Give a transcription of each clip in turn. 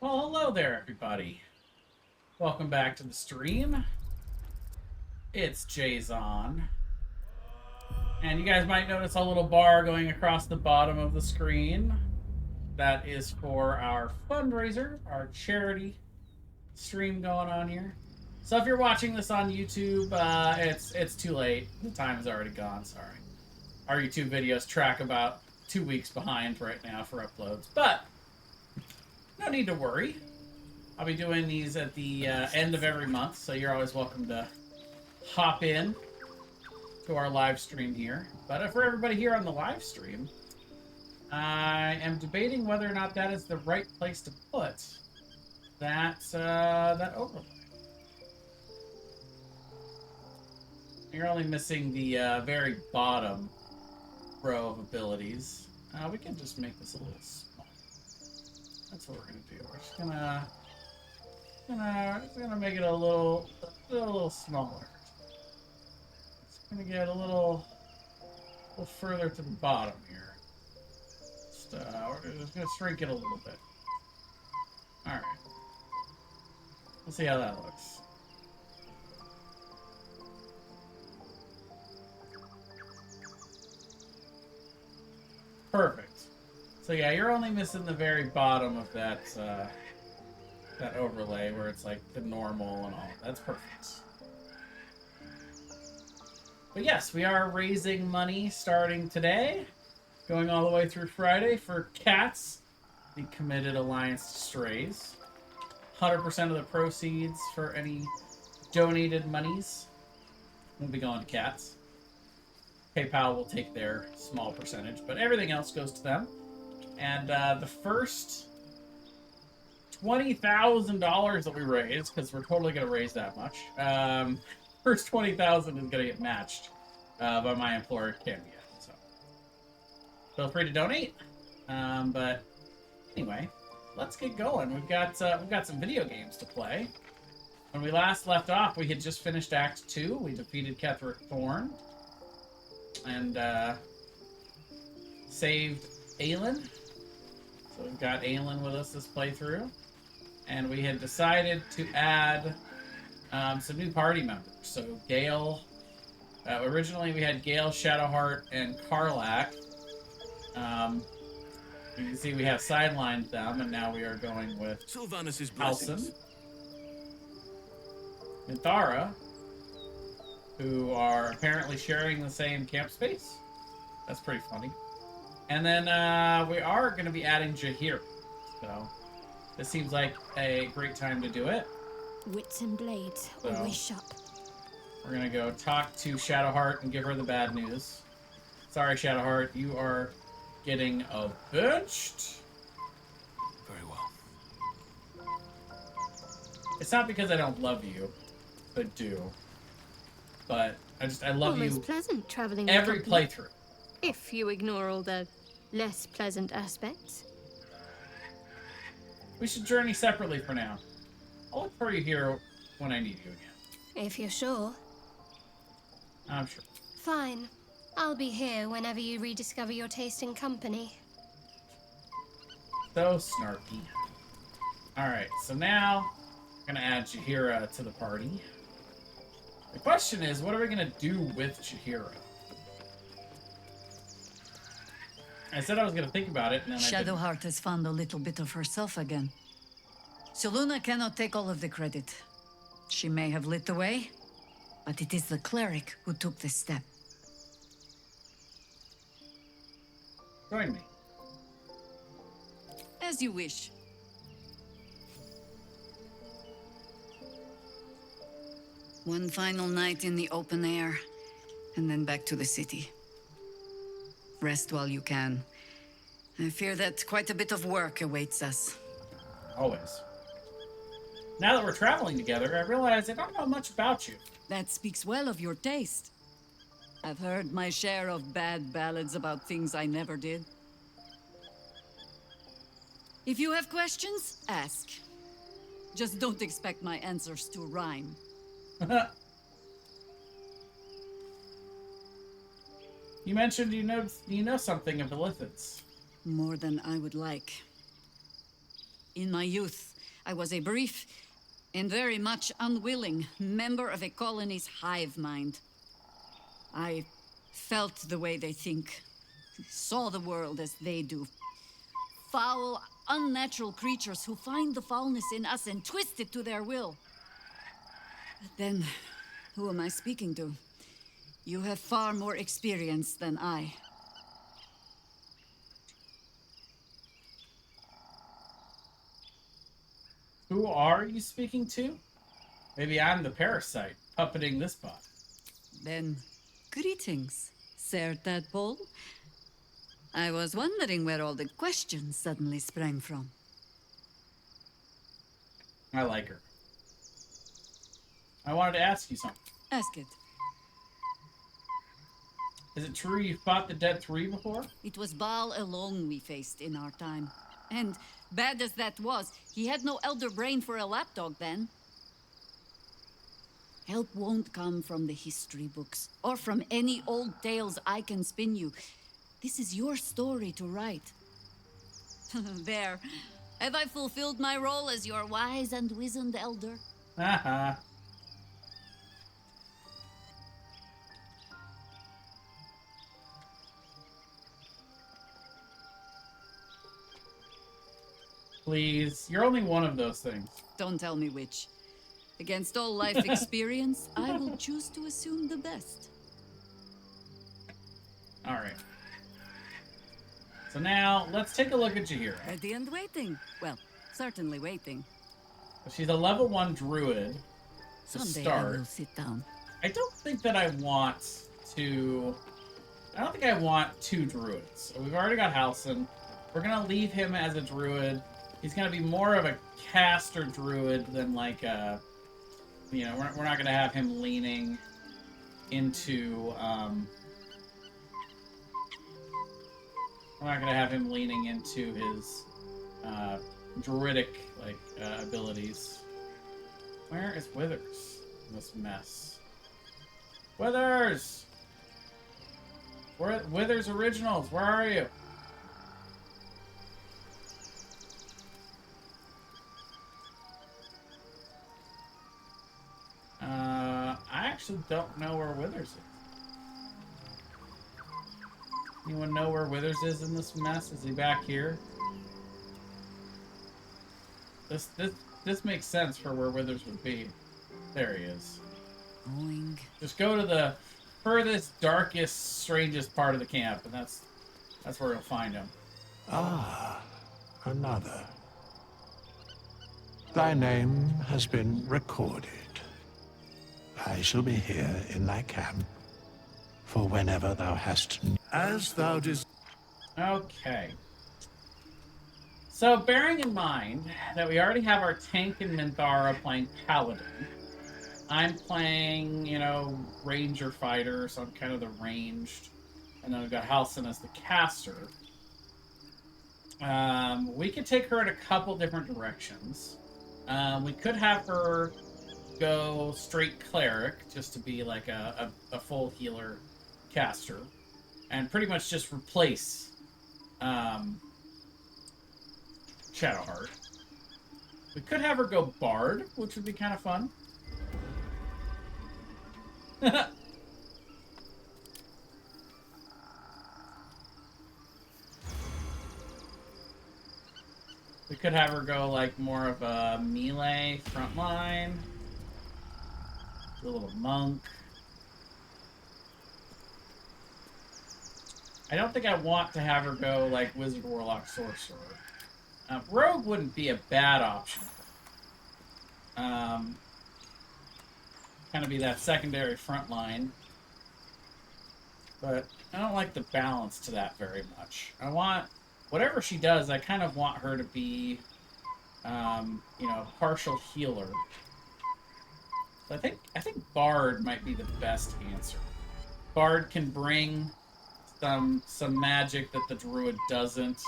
Well, hello there, everybody. Welcome back to the stream. It's Jason. And you guys might notice a little bar going across the bottom of the screen. That is for our fundraiser, our charity stream going on here. So if you're watching this on YouTube, it's too late. The time is already gone, sorry. Our YouTube videos track about 2 weeks behind right now for uploads. But no need to worry. I'll be doing these at the end of every month, so you're always welcome to hop in to our live stream here. But for everybody here on the live stream, I am debating whether or not that is the right place to put that overlay. You're only missing the very bottom row of abilities. We can just make this a little small. That's what we're gonna do. We're just gonna make it a little smaller. It's gonna get a little further to the bottom here. We're just gonna shrink it a little bit. All right. We'll see how that looks. Perfect. So yeah, you're only missing the very bottom of that that overlay where it's like the normal and all. That's perfect. But yes, we are raising money starting today, going all the way through Friday for CATS, the Committed Alliance to Strays. 100% of the proceeds for any donated monies will be going to CATS. PayPal will take their small percentage, but everything else goes to them. And the first $20,000 that we raise, because we're totally going to raise that much, first $20,000 is going to get matched by my employer, Candia. So feel free to donate. But anyway, let's get going. We've got some video games to play. When we last left off, we had just finished Act 2. We defeated Ketherick Thorn and saved Aelin. So we've got Aelin with us this playthrough. And we had decided to add some new party members. So Gale, originally we had Gale, Shadowheart, and Karlach. You can see we have sidelined them, and now we are going with Halsin, and Thara, who are apparently sharing the same camp space. That's pretty funny. And then we are going to be adding Jaheira. So this seems like a great time to do it. Wits and blades, always sharp. We're going to go talk to Shadowheart and give her the bad news. Sorry, Shadowheart, you are getting avenged. Very well. It's not because I don't love you. I do. But I love Almost you pleasant traveling every with company, playthrough. if you ignore all the less pleasant aspects. We should journey separately for now. I'll look for you here when I need you again. If you're sure. I'm sure. Fine. I'll be here whenever you rediscover your taste in company. So snarky. Alright, so now I'm going to add Jaheira to the party. The question is, what are we going to do with Jaheira? I said I was going to think about it, and then Shadowheart has found a little bit of herself again. Soluna cannot take all of the credit. She may have lit the way, but it is the cleric who took this step. Join me. As you wish. One final night in the open air, and then back to the city. Rest while you can. I fear that quite a bit of work awaits us. Always. Now that we're traveling together, I realize I don't know much about you. That speaks well of your taste. I've heard my share of bad ballads about things I never did. If you have questions, ask. Just don't expect my answers to rhyme. You mentioned you know something of Illithids. More than I would like. In my youth, I was a brief and very much unwilling member of a colony's hive mind. I felt the way they think, saw the world as they do. Foul, unnatural creatures who find the foulness in us and twist it to their will. But then, who am I speaking to? You have far more experience than I. Who are you speaking to? Maybe I'm the parasite, puppeting this bot. Then, greetings, Sir Tadpole. I was wondering where all the questions suddenly sprang from. I like her. I wanted to ask you something. Ask it. Is it true you fought the Dead Three before? It was Baal alone we faced in our time. And, bad as that was, he had no elder brain for a lapdog then. Help won't come from the history books, or from any old tales I can spin you. This is your story to write. There. Have I fulfilled my role as your wise and wizened elder? Haha. Please, you're only one of those things. Don't tell me which. Against all life experience, I will choose to assume the best. Alright. So now, let's take a look at Jahira. Ready and waiting. Well, certainly waiting. She's a level 1 druid to Someday I start. will sit down. I don't think that I want to... I don't think I want 2 druids. So we've already got Halson. We're going to leave him as a druid. He's going to be more of a caster druid than like a... You know, we're not going to have him leaning into... we're not going to have him leaning into his druidic abilities. Where is Withers in this mess? Withers! Withers Originals, where are you? I actually don't know where Withers is. Anyone know where Withers is in this mess? Is he back here? This makes sense for where Withers would be. There he is. Boing. Just go to the furthest, darkest, strangest part of the camp, and that's where you'll find him. Ah, another. Thy name has been recorded. I shall be here in thy camp for whenever thou hast as thou desires. Okay. So, bearing in mind that we already have our tank and Minthara playing Paladin, I'm playing, you know, Ranger Fighter, so I'm kind of the ranged, and then we've got Halson as the caster. We could take her in a couple different directions. We could have her go straight cleric, just to be like a full healer caster, and pretty much just replace Shadowheart. We could have her go bard, which would be kind of fun. We could have her go like more of a melee frontline. A little monk. I don't think I want to have her go like wizard, warlock, sorcerer. Rogue wouldn't be a bad option. Kind of be that secondary front line. But I don't like the balance to that very much. I want, whatever she does, I kind of want her to be, you know, a partial healer. So I think Bard might be the best answer. Bard can bring some magic that the Druid doesn't.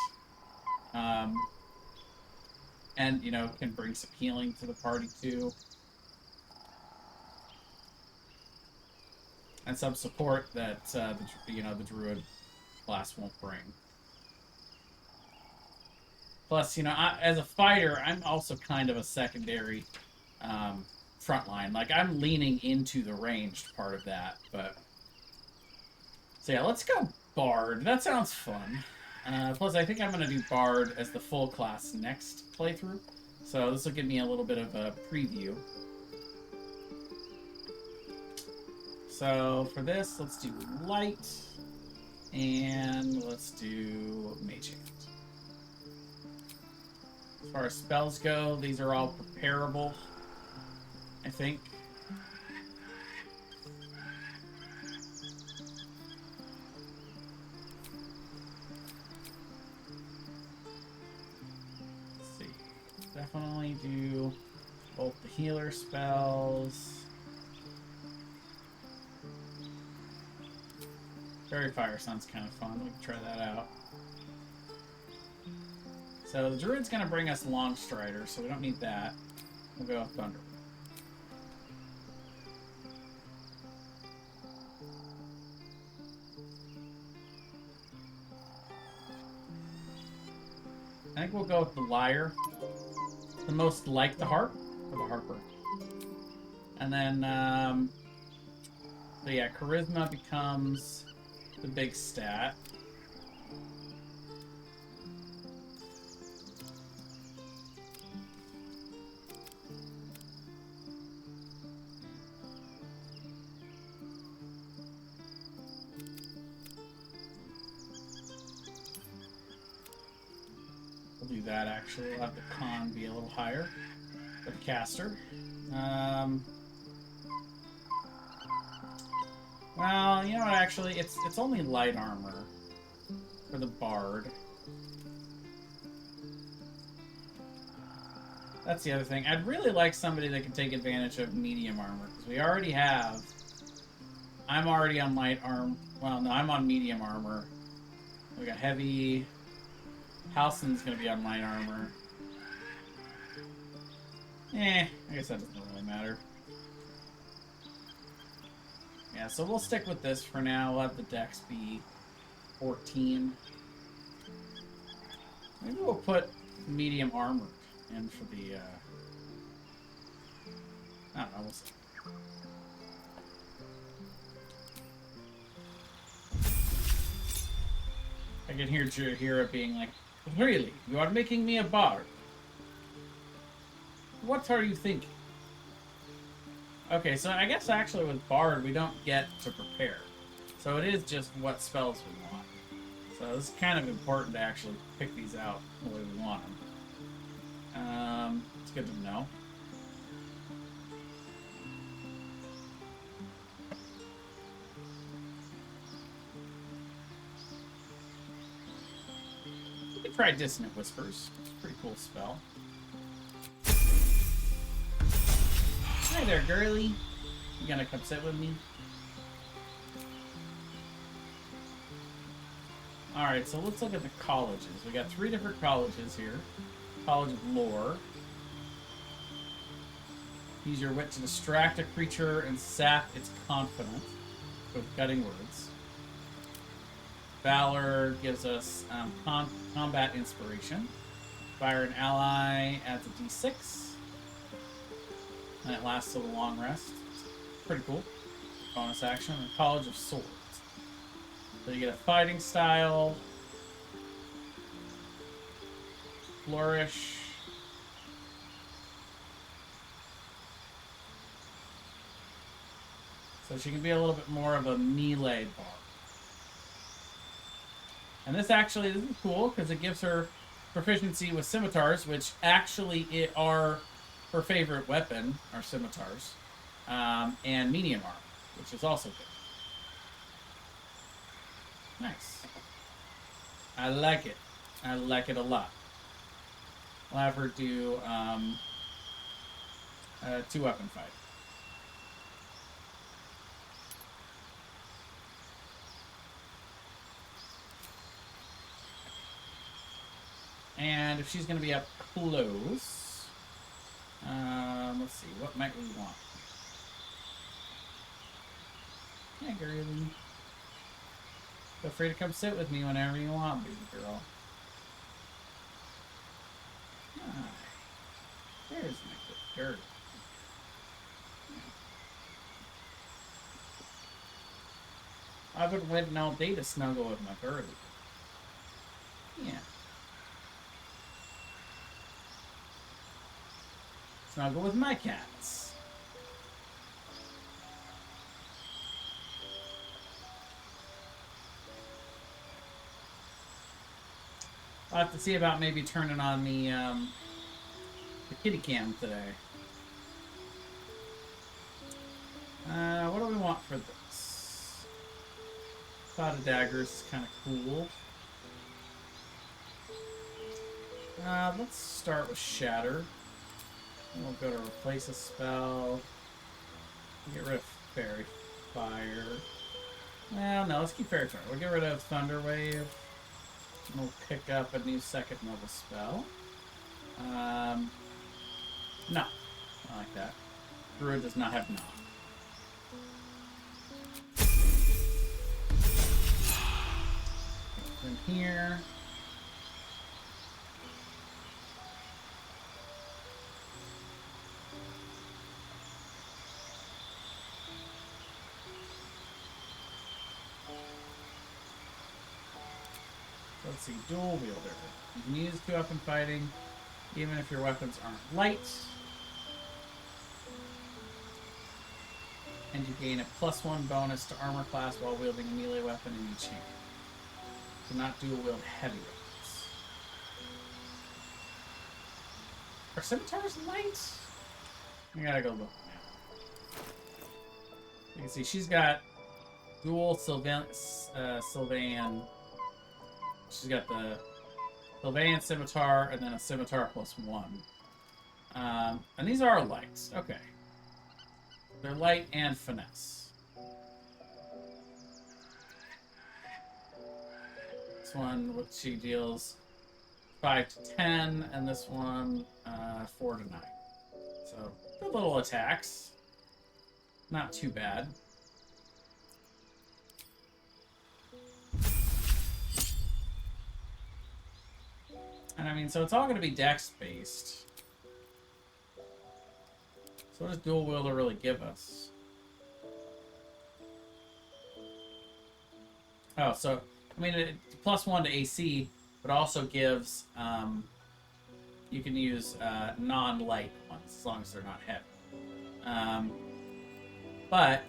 And, you know, can bring some healing to the party, too. And some support that, the Druid class won't bring. Plus, you know, as a fighter, I'm also kind of a secondary frontline. Like, I'm leaning into the ranged part of that, but... So yeah, let's go Bard. That sounds fun. Plus, I think I'm going to do Bard as the full class next playthrough. So this will give me a little bit of a preview. So for this, let's do Light. And let's do Mage Hand. As far as spells go, these are all preparable, I think. Let's see. Definitely do both the healer spells. Fairy Fire sounds kind of fun. We can try that out. So the Druid's going to bring us Long Strider, so we don't need that. We'll go with Thunder. I think we'll go with the Lyre. The most like the Harp, or the Harper. And then, so yeah, Charisma becomes the big stat. We'll do that actually. We'll have the con be a little higher for the caster. Well, you know what, actually, it's only light armor for the Bard. That's the other thing. I'd really like somebody that can take advantage of medium armor, because we already have... I'm already on light armor. Well, no, I'm on medium armor. We got heavy... Halsin's gonna be on light armor. I guess that doesn't really matter. Yeah, so we'll stick with this for now. We'll have the dex be 14. Maybe we'll put medium armor in for the, I don't know, we'll see. I can hear Jahira being like, "Really? You are making me a bard? What are you thinking?" Okay, so I guess actually with Bard, we don't get to prepare. So it is just what spells we want. So it's kind of important to actually pick these out the way we want them. It's good to know. We can try Dissonant Whispers. It's a pretty cool spell. Hi there, girly. You gonna come sit with me? Alright, so let's look at the colleges. We got 3 different colleges here. College of Lore. Use your wit to distract a creature and sap its confidence with cutting words. Valor gives us combat inspiration. Fire an ally, adds a d6. And it lasts till the long rest. Pretty cool. Bonus action. And College of Swords. So you get a fighting style. Flourish. So she can be a little bit more of a melee bard. And this is cool because it gives her proficiency with scimitars, which actually are her favorite weapon, are scimitars, and medium armor, which is also good. Nice. I like it. I like it a lot. I'll have her do a 2-weapon fight. And if she's going to be up close, let's see, what might we want? Yeah, girly. Feel free to come sit with me whenever you want, baby girl. There's my good dirt. I've been waiting all day to snuggle with my girlie. Yeah. Snuggle with my cats. I'll have to see about maybe turning on the kitty cam today. What do we want for this? Cloud of Daggers is kind of cool. Let's start with Shatter. We'll go to replace a spell. Get rid of Fairy Fire. Well, no, let's keep Fairy Fire. We'll get rid of Thunder Wave. And we'll pick up a new second level spell. No. I like that. Druid does not have Knock. In here. Let's see, dual wielder. You can use 2-weapon fighting, even if your weapons aren't light. And you gain a +1 bonus to armor class while wielding a melee weapon in each hand. Do not dual wield heavy weapons. Are scimitars light? I gotta go look now. You can see she's got dual Sylvan. She's got the Sylvan Scimitar and then a Scimitar +1. And these are lights. Okay. They're light and finesse. This one, what she deals 5 to 10, and this one 4 to 9. So, good little attacks. Not too bad. And I mean, so it's all going to be dex based. So what does dual wielder really give us? Oh, so I mean, +1 to AC, but also gives you can use non-light ones as long as they're not heavy. But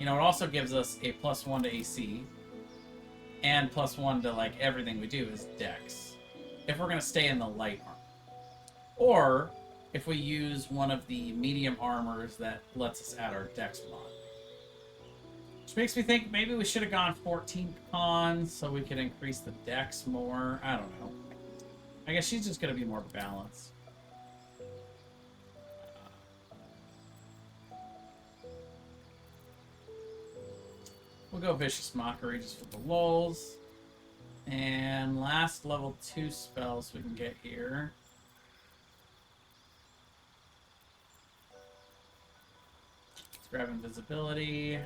you know, it also gives us a +1 to AC and +1 to like everything we do is dex. If we're going to stay in the light armor. Or if we use one of the medium armors that lets us add our dex mod. Which makes me think maybe we should have gone 14 cons so we could increase the dex more. I don't know. I guess she's just going to be more balanced. We'll go Vicious Mockery just for the lulz. And last level 2 spells we can get here. Let's grab Invisibility.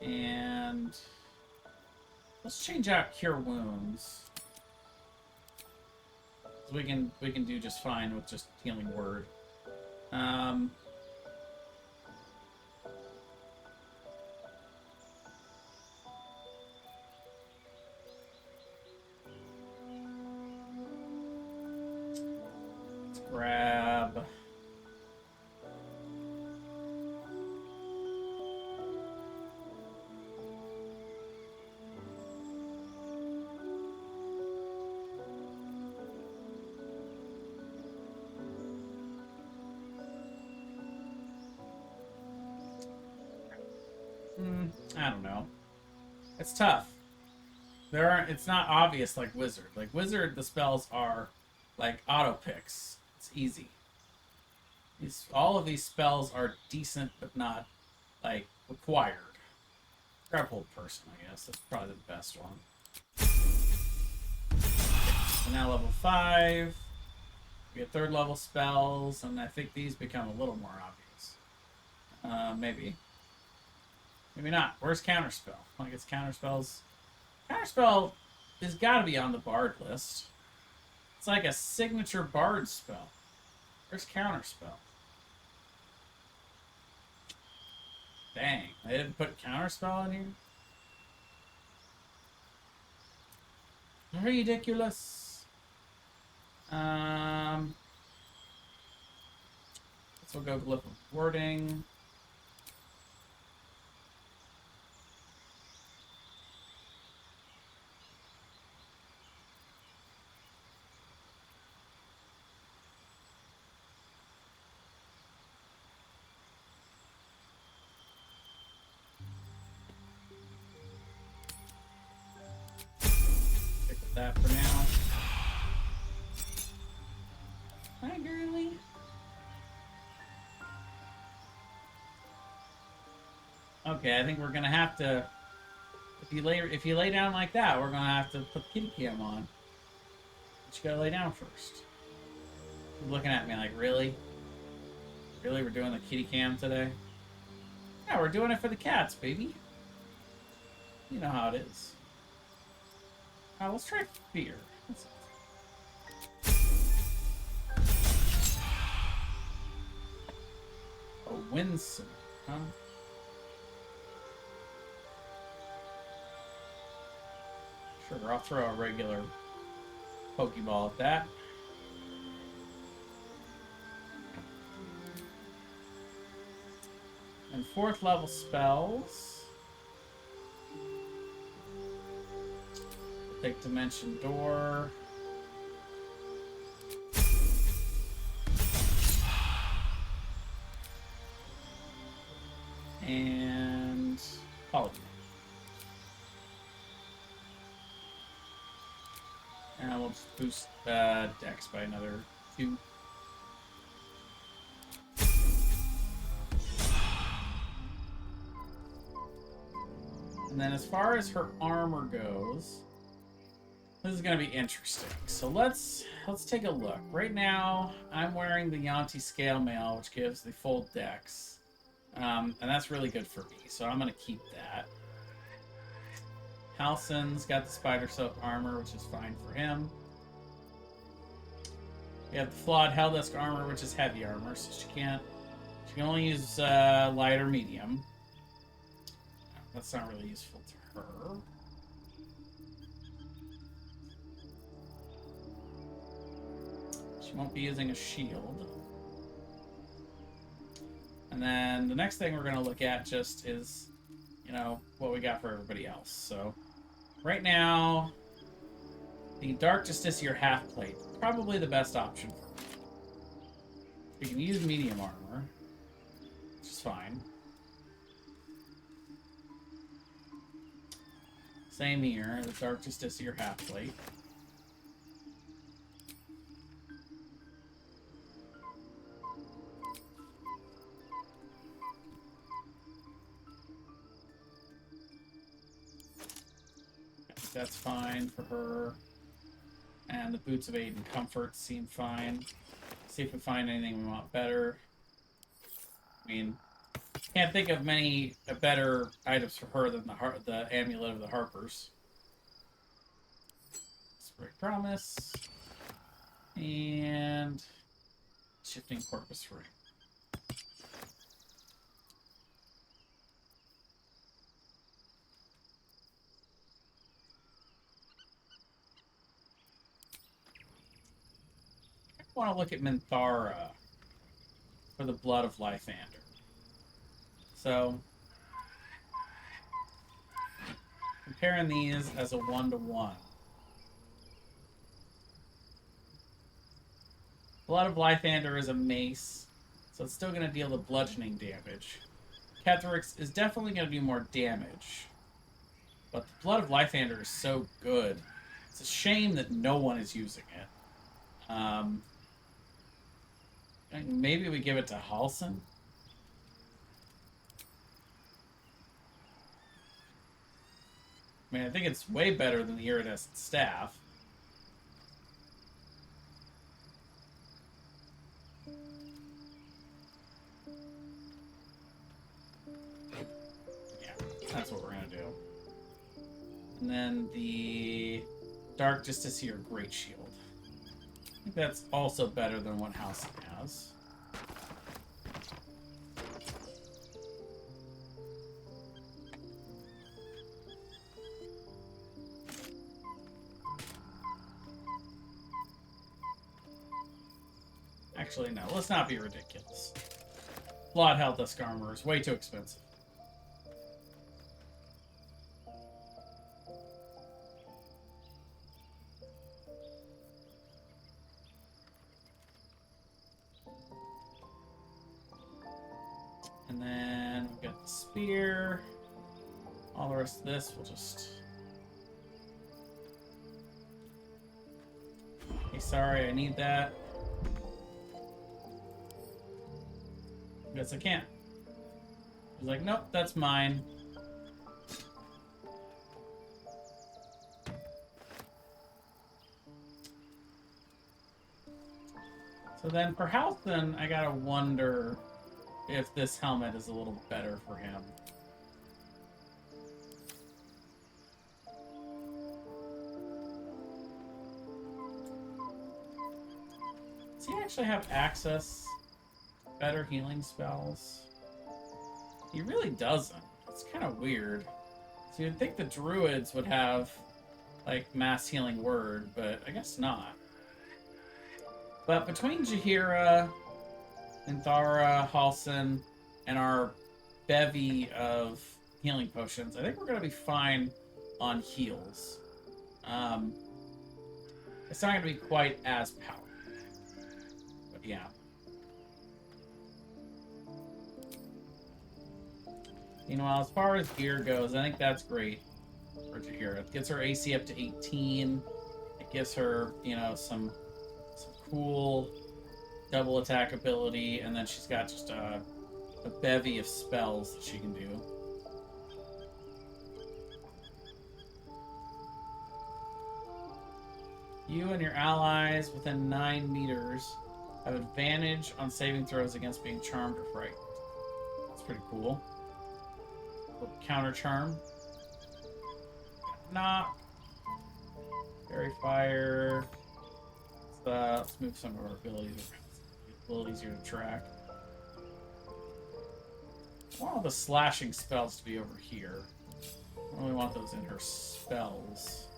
And let's change out Cure Wounds. So we can do just fine with just Healing Word. Grab I don't know. It's tough. It's not obvious like Wizard. Like Wizard, the spells are like auto picks. It's easy. All of these spells are decent, but not like required. Grab Hold Person, I guess. That's probably the best one. So now level 5. We get 3rd level spells, and I think these become a little more obvious. Maybe. Maybe not. Where's Counterspell? Like it's Counterspells. Counterspell has got to be on the Bard list. It's like a signature bard spell. Where's counter spell? Dang, they didn't put counter spell in here? Ridiculous. Let's go glyph of wording. Stick with that for now. Hi, girly. Okay, I think we're gonna have to. If you lay down like that, we're gonna have to put the kitty cam on. But you gotta lay down first. You're looking at me like, really? Really, we're doing the kitty cam today? Yeah, we're doing it for the cats, baby. You know how it is. Let's try fear. Oh, winsome, huh? Sure, I'll throw a regular Pokeball at that. And 4th level spells. Take Dimension Door. And Polygon. And we'll just boost Dex by another 2. And then as far as her armor goes, this is going to be interesting. So let's take a look. Right now, I'm wearing the Yanti Scale Mail, which gives the full Dex. And that's really good for me, so I'm going to keep that. Halsin's got the Spider Silk armor, which is fine for him. We have the Flawed Helldusk armor, which is heavy armor, so she can only use light or medium. That's not really useful to her. She won't be using a shield. And then the next thing we're going to look at just is, you know, what we got for everybody else. So, right now, the Dark Justiciar half plate, probably the best option for me. We can use medium armor, which is fine. Same here, the Dark Justiciar half plate. That's fine for her. And the Boots of Aid and Comfort seem fine. See if we find anything we want better. I mean, can't think of many better items for her than the Amulet of the Harpers. Spray Promise. And Shifting Corpus Ring. I want to look at Minthara for the Blood of Lythander. So, comparing these as a 1-to-1. Blood of Lythander is a mace, so it's still going to deal the bludgeoning damage. Ketherix is definitely going to do more damage. But the Blood of Lythander is so good. It's a shame that no one is using it. Maybe we give it to Halsin? I mean, I think it's way better than the Iridescent Staff. Yeah, that's what we're going to do. And then the Dark Justiciar Great Shield. that's also better than what Halcyon has. Actually, no. Let's not be ridiculous. Flawed health desk armor is way too expensive. And then we've got the spear. All the rest of this we'll just... Hey, sorry, I need that. Guess I can't. He's like, nope, that's mine. So then for health, then I gotta wonder if this helmet is a little better for him. Does he actually have access to better healing spells? He really doesn't. It's kind of weird. So you'd think the druids would have, like, mass healing word, but I guess not. But between Jaheira, Inthara, Halsin, and our bevy of healing potions, I think we're going to be fine on heals. It's not going to be quite as powerful. But yeah. Meanwhile, as far as gear goes, I think that's great for Jaheira. It gets her AC up to 18. It gives her, you know, some cool double attack ability, and then she's got just a bevy of spells that she can do. You and your allies within 9 meters have advantage on saving throws against being charmed or frightened. That's pretty cool. Little counter charm. Knock. Fairy fire. Let's move some of our abilities around. It's a little easier to track. I want all the slashing spells to be over here. I don't really want those in her spells.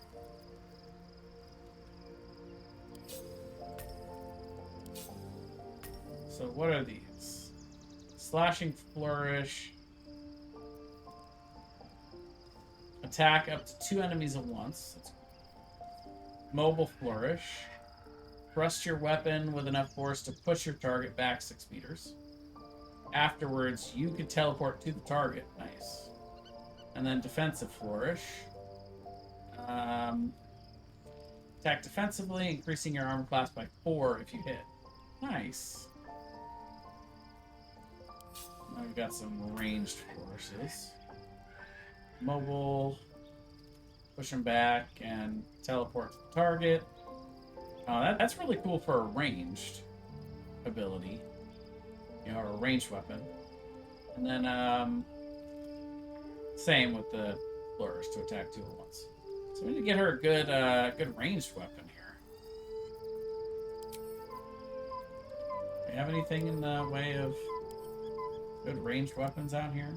So what are these? Slashing flourish. Attack up to 2 enemies at once. That's mobile flourish. Thrust your weapon with enough force to push your target back 6 meters. Afterwards, you can teleport to the target. Nice. And then defensive flourish. Attack defensively, increasing your armor class by 4 if you hit. Nice. Now we've got some ranged flourishes. Mobile. Push him back and teleport to the target. That's really cool for a ranged ability. You know, or a ranged weapon. And then, same with the flourish to attack 2 at once. So we need to get her a good ranged weapon here. Do you have anything in the way of good ranged weapons out here?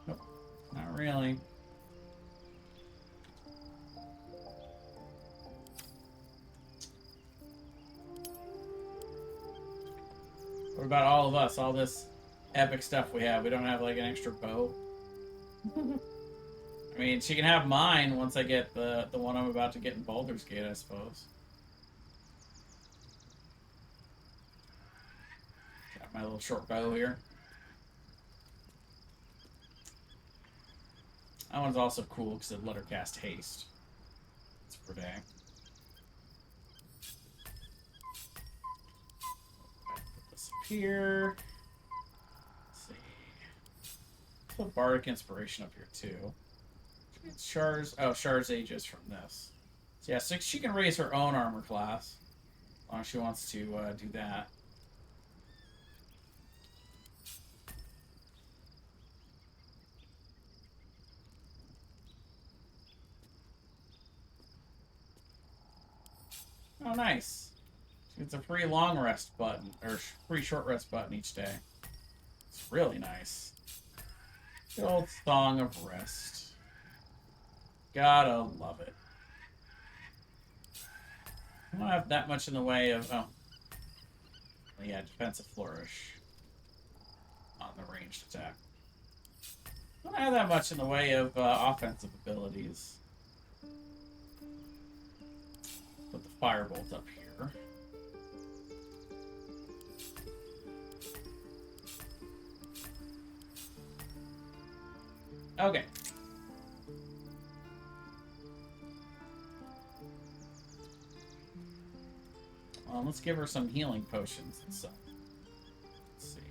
Nope, not really. What about all of us? All this epic stuff we have. We don't have, like, an extra bow. I mean, she can have mine once I get the one I'm about to get in Baldur's Gate, I suppose. Got my little short bow here. That one's also cool because it let her cast haste. It's per day. Put this up here. Let's see. Put Bardic Inspiration up here too. Shard's Aegis from this. So yeah, so she can raise her own armor class as long as she wants to do that. Oh, nice. It's a free long rest button, or free short rest button each day. It's really nice. Good old Thong of Rest. Gotta love it. I don't have that much in the way of... Oh. Yeah, defensive flourish. On the ranged attack. I don't have that much in the way of offensive abilities. Put the firebolt up here. Okay. Well, let's give her some healing potions and stuff. Let's see.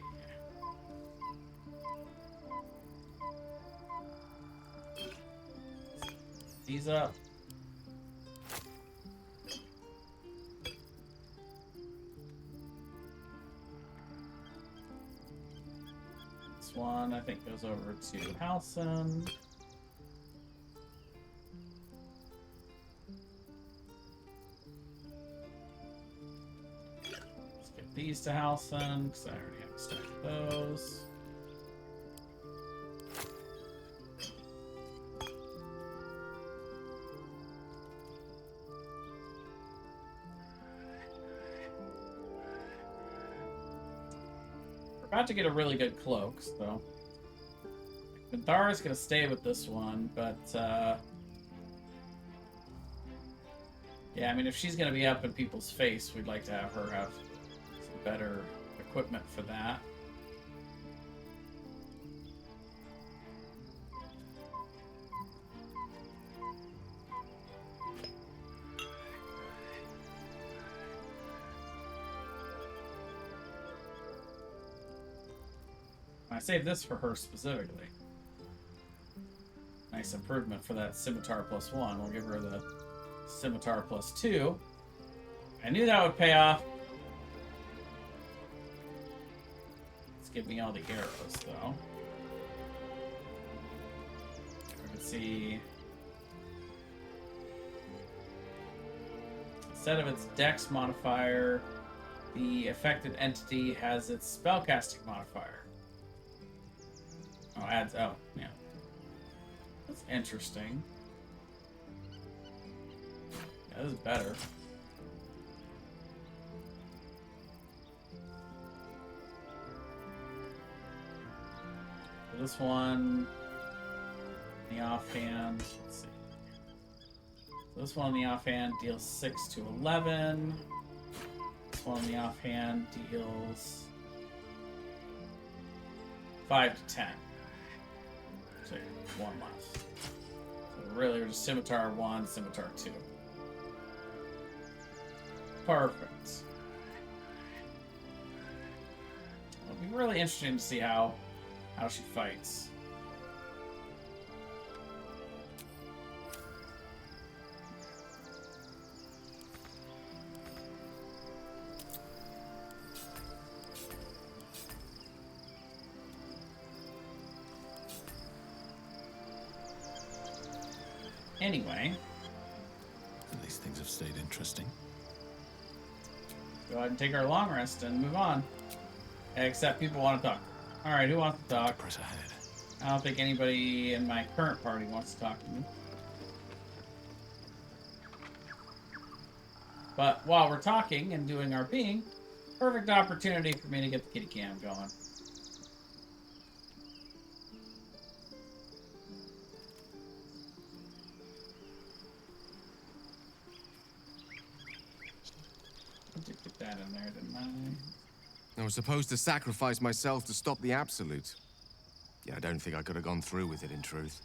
These up. This one, I think, goes over to Halcyon. Let's get these to Halcyon, because I already have a stack of those. About to get a really good cloak, so Bendara's gonna stay with this one, but yeah, I mean, if she's gonna be up in people's face, we'd like to have her have some better equipment for that. I saved this for her specifically. Nice improvement for that Scimitar +1. We'll give her the Scimitar +2. I knew that would pay off. Let's give me all the arrows, though. We can see... Instead of its Dex modifier, the affected entity has its spellcasting modifier. Oh, adds... Oh, yeah. That's interesting. Yeah, this is better. So this one... In the offhand... Let's see. So this one in the offhand deals 6 to 11. This one in the offhand deals... 5 to 10. So one less. So really, we're just Scimitar 1, Scimitar 2. Perfect. It'll be really interesting to see how she fights. Anyway, At least things have stayed interesting. go ahead and take our long rest and move on. Except people want to talk. Alright, who wants to talk? Press ahead. I don't think anybody in my current party wants to talk to me. But while we're talking and doing our being, perfect opportunity for me to get the kitty cam going. I did get that in there, didn't I? I was supposed to sacrifice myself to stop the Absolute. Yeah, I don't think I could have gone through with it, in truth.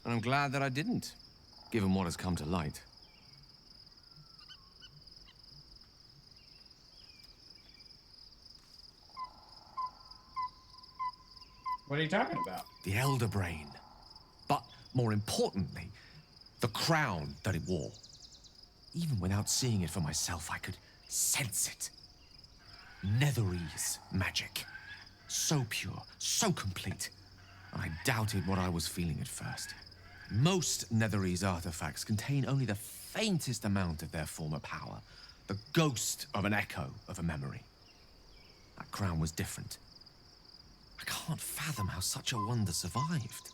And I'm glad that I didn't, given what has come to light. What are you talking about? The Elder Brain. But, more importantly, the crown that it wore. Even without seeing it for myself, I could sense it. Netherese magic. So pure, so complete. I doubted what I was feeling at first. Most Netherese artifacts contain only the faintest amount of their former power, the ghost of an echo of a memory. That crown was different. I can't fathom how such a wonder survived.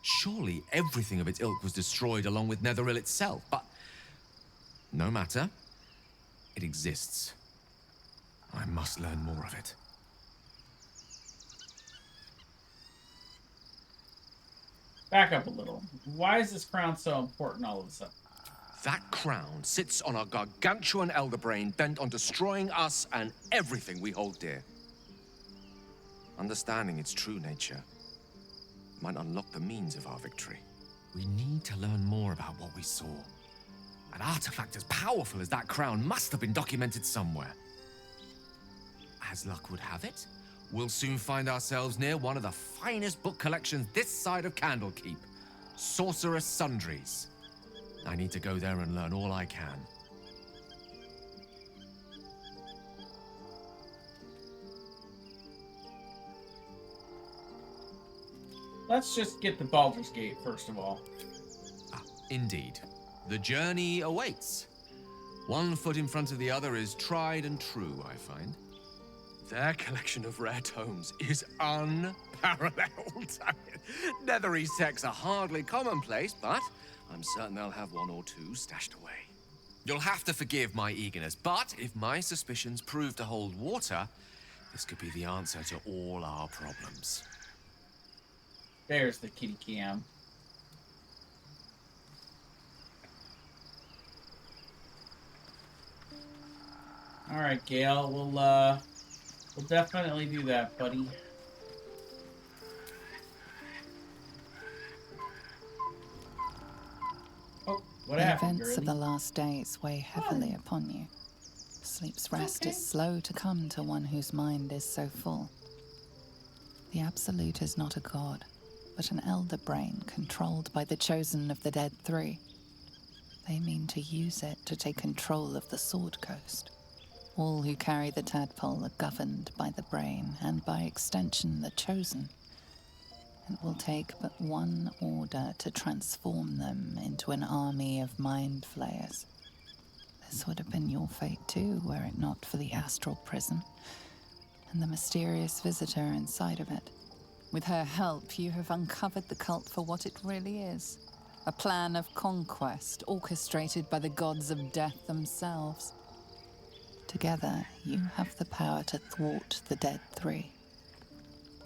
Surely everything of its ilk was destroyed along with Netheril itself, but no matter. It exists. I must learn more of it. Back up a little. Why is this crown so important all of a sudden? That crown sits on a gargantuan elder brain bent on destroying us and everything we hold dear. Understanding its true nature might unlock the means of our victory. We need to learn more about what we saw. An artifact as powerful as that crown must have been documented somewhere. As luck would have it, we'll soon find ourselves near one of the finest book collections this side of Candlekeep, Sorcerous Sundries. I need to go there and learn all I can. Let's just get the Baldur's Gate, first of all. Ah, indeed. The journey awaits. One foot in front of the other is tried and true, I find. Their collection of rare tomes is unparalleled. I mean, Nethery texts are hardly commonplace, but I'm certain they'll have one or two stashed away. You'll have to forgive my eagerness, but if my suspicions prove to hold water, this could be the answer to all our problems. There's the kitty cam. All right, Gale. We'll definitely do that, buddy. Oh, what The happened, events of girlie? the last days weigh heavily upon you. Sleep's rest is slow to come to one whose mind is so full. The Absolute is not a god, but an elder brain controlled by the chosen of the Dead Three. They mean to use it to take control of the Sword Coast. All who carry the tadpole are governed by the brain, and by extension the chosen. It will take but one order to transform them into an army of mind flayers. This would have been your fate too, were it not for the astral prison and the mysterious visitor inside of it. With her help, you have uncovered the cult for what it really is. A plan of conquest orchestrated by the gods of death themselves. Together, you have the power to thwart the Dead Three.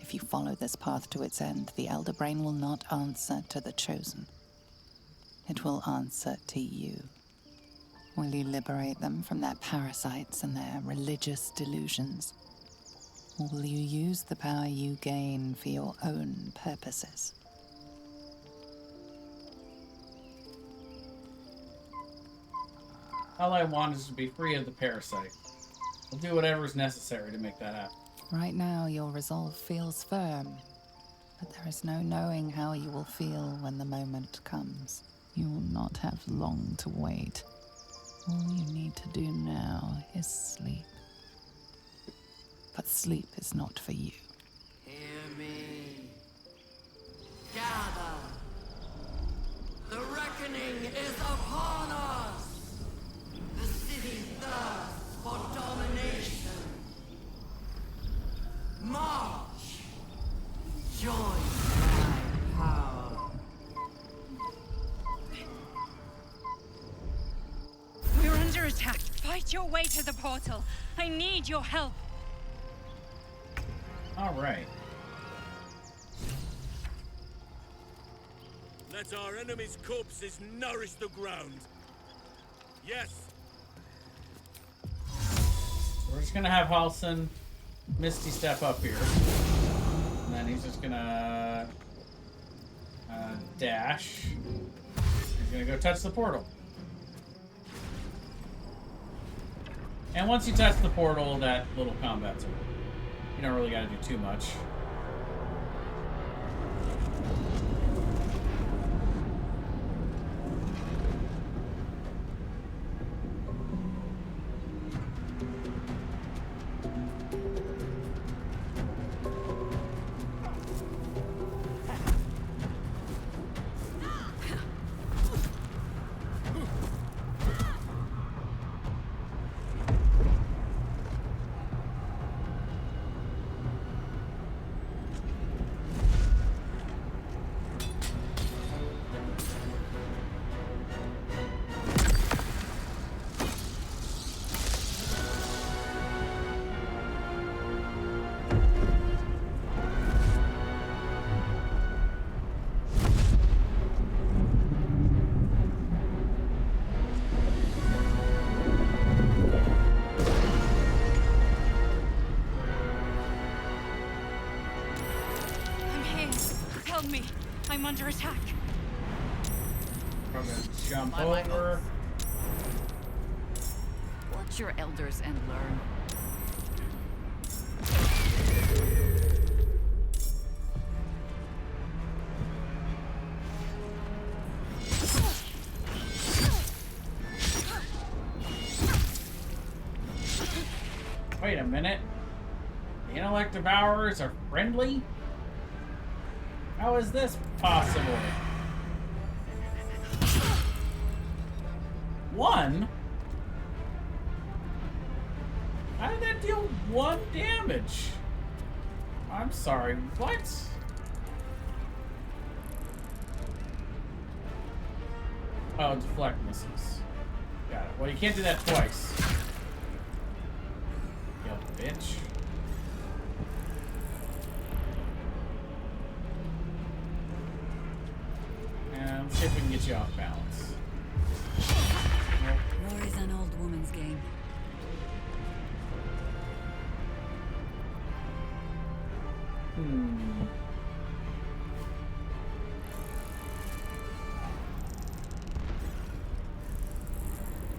If you follow this path to its end, the Elder Brain will not answer to the Chosen. It will answer to you. Will you liberate them from their parasites and their religious delusions? Or will you use the power you gain for your own purposes? All I want is to be free of the parasite. We'll do whatever is necessary to make that happen. Right now, your resolve feels firm, but there is no knowing how you will feel when the moment comes. You will not have long to wait. All you need to do now is sleep. But sleep is not for you. Hear me. Gather. The reckoning is upon us. The city thirsts for domination. March. Join my power. We're under attack. Fight your way to the portal. I need your help. All right. Let our enemies' corpses nourish the ground. Yes. We're just gonna have Halson Misty step up here. And then he's just gonna dash. He's gonna go touch the portal. And once you touch the portal, that little combat's over. You don't really gotta do too much. I'm under attack. I'm gonna jump By my over. Watch your elders and learn. Wait a minute. The intellect devourers are friendly? How is this possible? One? How did that deal 1 damage? I'm sorry, what? Oh, deflect missiles. Got it. Well, you can't do that twice. You bitch. And let's see if we can get you off balance. War is an old woman's game.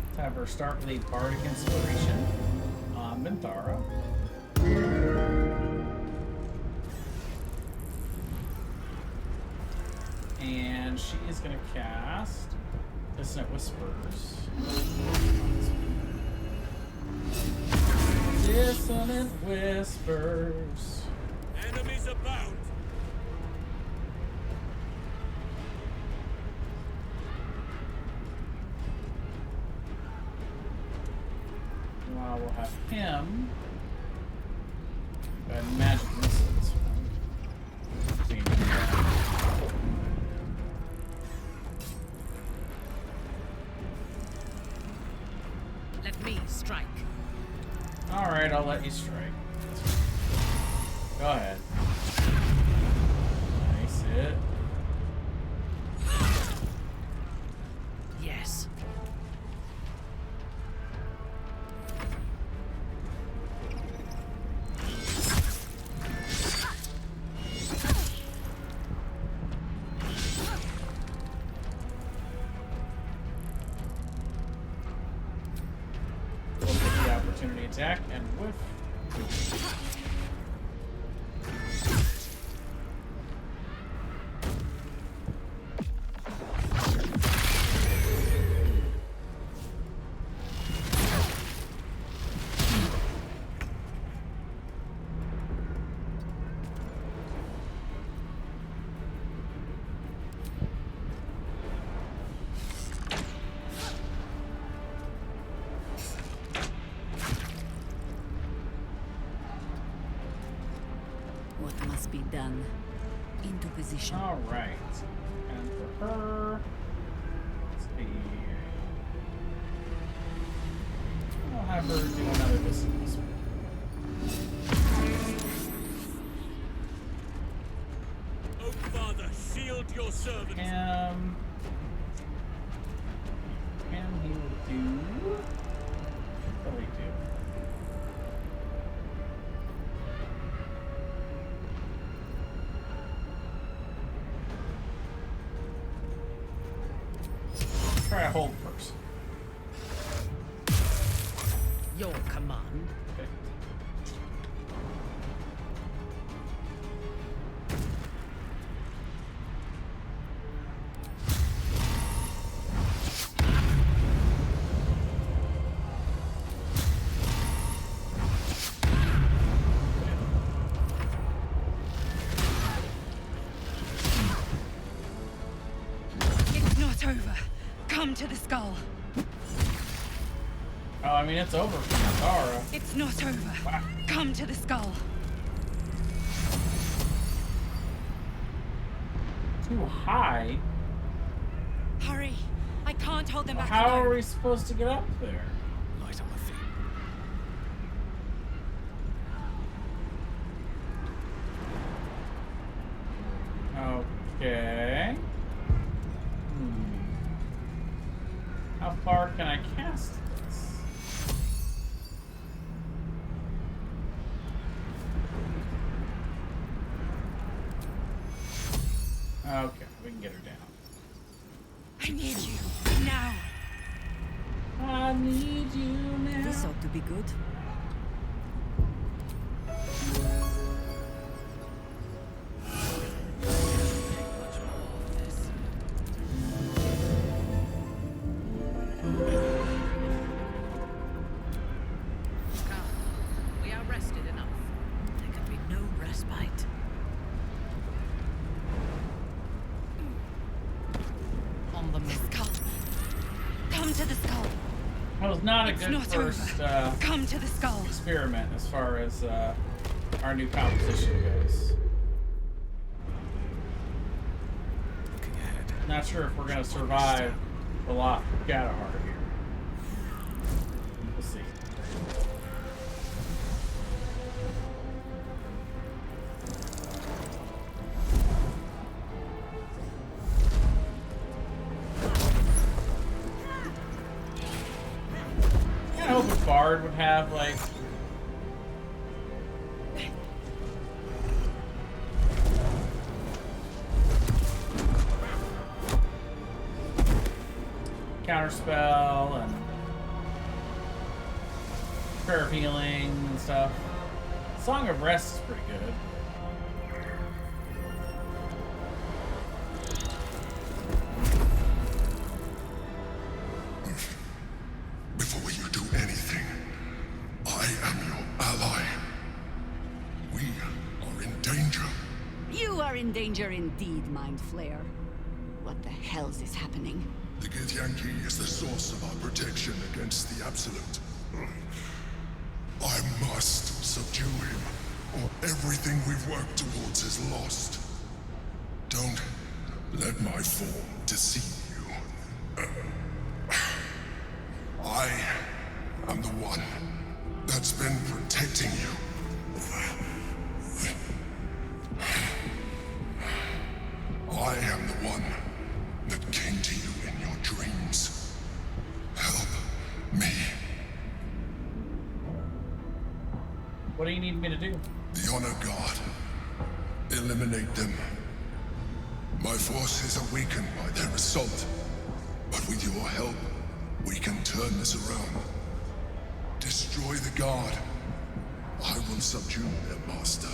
Let's have her start with a bardic inspiration on Minthara. And she is going to cast Dissonant Whispers. Dissonant Whispers. Enemies abound. Well, we'll have him. Magic missiles. Let me strike. Alright, I'll let you strike. Go ahead. Nice hit. Yes. We'll get the opportunity attack and whiff. What must be done? Into position. All right. And for her, let's see. I'll have her do another distance. Oh, Father, shield your servants. And he will do. What will he do? Try a hold first. Your command. Okay. It's not over. Come to the skull. Oh, I mean, it's over for Minthara. It's not over. Wow. Come to the skull. Too high? Hurry. I can't hold them back. How alone. are we supposed to get up there? Light on my feet. Okay. How far can I cast this? Okay, can get her down. I need you now. I need you now. This ought to be good. We are rested enough. There can be no respite. On the move. Skull. Come to the skull. That was not a It's good not first Come to the skull. experiment as far as our new composition goes. Looking ahead. Not sure if we're gonna survive the lot of Gadahar here. We'll see. I hope a bard would have like counterspell and prayer of healing and stuff. Song of Rest is pretty good. Before you do anything, I am your ally. We are in danger. You are in danger indeed, Mind Flayer. What the hell's is happening? The Githyanki is the source of our protection against the Absolute. I must subdue him, or everything we've worked towards is lost. Don't let my form deceive you. I am the one that's been protecting you. I am the one that came to you in your dreams. Help me. What do you need me to do? The Honor God. Eliminate them. My forces are weakened by their assault. But with your help, we can turn this around. Destroy the Guard. I will subdue their master.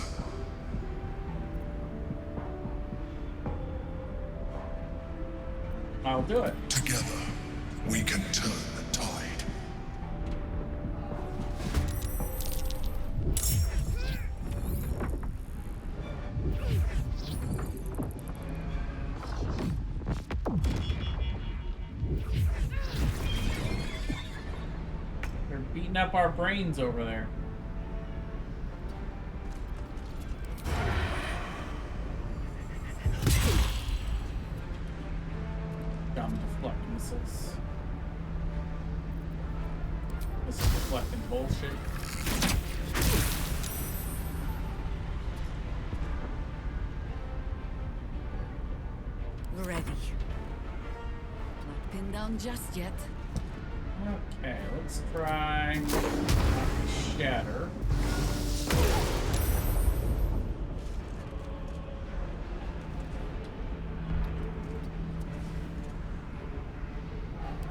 I'll do it. Together, we can turn the tide. They're beating up our brains over there. Dumb deflect missiles. This is deflecting bullshit. Ready. Not pinned down just yet. Okay, let's try Shatter.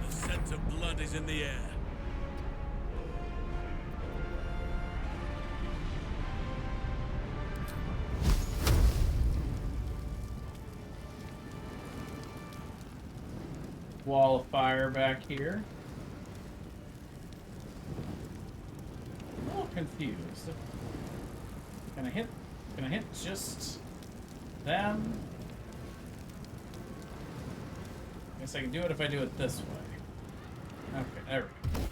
The scent of blood is in the air. Wall of fire back here. A little confused. Can I hit just them? Guess I can do it if I do it this way. Okay, there we go.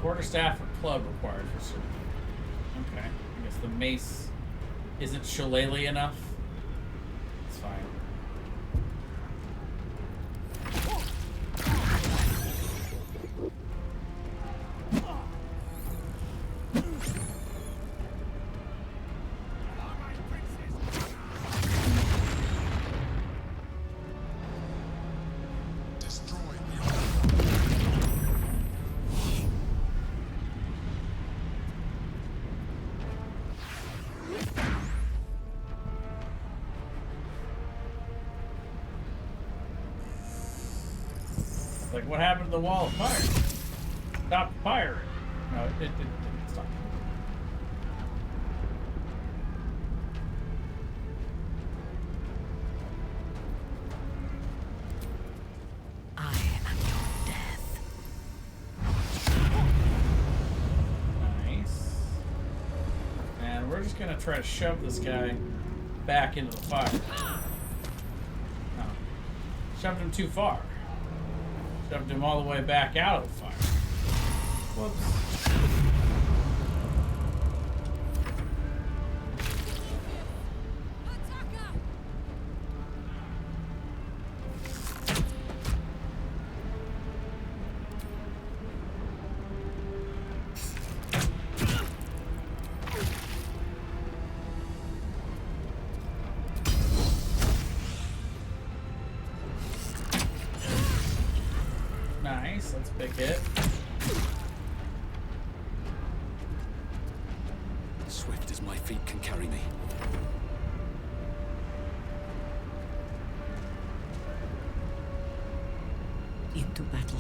Quarterstaff or club required for certain. Okay, I guess the mace isn't shillelagh enough. It's fine. It's like, what happened to the wall of fire? Stop firing. No, it didn't stop. I am your death. Nice. And we're just gonna try to shove this guy back into the fire. No. Shoved him too far. Shoved him all the way back out of the fire. Whoops. Nice, that's a big hit. Swift as my feet can carry me. Into battle.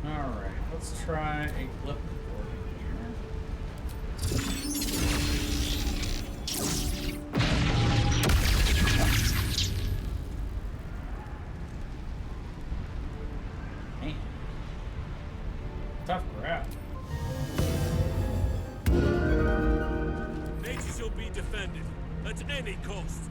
Alright, let's try a clip recording here. Man. Tough crowd. Nature shall be defended at any cost.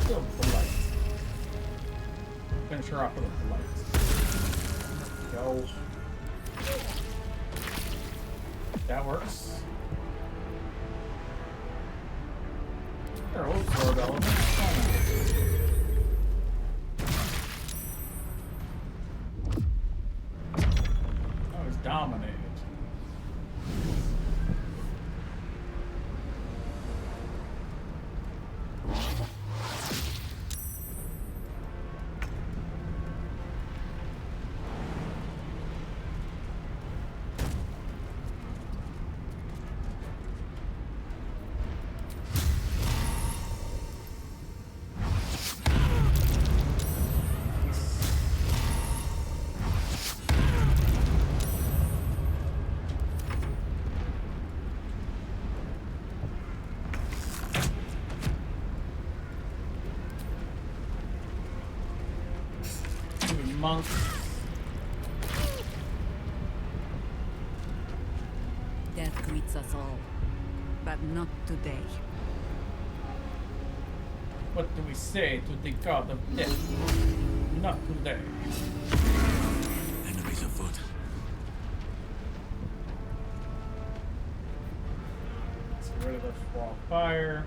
Still polite. Finish her off with a polite. Go. That works. There, we'll absorb elements. Oh, he's dominated. Monk. Death greets us all, but not today. What do we say to the god of death? Not today. Enemies afoot. Let's get rid of the wall of fire.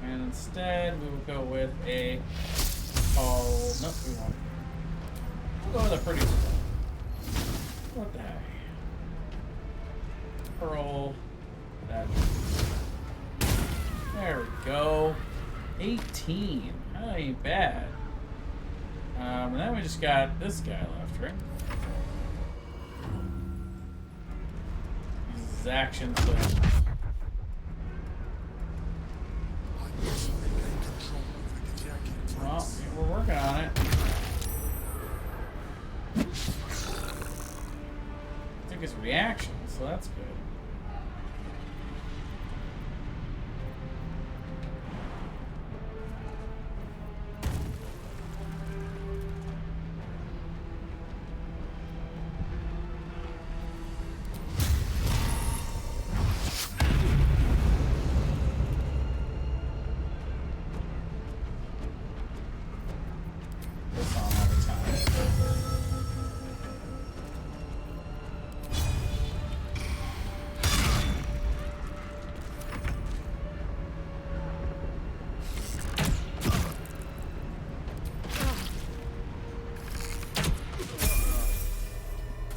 And instead, we will go with a called. Nope, we won't. We'll go with a pretty spell. What the heck? Pearl. That. There we go. 18. That ain't bad. And then we just got this guy left, right? Use his action to. Well, we're working on it. Took his reaction, so that's good. This on all the time.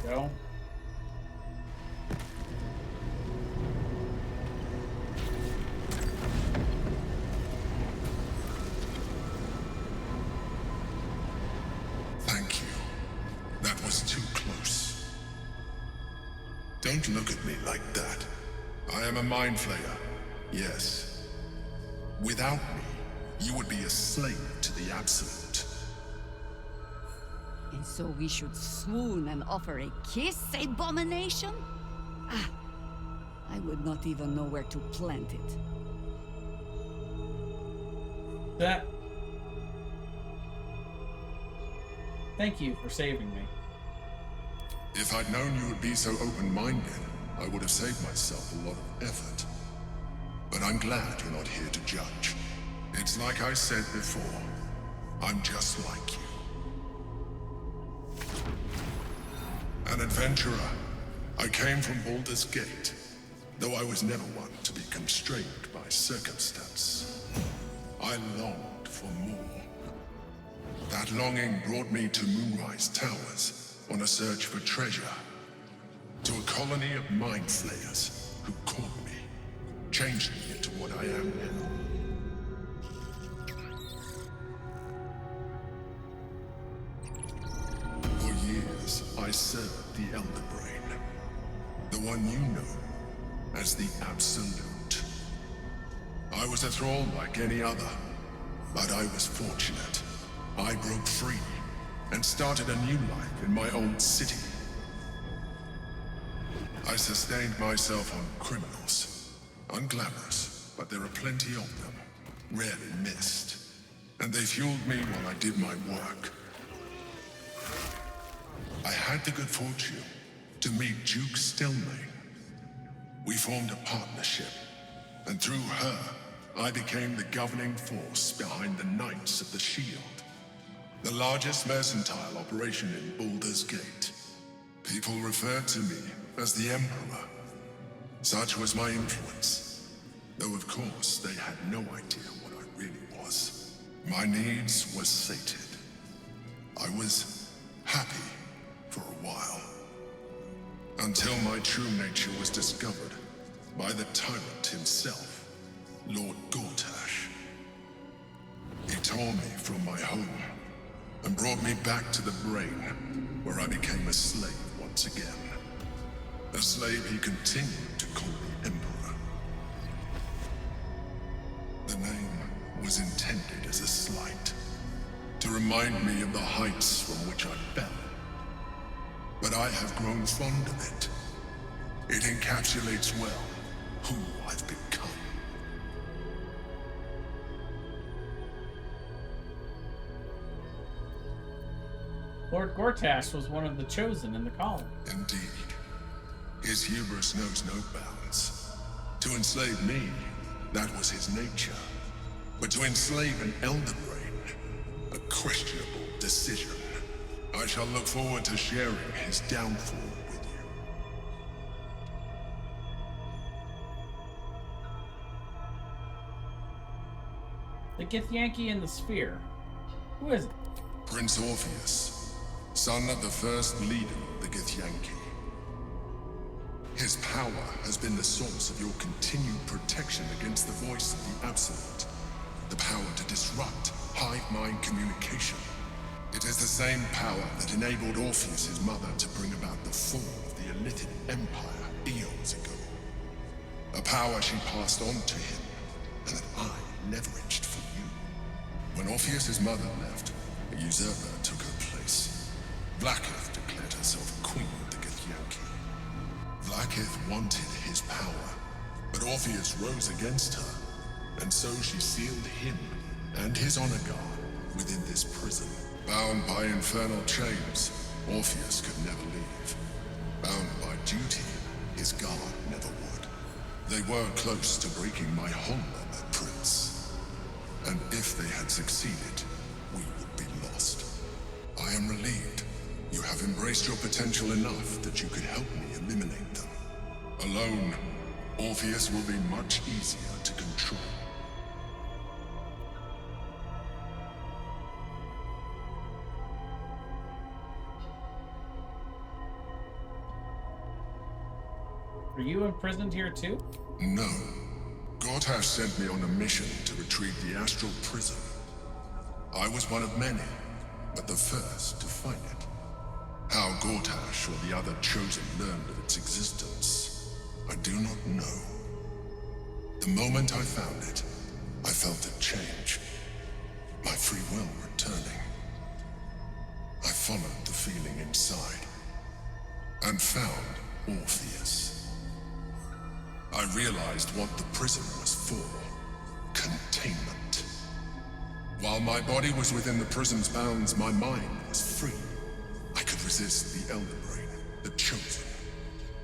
Go. Don't look at me like that. I am a mind flayer, yes. Without me, you would be a slave to the Absolute. And so we should swoon and offer a kiss, abomination? Ah, I would not even know where to plant it. That. Thank you for saving me. If I'd known you would be so open-minded, I would have saved myself a lot of effort. But I'm glad you're not here to judge. It's like I said before, I'm just like you. An adventurer. I came from Baldur's Gate, though I was never one to be constrained by circumstance. I longed for more. That longing brought me to Moonrise Towers on a search for treasure. To a colony of mind flayers who caught me, changed me into what I am now. For years, I served the Elder Brain, the one you know as the Absolute. I was a thrall like any other, but I was fortunate. I broke free and started a new life in my old city. I sustained myself on criminals. Unglamorous, but there are plenty of them, rarely missed. And they fueled me while I did my work. I had the good fortune to meet Duke Stelmane. We formed a partnership, and through her, I became the governing force behind the Knights of the Shield, the largest mercantile operation in Baldur's Gate. People referred to me as the Emperor. Such was my influence, though of course they had no idea what I really was. My needs were sated. I was happy for a while, until my true nature was discovered by the tyrant himself, Lord Gortash. He tore me from my home and brought me back to the Brain, where I became a slave once again. A slave he continued to call the Emperor. The name was intended as a slight, to remind me of the heights from which I fell. But I have grown fond of it. It encapsulates well who I've become. Lord Gortash was one of the chosen in the colony. Indeed. His hubris knows no bounds. To enslave me, that was his nature. But to enslave an Elder Brain, a questionable decision. I shall look forward to sharing his downfall with you. The Githyanki in the sphere. Who is it? Prince Orpheus, son of the first leader of the Githyanki. His power has been the source of your continued protection against the voice of the Absolute. The power to disrupt hive mind communication. It is the same power that enabled Orpheus's mother to bring about the fall of the Elitid Empire eons ago. A power she passed on to him, and that I leveraged for you. When Orpheus's mother left, a usurper took her place. Blacketh declared herself queen of the Githyanki. Blacketh wanted his power, but Orpheus rose against her, and so she sealed him and his honor guard within this prison. Bound by infernal chains, Orpheus could never leave. Bound by duty, his guard never would. They were close to breaking my homeland, Prince. And if they had succeeded, we would be lost. I am relieved. You have embraced your potential enough that you could help me eliminate them. Alone, Orpheus will be much easier to control. Are you imprisoned here too? No. Gortash sent me on a mission to retrieve the astral prison. I was one of many, but the first to find it. How Gortash or the other Chosen learned of its existence, I do not know. The moment I found it, I felt it change. My free will returning. I followed the feeling inside, and found Orpheus. I realized what the prison was for. Containment. While my body was within the prison's bounds, my mind was free. I could resist the Elder Brain, the Chosen.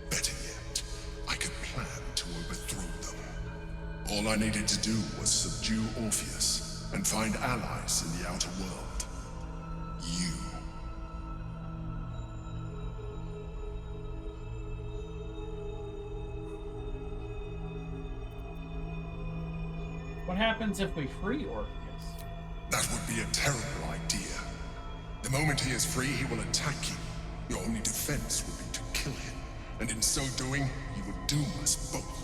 Better yet, I could plan to overthrow them. All I needed to do was subdue Orpheus and find allies in the outer world. You. What happens if we free Orpheus? That would be a terrible idea. The moment he is free, he will attack you. Your only defense would be to kill him, and in so doing, he would doom us both.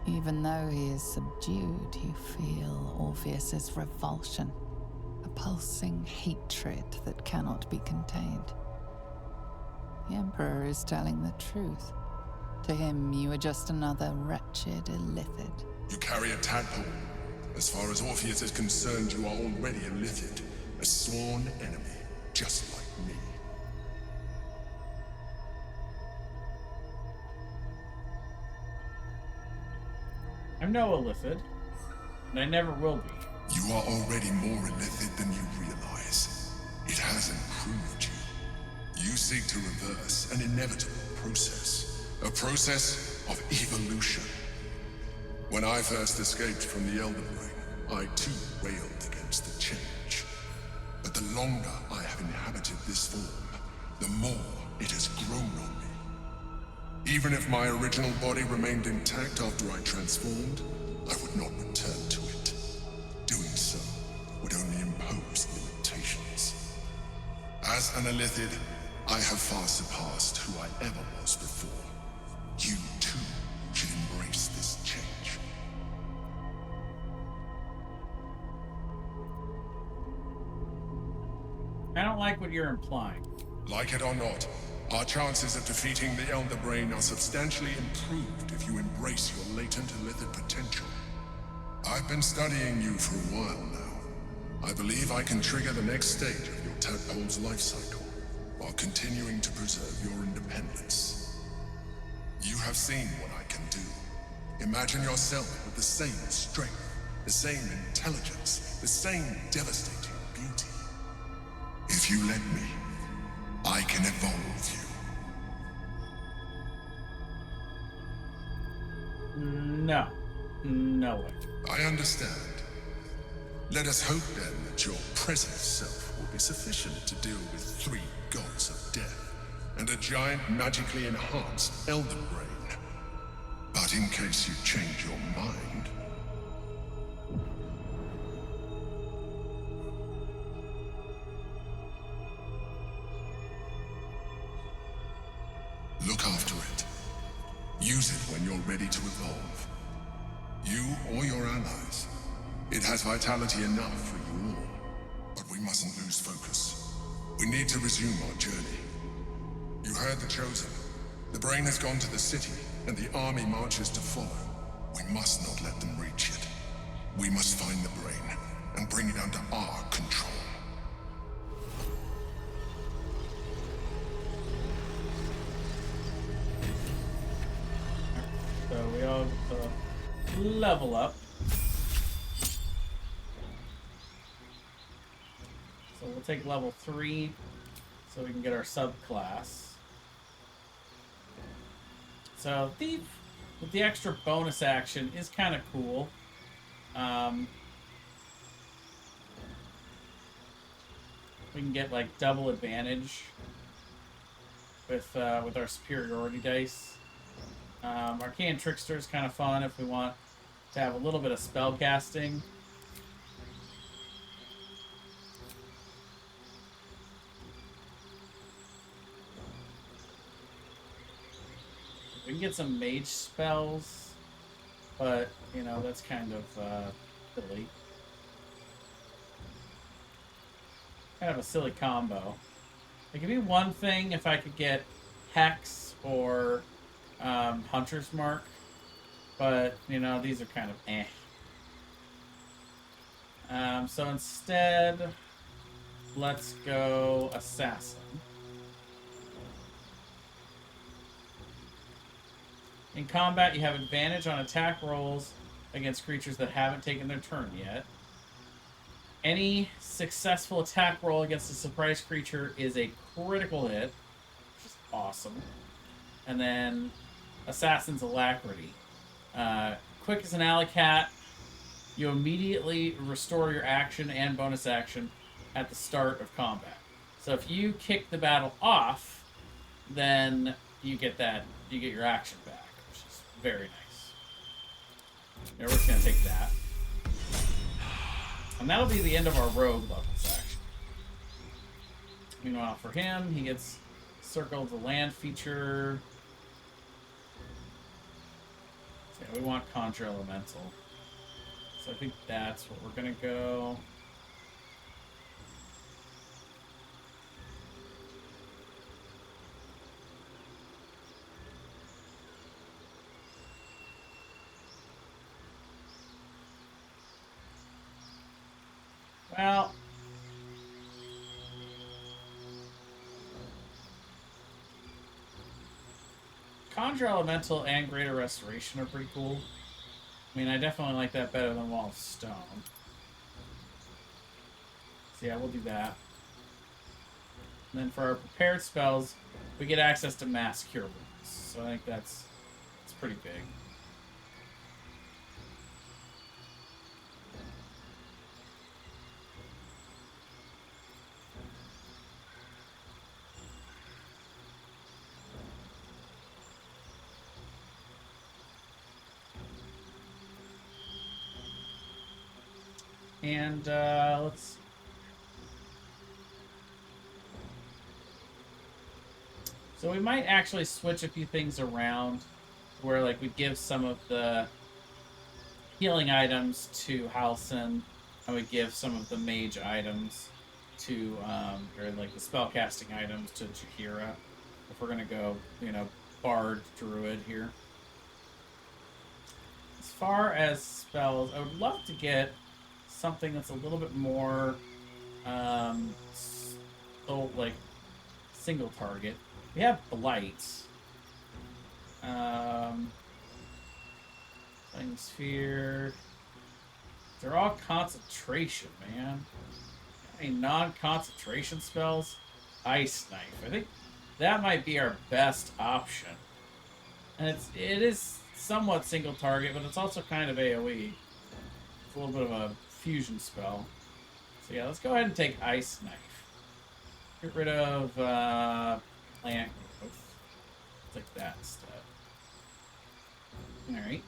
Even though he is subdued, you feel Orpheus's revulsion, a pulsing hatred that cannot be contained. The Emperor is telling the truth. To him, you are just another wretched illithid. You carry a tadpole. As far as Orpheus is concerned, you are already a Lithid, a sworn enemy, just like me. I'm no illithid, and I never will be. You are already more illithid than you realize. It has improved you. You seek to reverse an inevitable process, a process of evolution. When I first escaped from the Elder Brain, I too railed against the change. But the longer I have inhabited this form, the more it has grown on me. Even if my original body remained intact after I transformed, I would not return to it. Doing so would only impose limitations. As an illithid, I have far surpassed who I ever was before. You too should embrace this change. I don't like what you're implying. Like it or not, our chances of defeating the Elder Brain are substantially improved if you embrace your latent illithid potential. I've been studying you for a while now. I believe I can trigger the next stage of your tadpole's life cycle, while continuing to preserve your independence. You have seen what I can do. Imagine yourself with the same strength, the same intelligence, the same devastating beauty. If you let me, I can evolve you. No. No way. I understand. Let us hope then that your present self will be sufficient to deal with 3 gods of death and a giant magically enhanced Elder Brain. But in case you change your mind... look after it. Use it when you're ready to evolve. You or your allies. It has vitality enough for you all. But we mustn't lose focus. We need to resume our journey. You heard the Chosen. The Brain has gone to the city, and the army marches to follow. We must not let them reach it. We must find the Brain, and bring it under our control. So we all get to level up. So we'll take level 3 so we can get our subclass. So Thief with the extra bonus action is kind of cool. We can get like double advantage with our superiority dice. Arcane Trickster is kind of fun if we want to have a little bit of spell casting. We can get some mage spells, but, you know, that's kind of silly. Kind of a silly combo. It could be one thing if I could get Hex or Hunter's Mark, but, you know, these are kind of eh. So instead, let's go Assassin. In combat, you have advantage on attack rolls against creatures that haven't taken their turn yet. Any successful attack roll against a surprise creature is a critical hit, which is awesome. And then Assassin's Alacrity. Quick as an alley cat, you immediately restore your action and bonus action at the start of combat. So if you kick the battle off, then you get your action back, which is very nice. Yeah, we're just gonna take that. And that'll be the end of our rogue levels, actually. Meanwhile, for him, he gets Circle of the Land feature. So yeah, we want Conjure Elemental. So I think that's what we're gonna go. Well, Conjure Elemental and Greater Restoration are pretty cool. I mean, I definitely like that better than Wall of Stone. So yeah, we'll do that. And then for our prepared spells, we get access to Mass Cure Wounds. So I think that's pretty big. And let's. So we might actually switch a few things around, where like we give some of the healing items to Halcyon, and we give some of the mage items to, or like the spellcasting items to Jaheira. If we're gonna go, you know, Bard Druid here. As far as spells, I would love to get something that's a little bit more, like single target. We have Blight. Flame Sphere. They're all concentration, man. Any non-concentration spells? Ice Knife. I think that might be our best option. And it is somewhat single target, but it's also kind of AoE. It's a little bit of a fusion spell. So yeah, let's go ahead and take Ice Knife. Get rid of plant growth. Take that instead. Alright.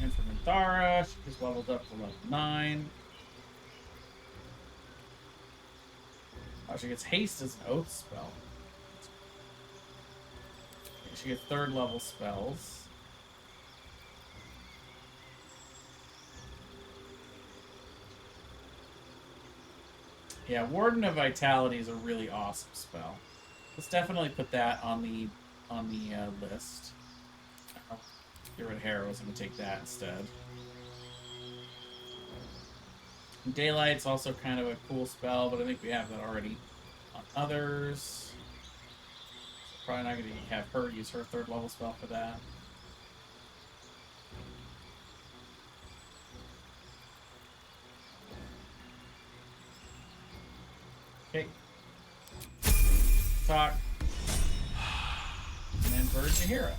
And for Minthara, she just leveled up to level 9. Oh, she gets haste as an oath spell. Okay, she gets 3rd level spells. Yeah, Warden of Vitality is a really awesome spell. Let's definitely put that on the list. Oh, get rid of Heroism and take that instead. Daylight's also kind of a cool spell, but I think we have that already on others. So probably not going to have her use her 3rd level spell for that. Okay. Talk. And then Bird Jaheira.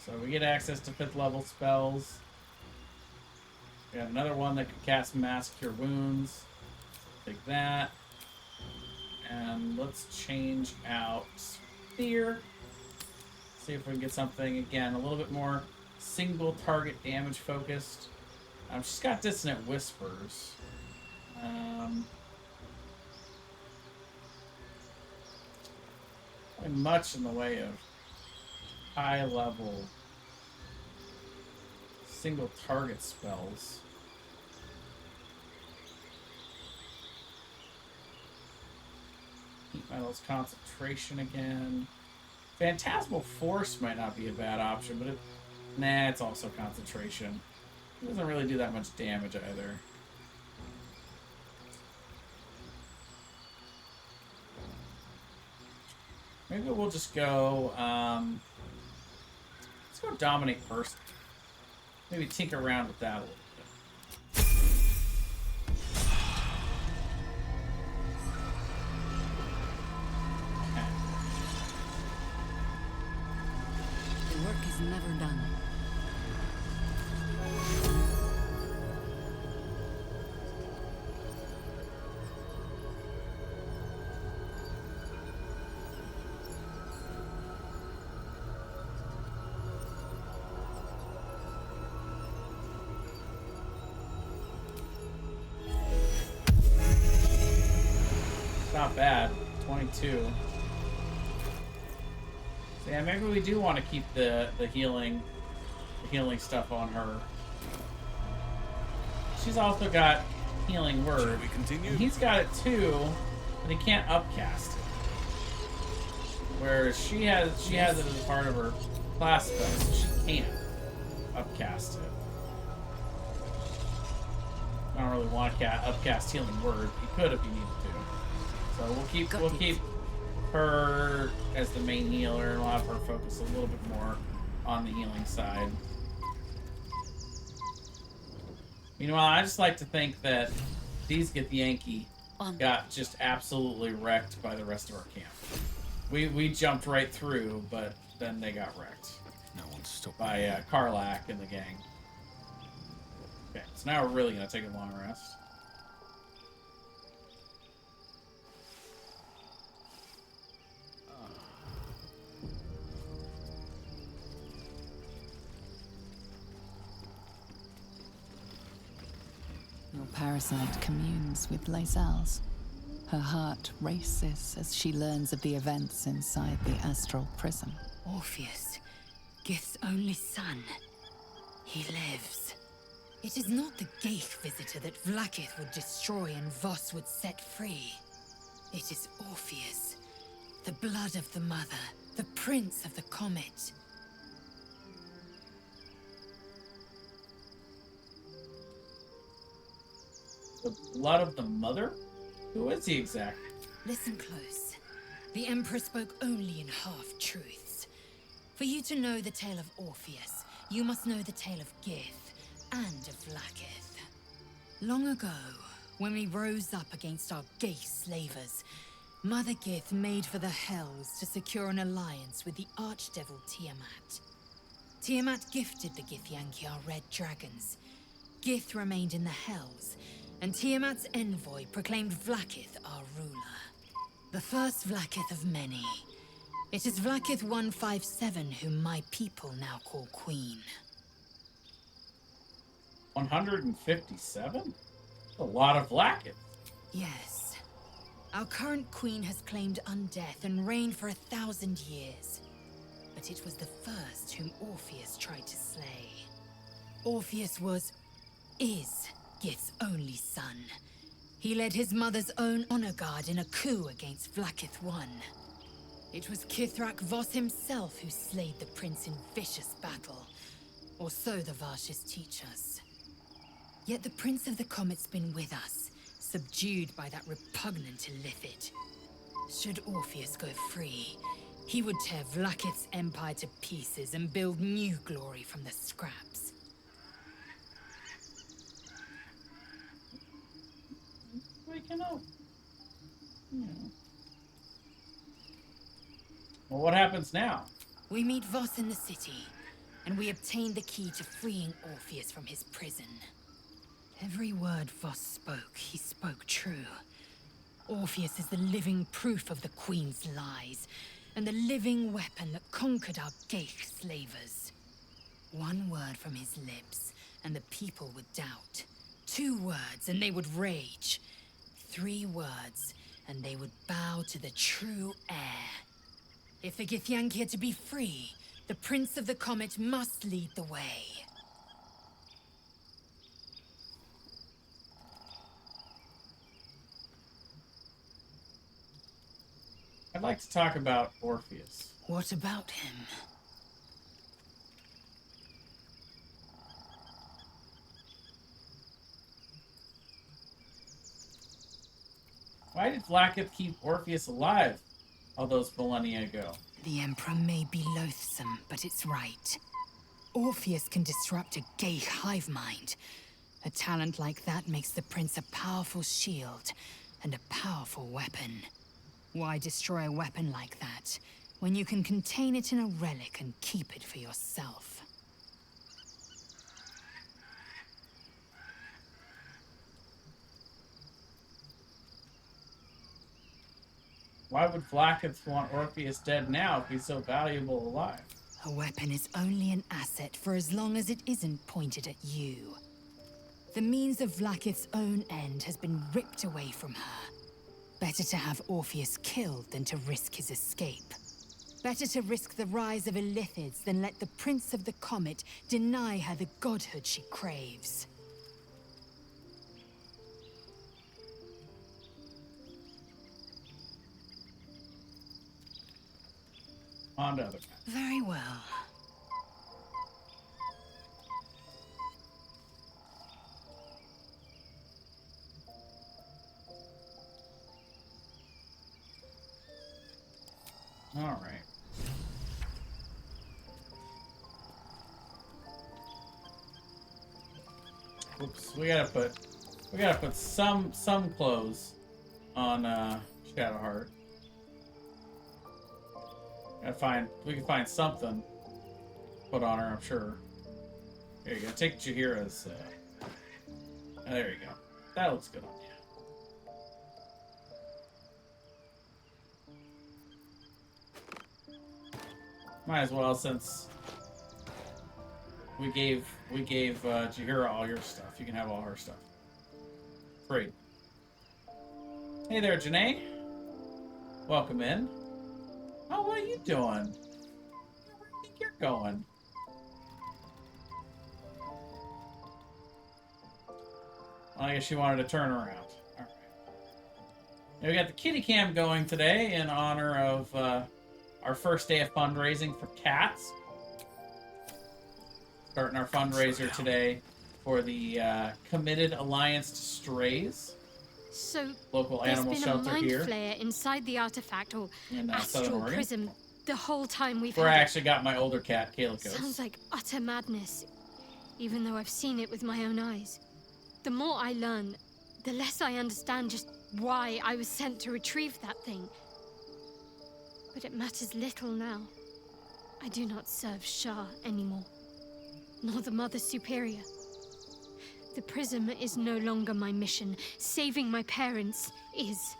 So we get access to 5th level spells. We have another one that can cast Mass Cure Wounds. Take that. And let's change out Fear. See if we can get something, again, a little bit more single target damage focused. She's got Dissonant Whispers. Probably much in the way of high level single target spells. Milo's concentration again. Phantasmal Force might not be a bad option, but nah, it's also concentration. It doesn't really do that much damage either. Maybe we'll just go, let's go Dominate first. Maybe tinker around with that a little bit. The work is never done. Not bad. 22. So yeah, maybe we do want to keep the healing stuff on her. She's also got Healing Word. Shall we continue? And he's got it too, but he can't upcast it. Whereas she has it as part of her class spell, so she can't upcast it. I don't really want to upcast Healing Word. He could if he needed to. So we'll keep her as the main healer, and we'll have her focus a little bit more on the healing side. Meanwhile, I just like to think that these Githyanki got just absolutely wrecked by the rest of our camp. We jumped right through, but then they got wrecked. No one's stopped by Karlak and the gang. Okay, so now we're really gonna take a long rest. Your parasite communes with Lae'zel's. Her heart races as she learns of the events inside the astral prison. Orpheus, Gith's only son. He lives. It is not the Geich visitor that Vlaakith would destroy and Voss would set free. It is Orpheus, the blood of the mother, the prince of the comet. The blood of the mother? Who is he exactly? Listen close. The Emperor spoke only in half-truths. For you to know the tale of Orpheus, you must know the tale of Gith and of Vlaakith. Long ago, when we rose up against our Geich slavers, Mother Gith made for the Hells to secure an alliance with the archdevil Tiamat. Tiamat gifted the Githyanki our red dragons. Gith remained in the Hells, and Tiamat's envoy proclaimed Vlaakith our ruler. The first Vlaakith of many. It is Vlaakith 157 whom my people now call Queen. 157? A lot of Vlaakith. Yes. Our current queen has claimed undeath and reigned for 1,000 years. But it was the first whom Orpheus tried to slay. Orpheus is Gith's only son. He led his mother's own honor guard in a coup against Vlaakith I. It was Kithrak Voss himself who slayed the prince in vicious battle. Or so the Varshas teach us. Yet the Prince of the Comet's been with us, subdued by that repugnant Illithid. Should Orpheus go free, he would tear Vlaakith's empire to pieces and build new glory from the scraps. Waking up. Yeah. Well, what happens now? We meet Voss in the city, and we obtain the key to freeing Orpheus from his prison. Every word Voss spoke, he spoke true. Orpheus is the living proof of the Queen's lies, and the living weapon that conquered our Geich slavers. One word from his lips, and the people would doubt. 2 words, and they would rage. 3 words, and they would bow to the true heir. If the Githyanki are to be free, the Prince of the Comet must lead the way. like to talk about Orpheus. What about him? Why did Vlaakith keep Orpheus alive all those millennia ago? The Emperor may be loathsome, but it's right. Orpheus can disrupt a gay hive mind. A talent like that makes the Prince a powerful shield and a powerful weapon. Why destroy a weapon like that, when you can contain it in a relic and keep it for yourself? Why would Vlaakith want Orpheus dead now if he's so valuable alive? A weapon is only an asset for as long as it isn't pointed at you. The means of Vlaakith's own end has been ripped away from her. Better to have Orpheus killed than to risk his escape. Better to risk the rise of Illithids than let the Prince of the Comet deny her the godhood she craves. On to other guys. Very well. All right. Oops, we gotta put some clothes on Shadowheart. We can find something to put on her, I'm sure. There you go. Take Jaheira's. There you go. That looks good on you. Might as well, since we gave Jaheira all your stuff. You can have all her stuff. Great. Hey there, Janae. Welcome in. Oh, what are you doing? Where do you think you're going? Well, I guess she wanted to turn around. All right. Now we got the kitty cam going today in honor of our first day of fundraising for cats. Starting our fundraiser today for the Committed Alliance to Strays. So local animal shelter there's been a here. mind flare inside the artifact or In, astral Southern Oregon. prism the whole time we've Where I had actually got my older cat, Calicos. Sounds like utter madness, even though I've seen it with my own eyes. The more I learn, the less I understand just why I was sent to retrieve that thing. But it matters little now. I do not serve Shah anymore, nor the Mother Superior. The prism is no longer my mission. Saving my parents is.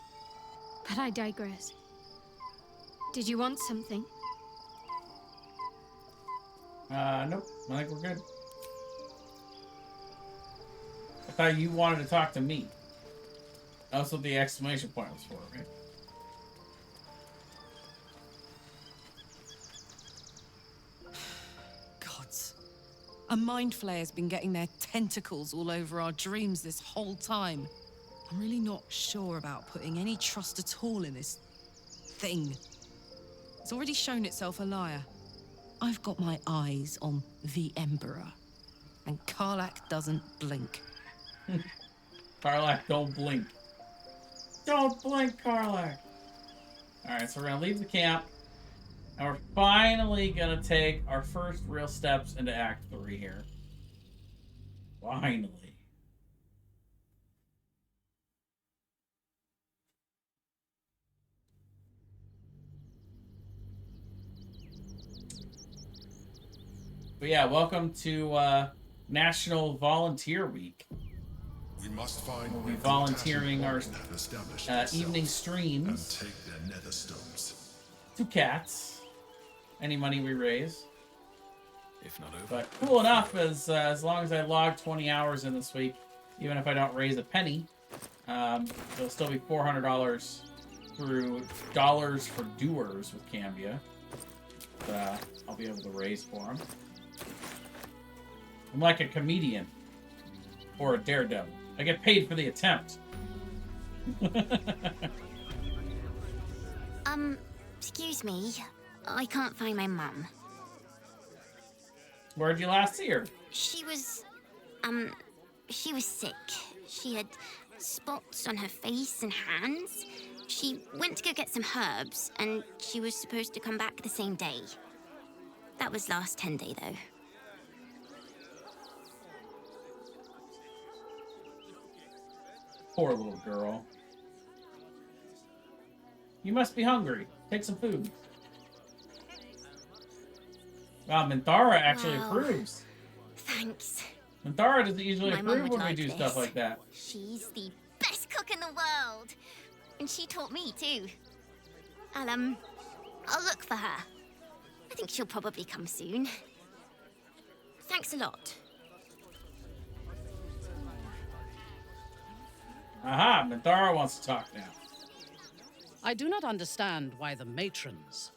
But I digress. Did you want something? Nope. I think we're good. I thought you wanted to talk to me. That's what the exclamation point was for, right? Gods. A mind flayer's been getting their tentacles all over our dreams this whole time. I'm really not sure about putting any trust at all in this thing. It's already shown itself a liar. I've got my eyes on the Emperor, and Karlach doesn't blink. Karlach, don't blink. Don't blink, Karlach! Alright, so we're gonna leave the camp, and we're finally gonna take our first real steps into Act 3 here. Finally. But yeah, welcome to National Volunteer Week. We must find We'll be volunteering our evening streams and take their nether stones. to cats. Any money we raise. If not over. But cool enough, as long as I log 20 hours in this week, even if I don't raise a penny, it'll still be $400 through Dollars for Doers with Cambia. I'll be able to raise for them. I'm like a comedian or a daredevil. I get paid for the attempt. Excuse me, I can't find my mum. Where'd you last see her? She was sick. She had spots on her face and hands. She went to go get some herbs, and she was supposed to come back the same day. That was last 10 day, though. Poor little girl. You must be hungry. Take some food. Wow, Minthara actually approves. Thanks. Minthara doesn't usually My mum approve would when we like do this. stuff like that. She's the best cook in the world. And she taught me, too. I'll look for her. I think she'll probably come soon. Thanks a lot. Aha, Minthara wants to talk now. I do not understand why the matrons,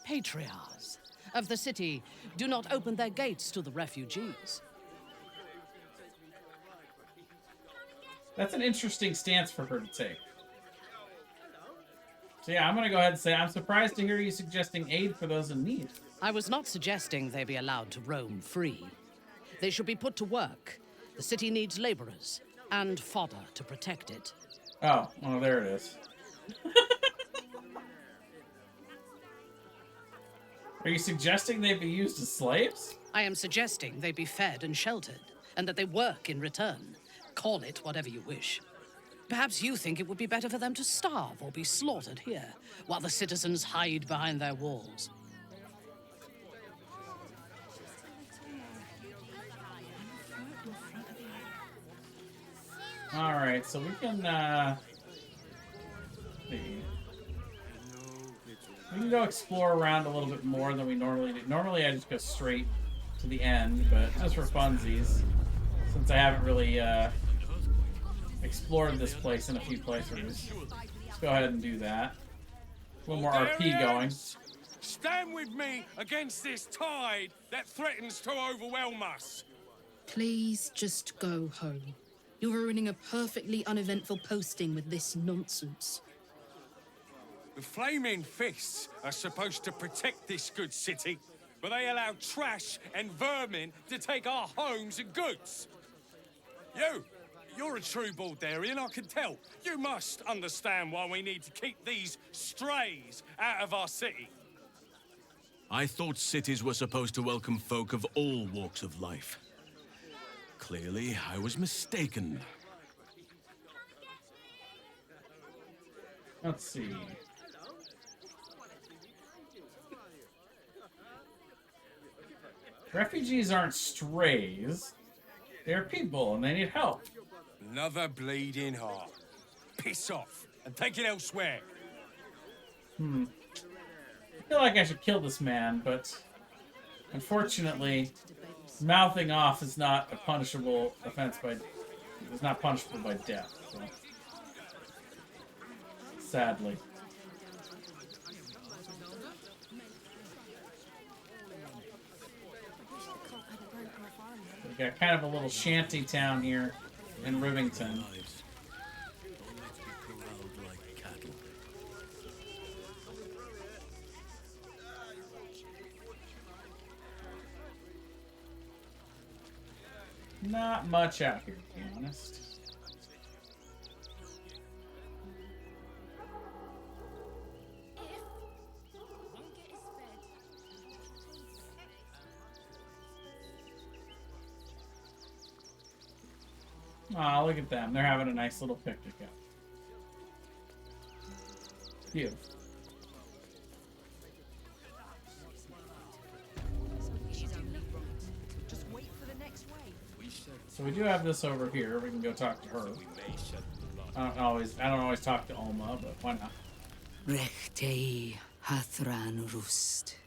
patriarchs of the city do not open their gates to the refugees. That's an interesting stance for her to take. So yeah, I'm going to go ahead and say I'm surprised to hear you suggesting aid for those in need. I was not suggesting they be allowed to roam free. They should be put to work. The city needs laborers and fodder to protect it. Oh, well, there it is. Are you suggesting they be used as slaves? I am suggesting they be fed and sheltered, and that they work in return. Call it whatever you wish. Perhaps you think it would be better for them to starve or be slaughtered here, while the citizens hide behind their walls. Alright, so we can, see. We can go explore around a little bit more than we normally do. Normally I just go straight to the end, but just for funsies, since I haven't really, explored this place in a few playthroughs. Let's go ahead and do that. A little more RP going. Stand with me against this tide that threatens to overwhelm us. Please just go home. You're ruining a perfectly uneventful posting with this nonsense. The Flaming Fists are supposed to protect this good city, but they allow trash and vermin to take our homes and goods. You're a true Baldurian, I can tell. You must understand why we need to keep these strays out of our city. I thought cities were supposed to welcome folk of all walks of life. Clearly, I was mistaken. Let's see. Refugees aren't strays. They're people and they need help. Another bleeding heart. Piss off and take it elsewhere. I feel like I should kill this man, but unfortunately, mouthing off is not a punishable offense is not punishable by death. So. Sadly. We've got kind of a little shanty town here in Rivington. Not much out here, to be honest. Aw, look at them. They're having a nice little picnic out. Beautiful. So we do have this over here. We can go talk to her. I don't always talk to Alma, but why not? Rechtei Hathran Rust.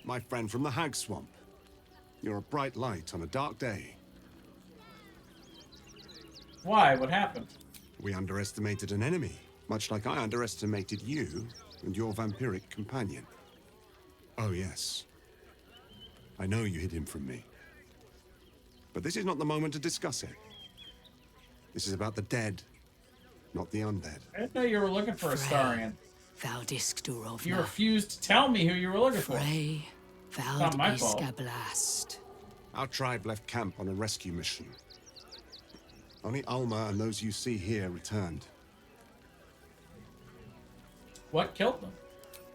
My friend from the Hag Swamp. You're a bright light on a dark day. Why? What happened? We underestimated an enemy, much like I underestimated you and your vampiric companion. Oh, yes. I know you hid him from me. But this is not the moment to discuss it. This is about the dead, not the undead. I didn't know you were looking for a Astarion. Valdiskdurovna. You refused to tell me who you were looking for. Frey Not my fault. Valdiskablast. Our tribe left camp on a rescue mission. Only Alma and those you see here returned. What killed them?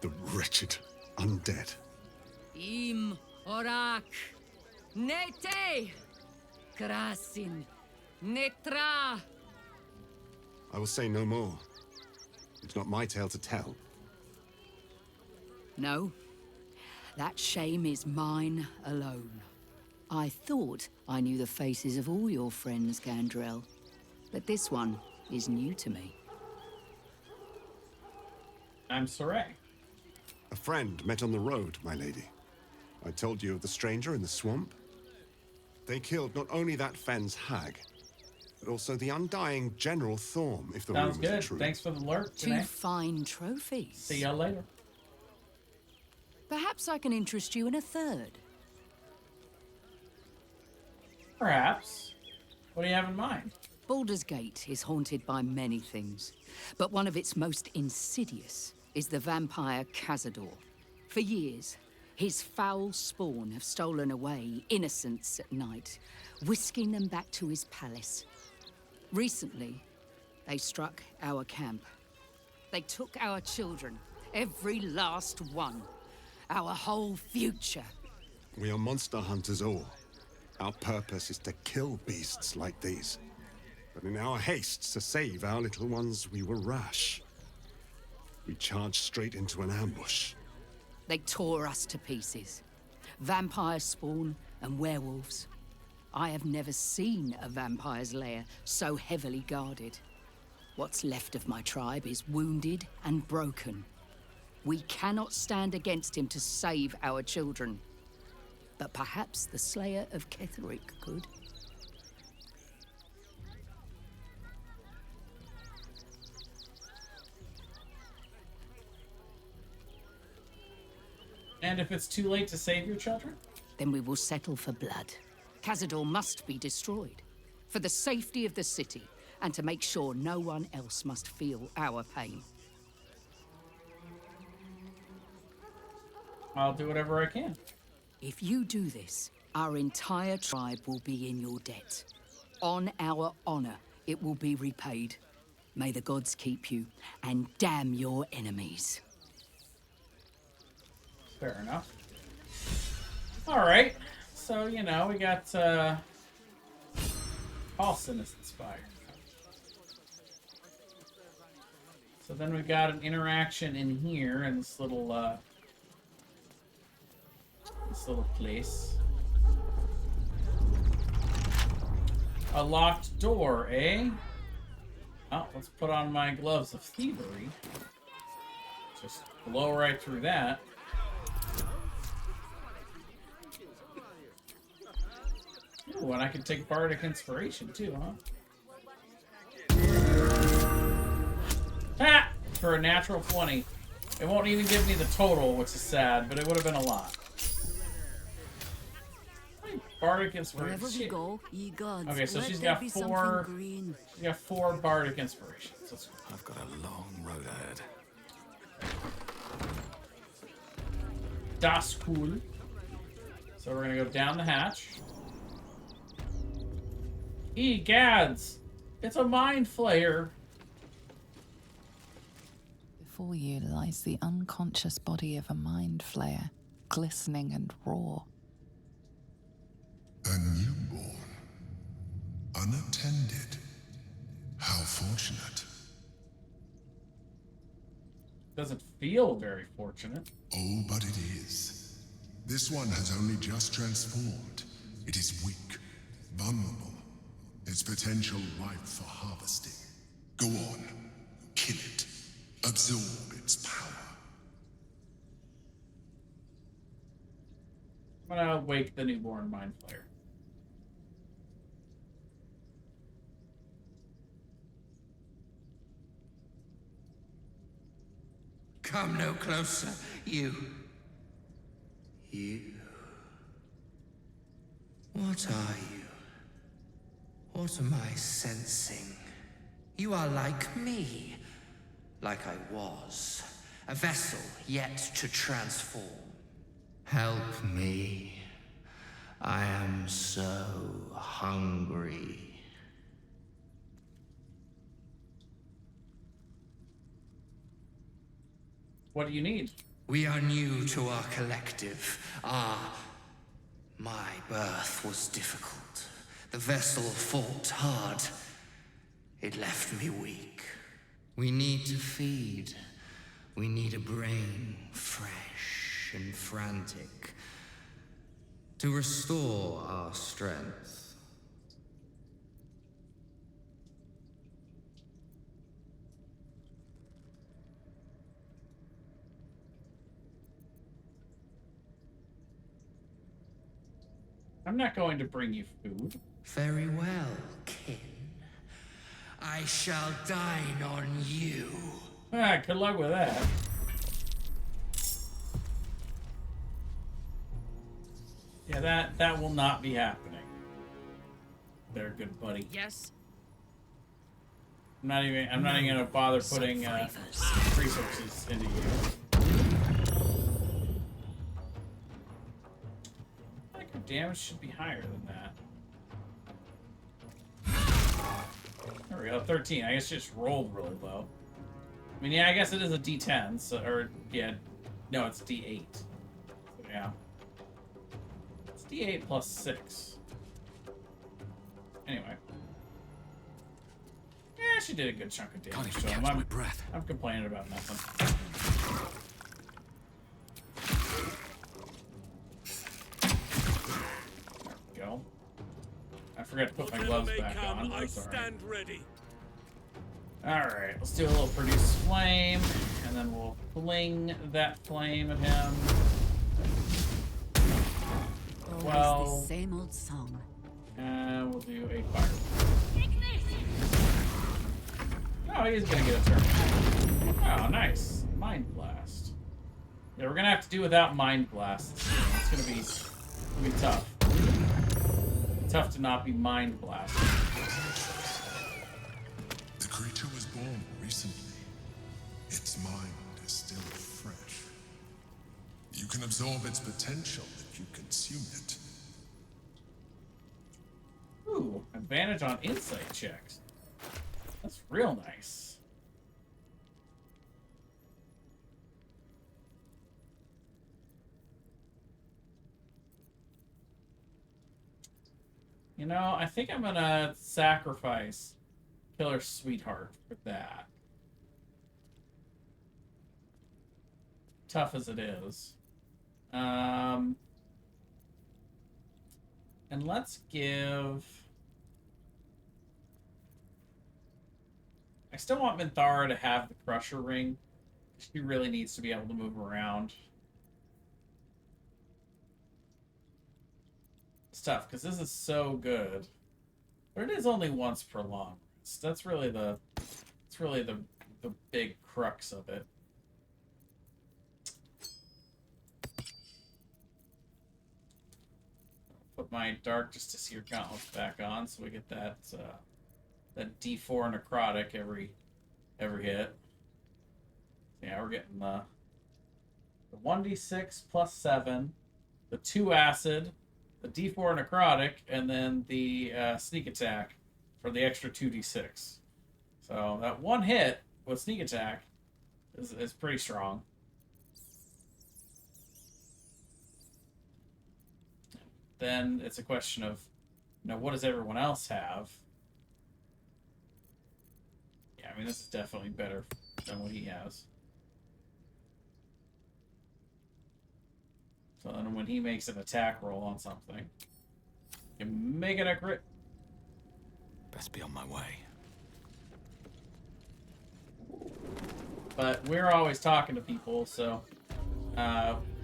The wretched undead. Im orak. Nete. Krasin. Netra. I will say no more. It's not my tale to tell. No. That shame is mine alone. I thought I knew the faces of all your friends, Gandrel. But this one is new to me. I'm Sorrea. A friend met on the road, my lady. I told you of the stranger in the swamp. They killed not only that fen's hag, but also the undying General Thorm, if the Sounds rumors are good. true. Thanks for the alert. Two fine trophies. See y'all later. Perhaps I can interest you in a third. Perhaps. What do you have in mind? Baldur's Gate is haunted by many things, but one of its most insidious is the vampire Cazador. For years, his foul spawn have stolen away innocents at night, whisking them back to his palace. Recently, they struck our camp. They took our children, every last one, our whole future. We are monster hunters all. Our purpose is to kill beasts like these. But in our haste to save our little ones, we were rash. We charged straight into an ambush. They tore us to pieces. Vampire spawn and werewolves. I have never seen a vampire's lair so heavily guarded. What's left of my tribe is wounded and broken. We cannot stand against him to save our children. But perhaps the Slayer of Ketheric could. And if it's too late to save your children? Then we will settle for blood. Cazador must be destroyed. For the safety of the city, and to make sure no one else must feel our pain. I'll do whatever I can. If you do this, our entire tribe will be in your debt. On our honor, it will be repaid. May the gods keep you, and damn your enemies. Fair enough. Alright. So, you know, we got, Paulson is inspired. So then we've got an interaction in here, in this little place. A locked door, eh? Oh, let's put on my gloves of thievery. Just blow right through that. Ooh, and I can take Bardic Inspiration too, huh? Ha! For a natural 20. It won't even give me the total, which is sad, but it would have been a lot. Bardic Inspiration. Wherever we go, ye gods, okay, so let she's there got be four. something green. She's got 4 Bardic Inspirations. That's cool. I've got a long road ahead. Das cool. So we're gonna go down the hatch. Egads! It's a mind flayer. Before you lies the unconscious body of a mind flayer, glistening and raw. A newborn. Unattended. How fortunate. Doesn't feel very fortunate. Oh, but it is. This one has only just transformed. It is weak, vulnerable. Its potential ripe for harvesting. Go on. Kill it. Absorb its power. I'm gonna wake the newborn mind flayer. Come no closer, you. You. What are you? What am I sensing? You are like me. Like I was. A vessel yet to transform. Help me. I am so hungry. What do you need? We are new to our collective. My birth was difficult. The vessel fought hard. It left me weak. We need to feed. We need a brain, fresh and frantic, to restore our strength. I'm not going to bring you food. Very well, kin. I shall dine on you. Ah, good luck with that. Yeah, that will not be happening. There, good buddy. Yes. I'm not even gonna bother putting resources into you. I think your damage should be higher than that. There we go, 13. I guess it just rolled really low. I mean, yeah, I guess it is a D10, so, or, yeah, no, it's D8. So, yeah. It's D8 plus 6. Anyway. Yeah, she did a good chunk of damage. Can't even catch my breath. I'm complaining about nothing. There we go. I forgot to put my gloves back on. That's all right. Alright, let's do a little produce flame, and then we'll fling that flame at him. Always the same old song. And we'll do a fire. Oh, he's gonna get a turn. Oh, nice. Mind Blast. Yeah, we're gonna have to do without Mind Blast. It's gonna be tough. Tough to not be Mind Blasted. The creature was born recently. Its mind is still fresh. You can absorb its potential if you consume it. Ooh, advantage on insight checks. That's real nice. You know, I think I'm gonna sacrifice Killer Sweetheart for that. Tough as it is. And let's give... I still want Minthara to have the Crusher Ring. She really needs to be able to move around. It's tough, because this is so good. But it is only once per long rest. That's really the big crux of it. Put my Dark Justiciar gauntlets back on so we get that that D4 necrotic every hit. Yeah, we're getting the 1d6 plus 7, the 2 acid, the D4 necrotic, and then the sneak attack for the extra 2d6. So that one hit with sneak attack is pretty strong. Then it's a question of, you know, what does everyone else have? Yeah, I mean, this is definitely better than what he has. So then when he makes an attack roll on something, you make it a crit. Best be on my way. But we're always talking to people, so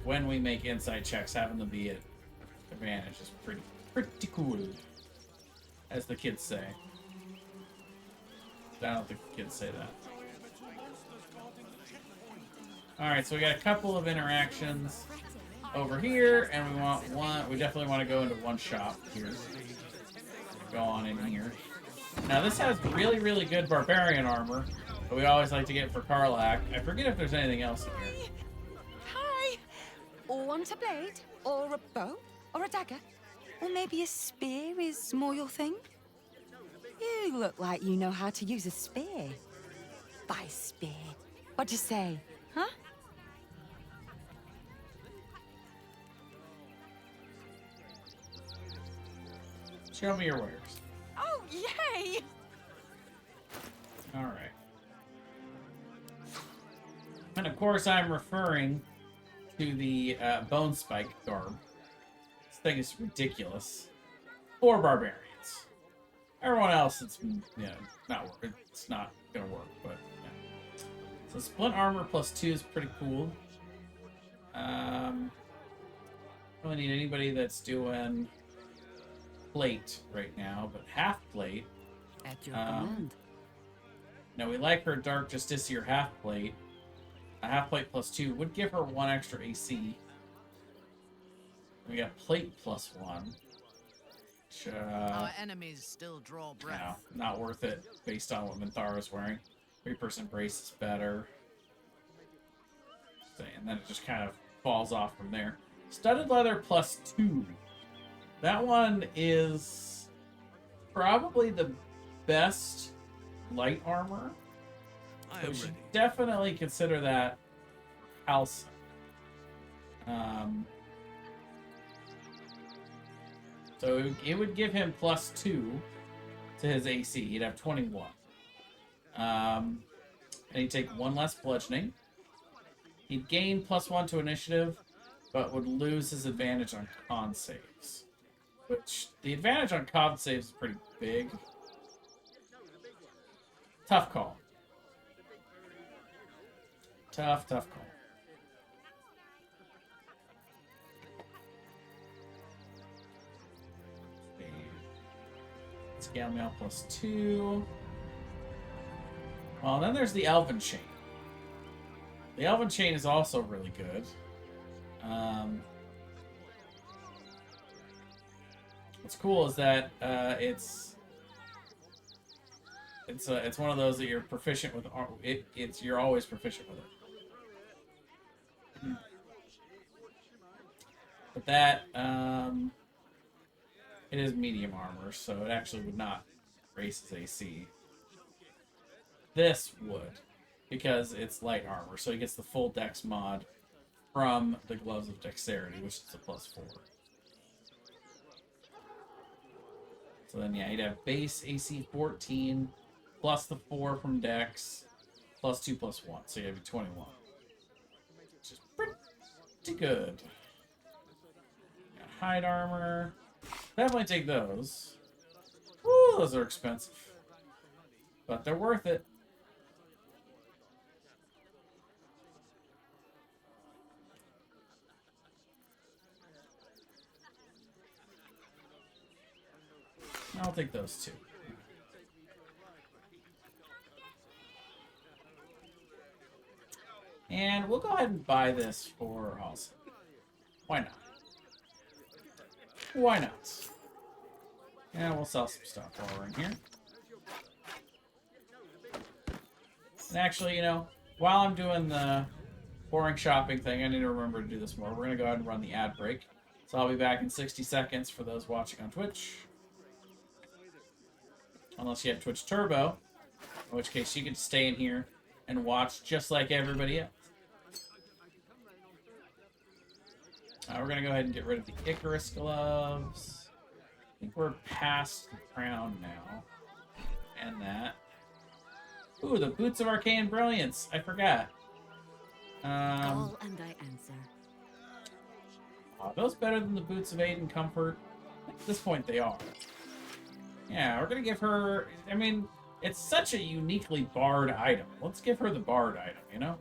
when we make insight checks, having them be at advantage is pretty cool, as the kids say. I don't think the kids say that. Alright, so we got a couple of interactions over here, and we definitely want to go into one shop here. Go on in here. Now this has really, really good barbarian armor, that we always like to get for Karlach. I forget if there's anything else in here. Hi! Or want a blade? Or a bow? Or a dagger? Or maybe a spear is more your thing? You look like you know how to use a spear. By spear. What'd you say, huh? Show me your wares. Oh, yay! All right. And of course, I'm referring to the bone spike garb. This thing is ridiculous. For barbarians. Everyone else, it's not work. It's not gonna work, but yeah. So splint armor +2 is pretty cool. Don't really need anybody that's doing plate right now, but half plate. At your command. Now we like her dark justicia or half plate. A half plate +2 would give her 1 extra AC. We got plate +1. Which, our enemies still draw breath. No, not worth it based on what Minthara's wearing. 3% brace is better. And then it just kind of falls off from there. Studded leather +2. That one is probably the best light armor. So we should definitely consider that Halcyon. So it would give him +2 to his AC. He'd have 21. And he'd take 1 less bludgeoning. He'd gain +1 to initiative, but would lose his advantage on con saves. Which, the advantage on con saves is pretty big. Tough call. Tough call. Scale mail +2. Well, then there's the Elven Chain. The Elven Chain is also really good. What's cool is that it's one of those that you're proficient with. You're always proficient with it. But that it is medium armor, so it actually would not raise his AC. This would, because it's light armor, so he gets the full dex mod from the Gloves of Dexterity, which is a +4. So then, yeah, he'd have base AC 14, plus the 4 from dex, +2 +1, so you'd have 21. Which is pretty good. Got hide armor. Definitely take those. Woo, those are expensive. But they're worth it. I'll take those two. And we'll go ahead and buy this for Halcyon. Why not? Why not? Yeah, we'll sell some stuff while we're in here. And actually, you know, while I'm doing the boring shopping thing, I need to remember to do this more. We're going to go ahead and run the ad break. So I'll be back in 60 seconds for those watching on Twitch. Unless you have Twitch Turbo, in which case you can stay in here and watch just like everybody else. We're going to go ahead and get rid of the Icarus gloves. I think we're past the crown now. And that. Ooh, the Boots of Arcane Brilliance. I forgot. Call and I answer. Are those better than the Boots of Aid and Comfort? At this point, they are. Yeah, we're going to give her... I mean, it's such a uniquely barred item. Let's give her the barred item, you know?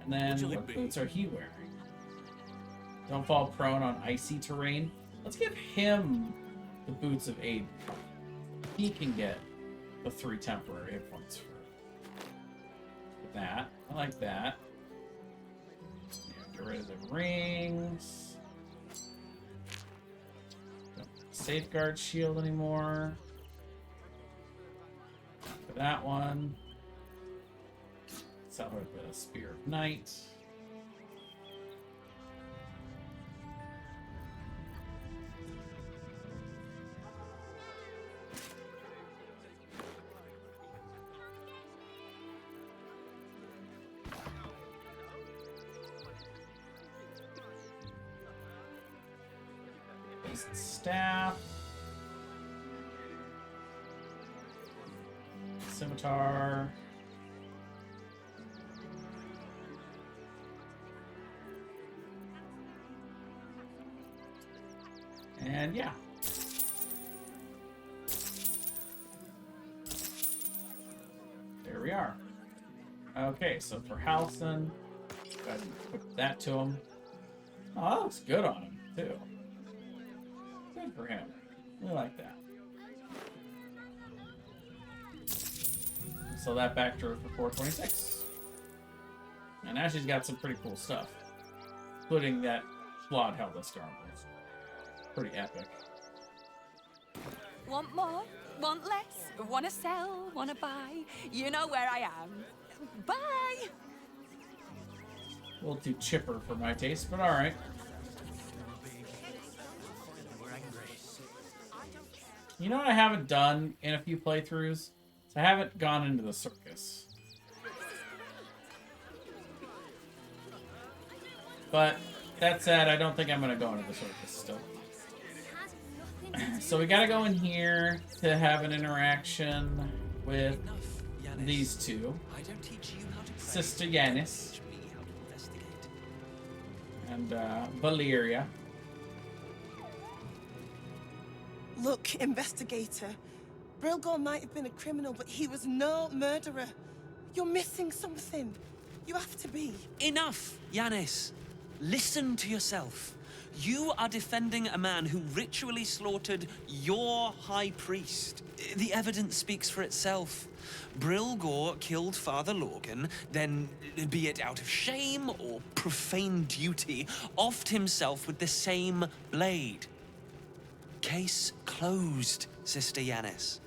And then, what boots are he wearing? Don't fall prone on icy terrain. Let's give him the Boots of Aid. He can get the 3 temporary hit points for that. I like that. Yeah, get rid of the rings. Don't safeguard shield anymore. For that one. Sell her the Spear of Night. Staff. Scimitar. And yeah. There we are. Okay, so for Halson, go ahead and put that to him. Oh, that looks good on him, too. Good for him. We like that. Sell that back to her for 426. And now she's got some pretty cool stuff. Including that flawed Hellas armor. Pretty epic. Want more? Want less? Wanna sell? Wanna buy? You know where I am. Bye! A little too chipper for my taste, but alright. You know what I haven't done in a few playthroughs? I haven't gone into the circus. But that said, I don't think I'm going to go into the circus still. So we got to go in here to have an interaction with these two. Sister Yanis and Valeria. Look, investigator. Brilgor might have been a criminal, but he was no murderer. You're missing something. You have to be. Enough, Yanis. Listen to yourself. You are defending a man who ritually slaughtered your high priest. The evidence speaks for itself. Brilgor killed Father Lorgan, then, be it out of shame or profane duty, offed himself with the same blade. Case closed, Sister Yanis.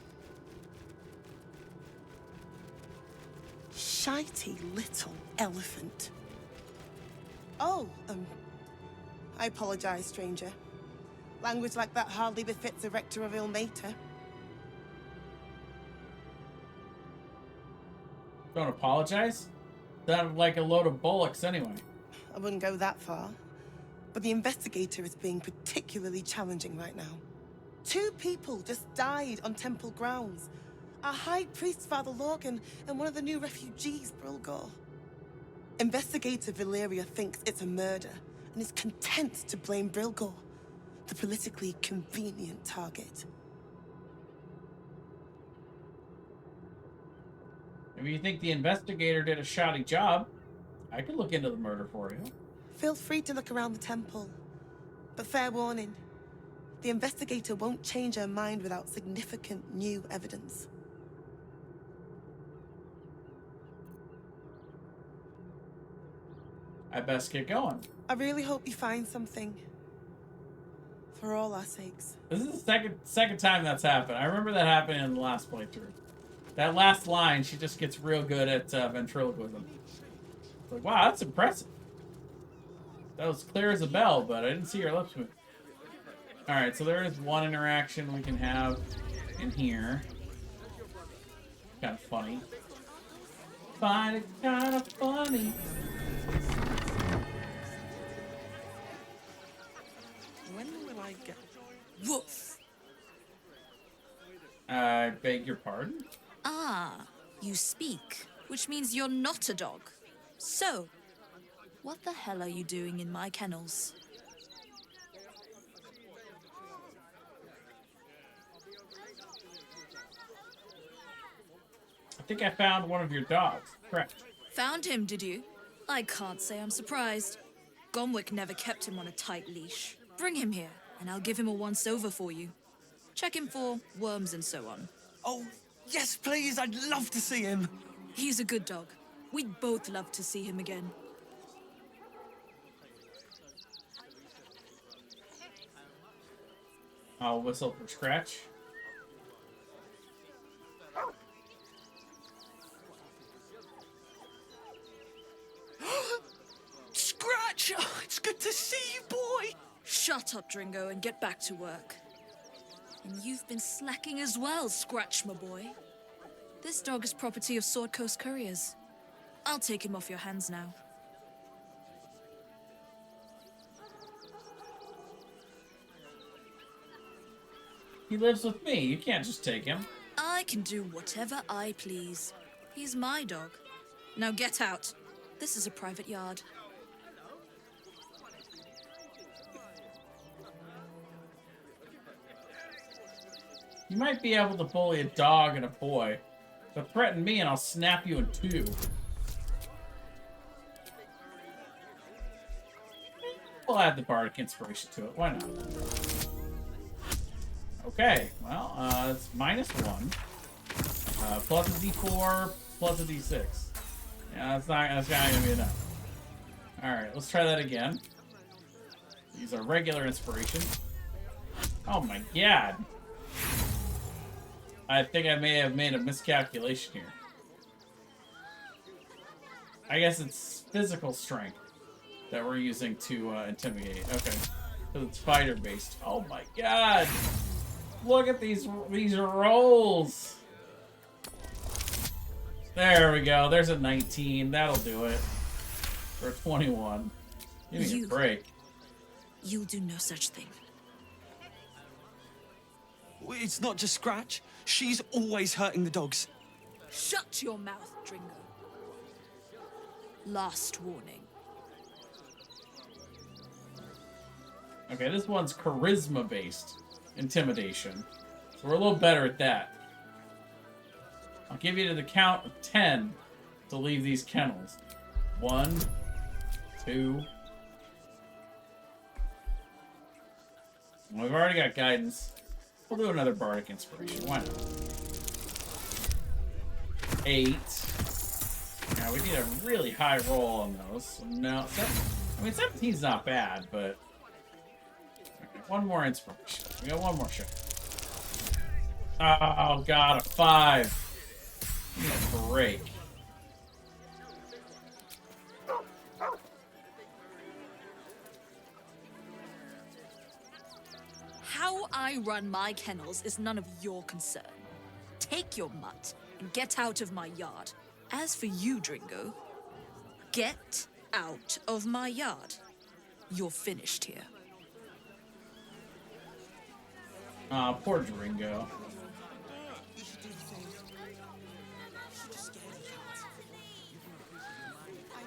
Shitey little elephant. Oh, I apologize, stranger. Language like that hardly befits a rector of Ilmater. Don't apologize? Sounded like a load of bullocks anyway. I wouldn't go that far. But the investigator is being particularly challenging right now. 2 people just died on temple grounds. Our high priest, Father Lorgan, and one of the new refugees, Brilgor. Investigator Valeria thinks it's a murder and is content to blame Brilgor, the politically convenient target. If you think the investigator did a shoddy job, I could look into the murder for you. Feel free to look around the temple. But fair warning, the investigator won't change her mind without significant new evidence. I best get going. I really hope you find something. For all our sakes. This is the second time that's happened. I remember that happening in the last playthrough. That last line, she just gets real good at ventriloquism. It's like, wow, that's impressive. That was clear as a bell, but I didn't see her lips move. Alright, so there is one interaction we can have in here. Kind of funny. Find it kind of funny. When will I get... Woof! I beg your pardon? Ah, you speak, which means you're not a dog. So, what the hell are you doing in my kennels? I think I found one of your dogs. Correct. Found him, did you? I can't say I'm surprised. Gomwick never kept him on a tight leash. Bring him here, and I'll give him a once-over for you. Check him for worms and so on. Oh, yes, please. I'd love to see him. He's a good dog. We'd both love to see him again. I'll whistle for Scratch. to see you, boy! Shut up, Dringo, and get back to work. And you've been slacking as well, Scratch, my boy. This dog is property of Sword Coast Couriers. I'll take him off your hands now. He lives with me. You can't just take him. I can do whatever I please. He's my dog. Now get out. This is a private yard. You might be able to bully a dog and a boy, but threaten me and I'll snap you in two. We'll add the bardic inspiration to it. Why not? Okay, well, it's -1. Plus a d4, plus a d6. Yeah, that's not gonna be enough. Alright, let's try that again. Use our regular inspiration. Oh my god. I think I may have made a miscalculation here. I guess it's physical strength that we're using to intimidate. Okay. Because it's fighter based. Oh my god. Look at these rolls. There we go. There's a 19. That'll do it. For a 21. Give me a break. You'll do no such thing. It's not just Scratch. She's always hurting the dogs. Shut your mouth, Dringo. Last warning. Okay, this one's charisma-based intimidation. So we're a little better at that. I'll give you to the count of 10 to leave these kennels. 1, 2. We've already got guidance. We'll do another bardic inspiration. Why not? 8. Now we need a really high roll on those. So no, I mean 17's not bad, but okay, one more inspiration. We got one more shot. Oh god, a 5. Give me a break. How I run my kennels is none of your concern. Take your mutt and get out of my yard. As for you, Dringo, get out of my yard. You're finished here. Ah, poor Dringo.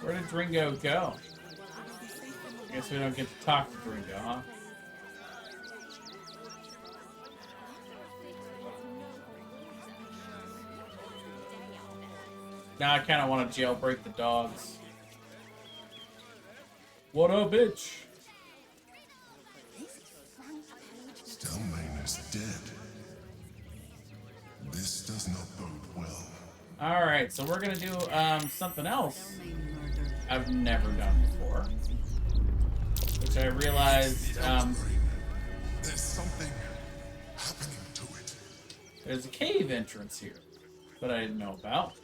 Where did Dringo go? I guess we don't get to talk to Dringo, huh? Now I kind of want to jailbreak the dogs. What up, bitch? Stelmane is dead. This does not bode well. Alright, so we're gonna do something else I've never done before. Which I realized there's something happening to it. There's a cave entrance here that I didn't know about.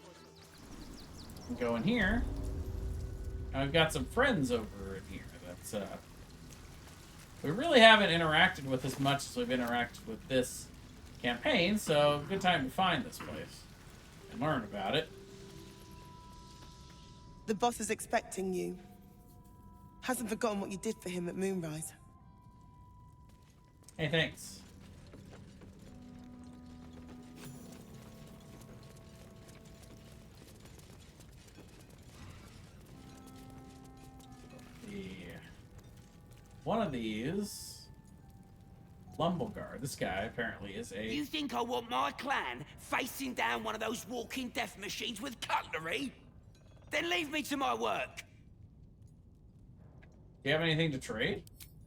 Go in here. I've got some friends over in here. That's we really haven't interacted with as much as we've interacted with this campaign, so good time to find this place and learn about it. The boss is expecting you. Hasn't forgotten what you did for him at Moonrise. Hey, thanks. One of these, Lumbleguard. This guy apparently is a... You think I want my clan facing down one of those walking death machines with cutlery? Then leave me to my work. Do you have anything to trade?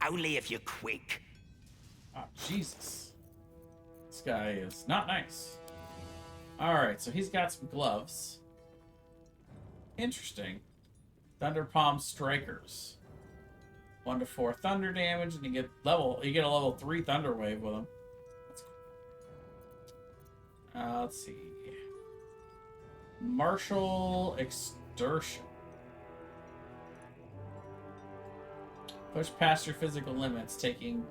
Only if you're quick. Oh, Jesus. This guy is not nice. Alright, so he's got some gloves. Interesting. Thunder Palm Strikers. 1 to 4 thunder damage, and you get a level 3 thunder wave with them. That's cool. Let's see. Martial Extortion. Push past your physical limits, taking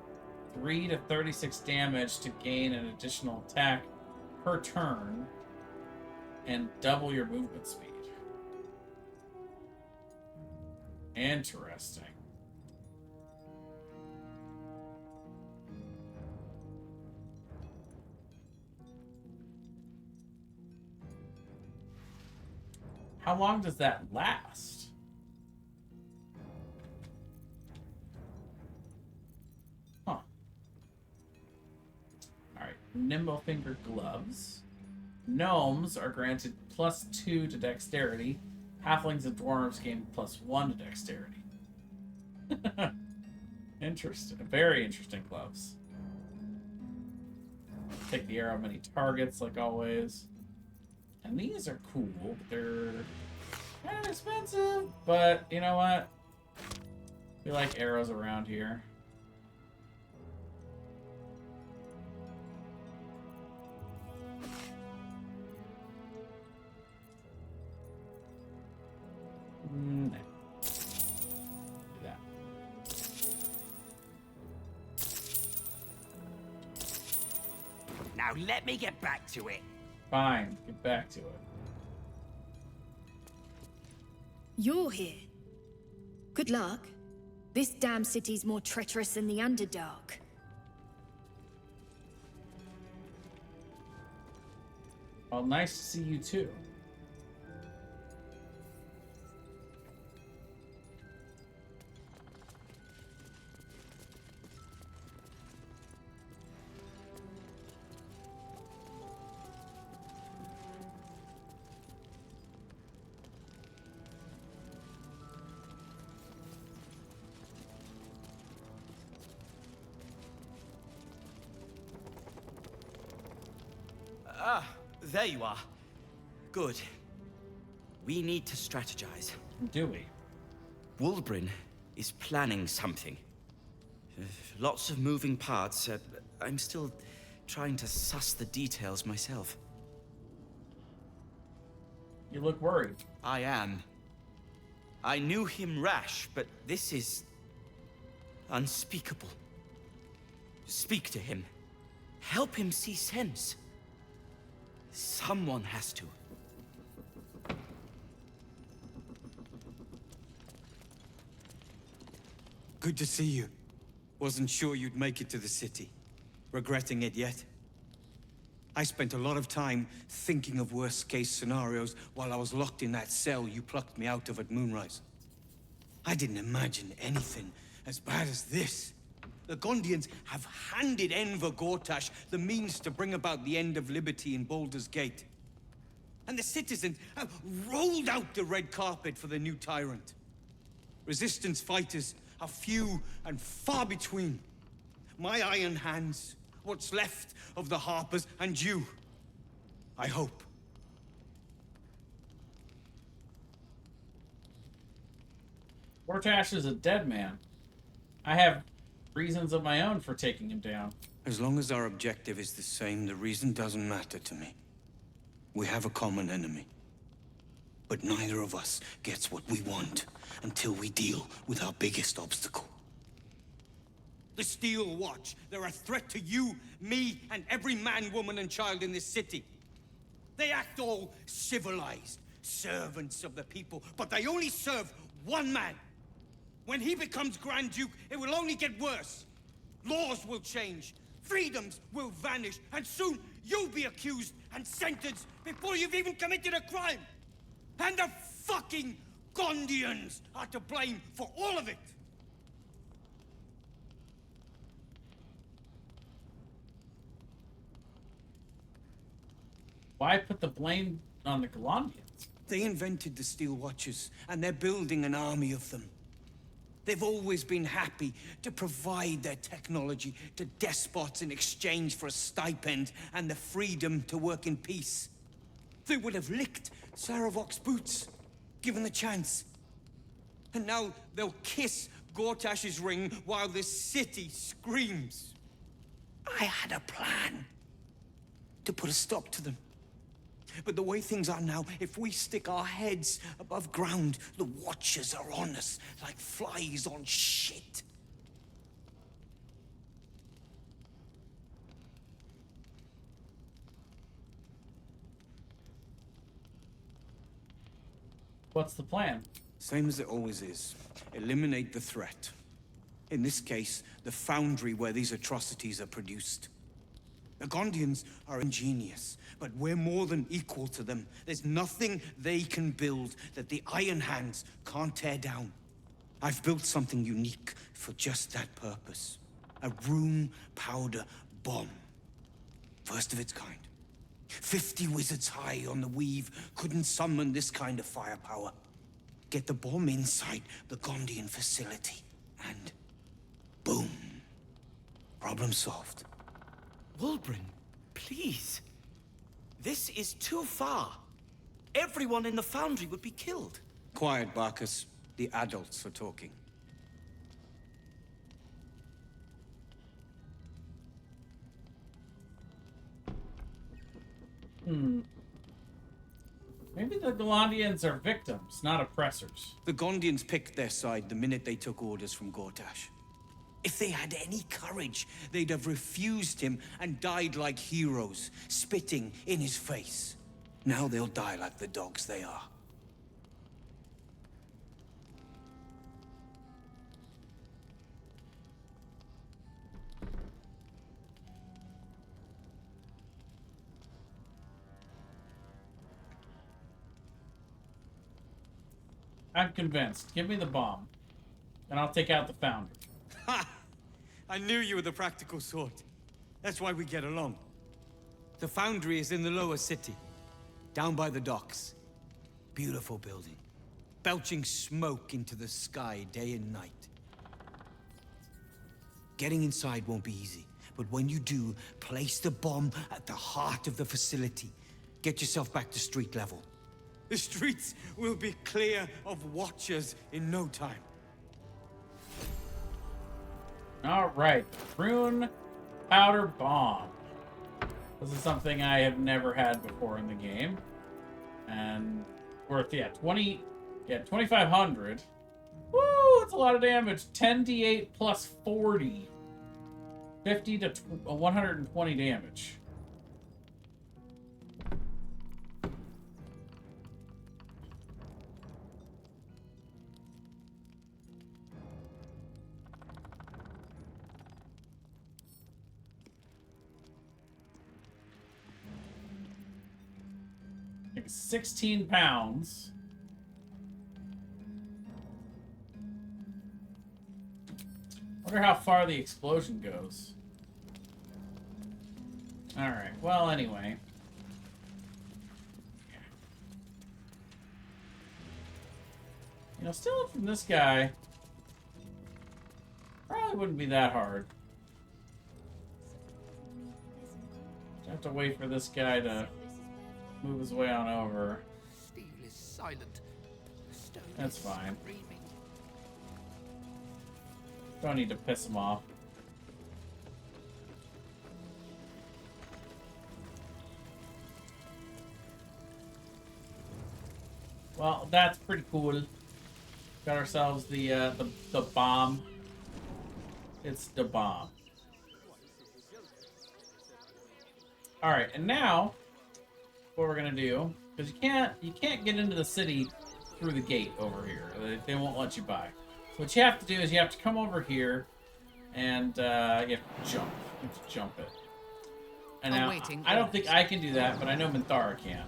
3 to 36 damage to gain an additional attack per turn, and double your movement speed. Interesting. How long does that last? Huh. Alright, Nimble Finger Gloves. Gnomes are granted +2 to dexterity. Halflings and dwarves gain +1 to dexterity. Interesting. Very interesting gloves. Take the arrow many targets, like always. And these are cool, but they're kind of expensive. But you know what? We like arrows around here. Nah. Do that. Now let me get back to it. Fine, get back to it. You're here. Good luck. This damn city's more treacherous than the Underdark. Well, nice to see you too. Ah, there you are. Good. We need to strategize. Do we? Wulbrin is planning something. Lots of moving parts. I'm still trying to suss the details myself. You look worried. I am. I knew him rash, but this is unspeakable. Speak to him. Help him see sense. Someone has to. Good to see you. Wasn't sure you'd make it to the city. Regretting it yet? I spent a lot of time thinking of worst-case scenarios while I was locked in that cell you plucked me out of at Moonrise. I didn't imagine anything as bad as this. The Gondians have handed Enver Gortash the means to bring about the end of liberty in Baldur's Gate. And the citizens have rolled out the red carpet for the new tyrant. Resistance fighters are few and far between. My iron hands, what's left of the Harpers, and you. I hope. Gortash is a dead man. I have reasons of my own for taking him down. As long as our objective is the same, the reason doesn't matter to me. We have a common enemy. But neither of us gets what we want until we deal with our biggest obstacle. The Steel Watch. They're a threat to you, me, and every man, woman, and child in this city. They act all civilized, servants of the people, but they only serve one man. When he becomes Grand Duke, it will only get worse. Laws will change, freedoms will vanish, and soon you'll be accused and sentenced before you've even committed a crime. And the fucking Gondians are to blame for all of it. Why put the blame on the Golondians? They invented the Steel Watchers, and they're building an army of them. They've always been happy to provide their technology to despots in exchange for a stipend and the freedom to work in peace. They would have licked Saravok's boots, given the chance. And now they'll kiss Gortash's ring while the city screams. I had a plan to put a stop to them. But the way things are now, if we stick our heads above ground, the Watchers are on us like flies on shit. What's the plan? Same as it always is. Eliminate the threat. In this case, the foundry where these atrocities are produced. The Gondians are ingenious, but we're more than equal to them. There's nothing they can build that the Iron Hands can't tear down. I've built something unique for just that purpose. A room powder bomb. First of its kind. 50 wizards high on the weave couldn't summon this kind of firepower. Get the bomb inside the Gondian facility, and boom. Problem solved. Wulbren, please. This is too far. Everyone in the foundry would be killed. Quiet, Barcus. The adults are talking. Maybe the Gondians are victims, not oppressors. The Gondians picked their side the minute they took orders from Gortash. If they had any courage, they'd have refused him and died like heroes, spitting in his face. Now they'll die like the dogs they are. I'm convinced. Give me the bomb, and I'll take out the foundry. Ha! I knew you were the practical sort. That's why we get along. The foundry is in the lower city, down by the docks. Beautiful building, belching smoke into the sky day and night. Getting inside won't be easy, but when you do, place the bomb at the heart of the facility. Get yourself back to street level. The streets will be clear of Watchers in no time. All right, rune powder bomb. This is something I have never had before in the game, and worth 2,500. Woo, that's a lot of damage. 10d8 plus 40, 50 to 120 damage. Like 16 pounds. Wonder how far the explosion goes. Alright, well, anyway. You know, stealing from this guy probably wouldn't be that hard. Just have to wait for this guy to move his way on over. Steel is silent. Stone That's is fine. screaming. Don't need to piss him off. Well, that's pretty cool. Got ourselves the bomb. It's the bomb. All right, and now what we're gonna do, because you can't get into the city through the gate over here. They won't let you by. So what you have to do is you have to come over here, and you have to jump. You have to jump it. And now I don't think I can do that, but I know Minthara can.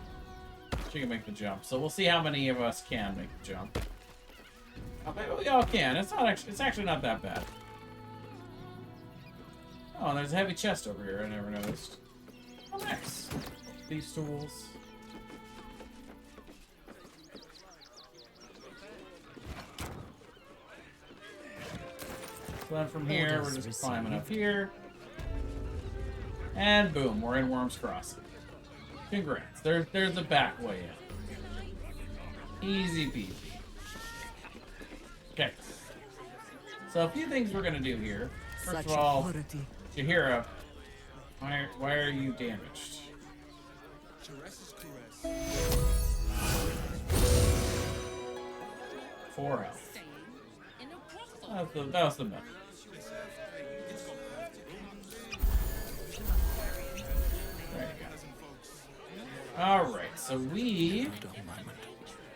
She can make the jump. So we'll see how many of us can make the jump. Oh, maybe we all can. It's actually not that bad. Oh, there's a heavy chest over here. I never noticed. Oh, nice. These tools. So then from here, we're just climbing up here. And boom, we're in Worm's Crossing. Congrats. There's the back way in. Easy peasy. Okay. So a few things we're gonna do here. First of all, Jahira, why are you damaged? Four health. That was the myth. There you go. Alright, so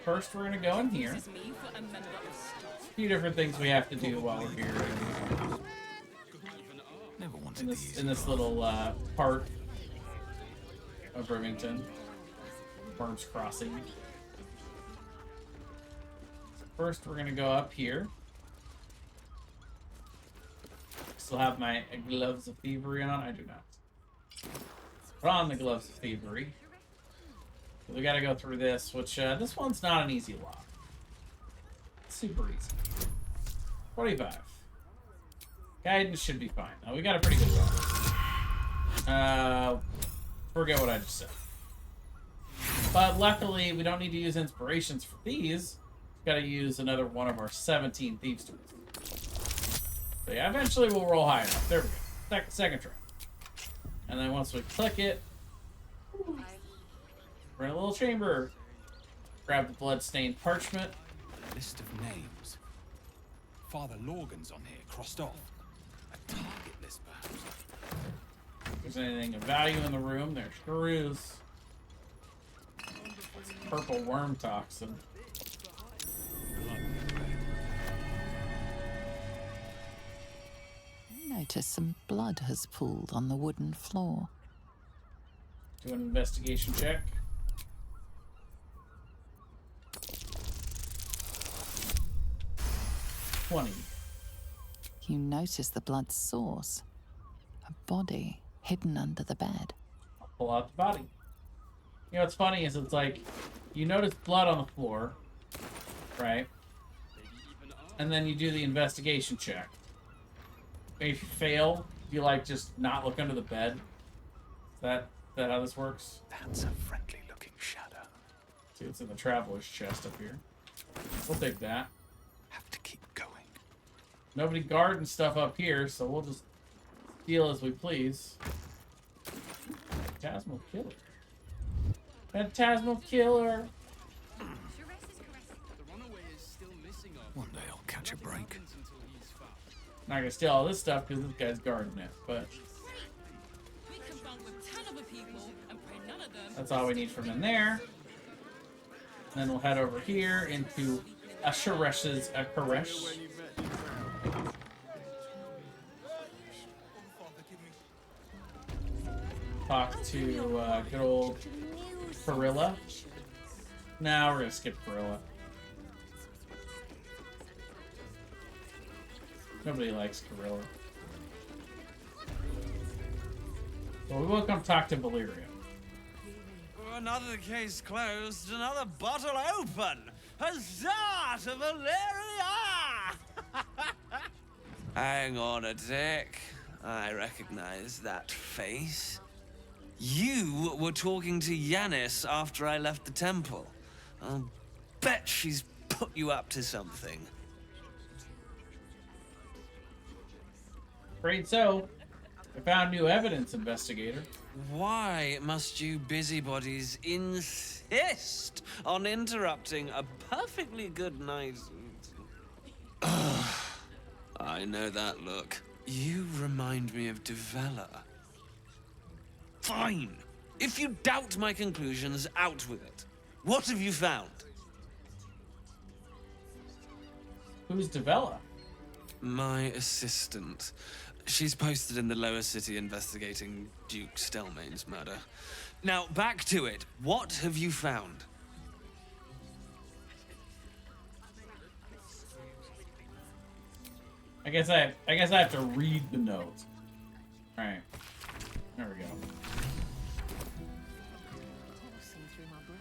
first we're gonna go in here. A few different things we have to do while we're here. In this little part of Remington. Worms Crossing. So first we're gonna go up here. Still have my gloves of thievery on? I do not. Put on the gloves of thievery. So we gotta go through this, which this one's not an easy lock. It's super easy. 25. Guidance should be fine. Now we got a pretty good one. Forget what I just said. But luckily, we don't need to use inspirations for these. We've got to use another one of our 17 Thieves' tools. So yeah, eventually we'll roll high enough. There we go. Second try. And then once we click it, we're in a little chamber. Grab the blood-stained parchment. A list of names. Father Lorgan's on here, crossed off. A target list, perhaps. If there's anything of value in the room, there sure is. It's purple worm toxin. You notice some blood has pooled on the wooden floor. Do an investigation check. 20. You notice the blood's source. A body hidden under the bed. I'll pull out the body. You know what's funny is it's like, you notice blood on the floor, right? And then you do the investigation check. If you fail, you like just not look under the bed. Is that how this works? That's a friendly looking shadow. See, it's in the traveler's chest up here. We'll take that. Have to keep going. Nobody guarding stuff up here, so we'll just deal as we please. Phantasmal killer. Phantasmal killer. One day I'll catch a break. Not gonna steal all this stuff because this guy's guarding it, but that's all we need from in there. And then we'll head over here into Asheresh's Koresh. Talk to good old Gorilla. Now we're gonna skip Gorilla. Nobody likes Gorilla. Well, we will come talk to Valyria. Another case closed, another bottle open. Huzzah to Valyria! Hang on a tick. I recognize that face. You were talking to Yanis after I left the temple. I'll bet she's put you up to something. Afraid so. I found new evidence, investigator. Why must you busybodies insist on interrupting a perfectly good night? I know that look. You remind me of Devella. Fine. If you doubt my conclusions, out with it. What have you found? Who's Devella? My assistant. She's posted in the lower city investigating Duke Stelmane's murder. Now, back to it. What have you found? I guess I have to read the note. All right. There we go.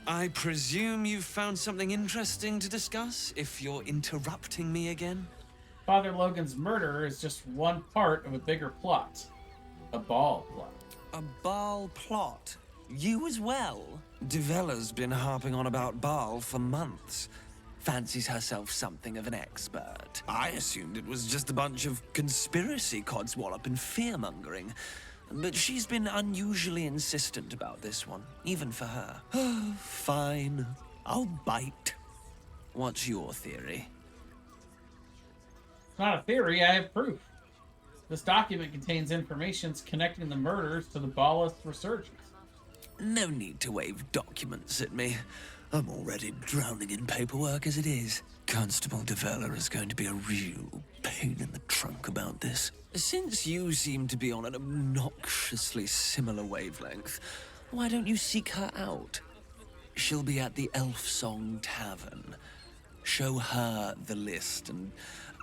I presume you've found something interesting to discuss, if you're interrupting me again? Father Logan's murder is just one part of a bigger plot. A Baal plot. A Baal plot? You as well? Devella's been harping on about Baal for months. Fancies herself something of an expert. I assumed it was just a bunch of conspiracy codswallop and fear-mongering. But she's been unusually insistent about this one, even for her. Fine, I'll bite. What's your theory? It's not a theory, I have proof. This document contains information connecting the murders to the Ballast resurgence. No need to wave documents at me. I'm already drowning in paperwork as it is. Constable Devella is going to be a real pain in the trunk about this. Since you seem to be on an obnoxiously similar wavelength, why don't you seek her out? She'll be at the Elf Song Tavern. Show her the list, and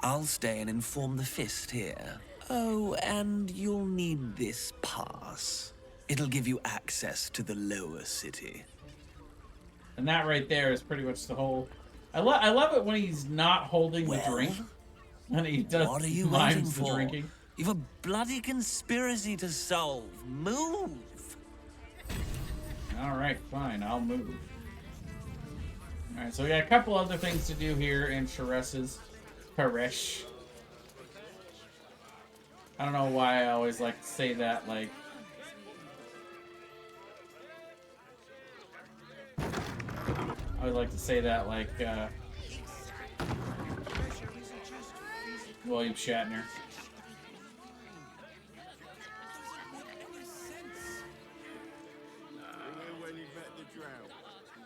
I'll stay and inform the Fist here. Oh, and you'll need this pass. It'll give you access to the lower city. And that right there is pretty much the whole... I love it when he's not holding the drink. And he does What are you mimes waiting the for? drinking. You've a bloody conspiracy to solve. Move! Alright, fine, I'll move. Alright, so we got a couple other things to do here in Shores's parish. I don't know why I always like to say that, like... I would like to say that like, William Shatner.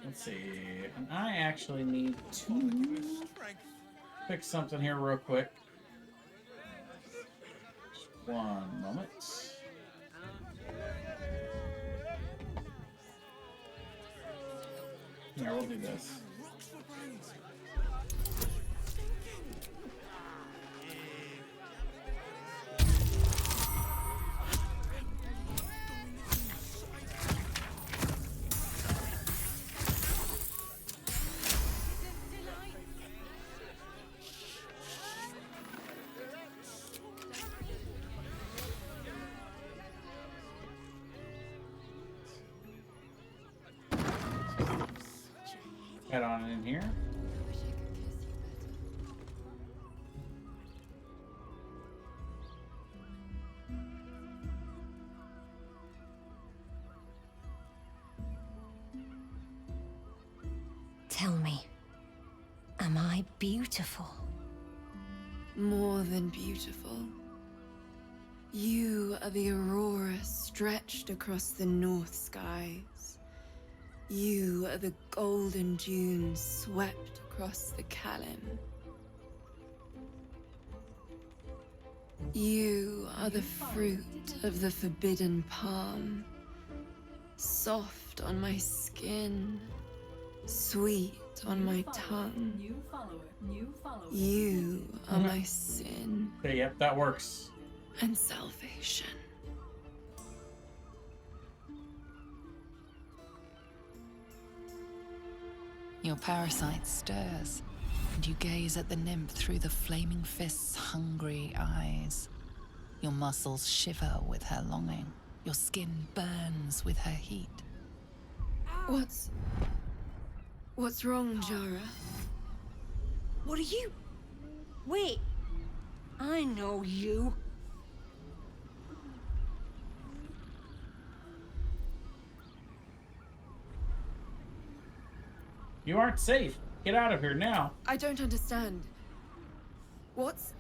Let's see. And I actually need to fix something here real quick. Just one moment. Here, we'll do this. Head on in here. Tell me, am I beautiful? More than beautiful. You are the aurora stretched across the north skies. You are the golden dunes swept across the Kalim. You are the fruit of the forbidden palm, soft on my skin, sweet on my tongue. You are my sin. Okay, yep, that works. And salvation. Your parasite stirs, and you gaze at the nymph through the flaming fist's hungry eyes. Your muscles shiver with her longing. Your skin burns with her heat. What's wrong, Jara? What are you? Wait, I know you. You aren't safe. Get out of here now. I don't understand. What's...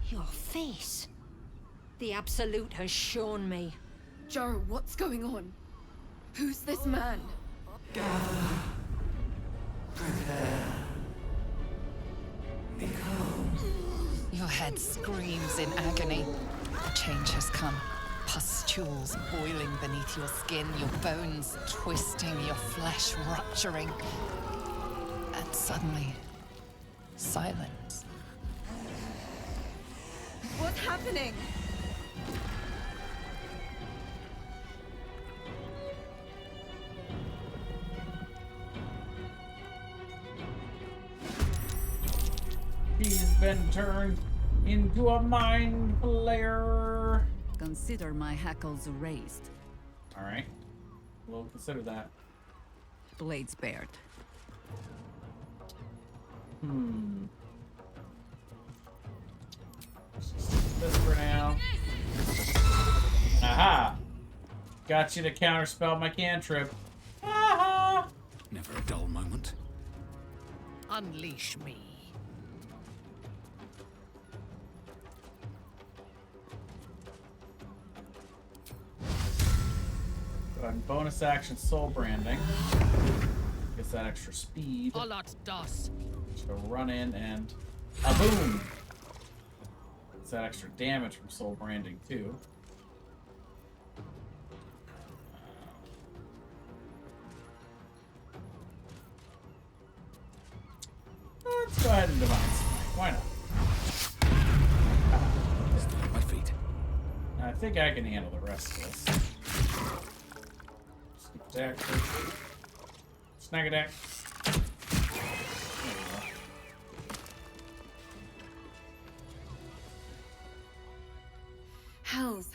Your face. The Absolute has shown me. Jara, what's going on? Who's this man? Your head screams in agony. The change has come. Pustules boiling beneath your skin, your bones twisting, your flesh rupturing. And suddenly, silence. What's happening? He's been turned into a mind flayer. Consider my hackles raised. Alright. We'll consider that. Blade spared. This for now. Aha! Got you to counterspell my cantrip. Aha! Never a dull moment. Unleash me. Go ahead and bonus action soul branding. Gets that extra speed. Alat das. So run in and a boom. Gets that extra damage from soul branding too. Let's go ahead and divine smite. Why not? Still on my feet. I think I can handle the rest of this. Sneak attack. Snag attack. Hells.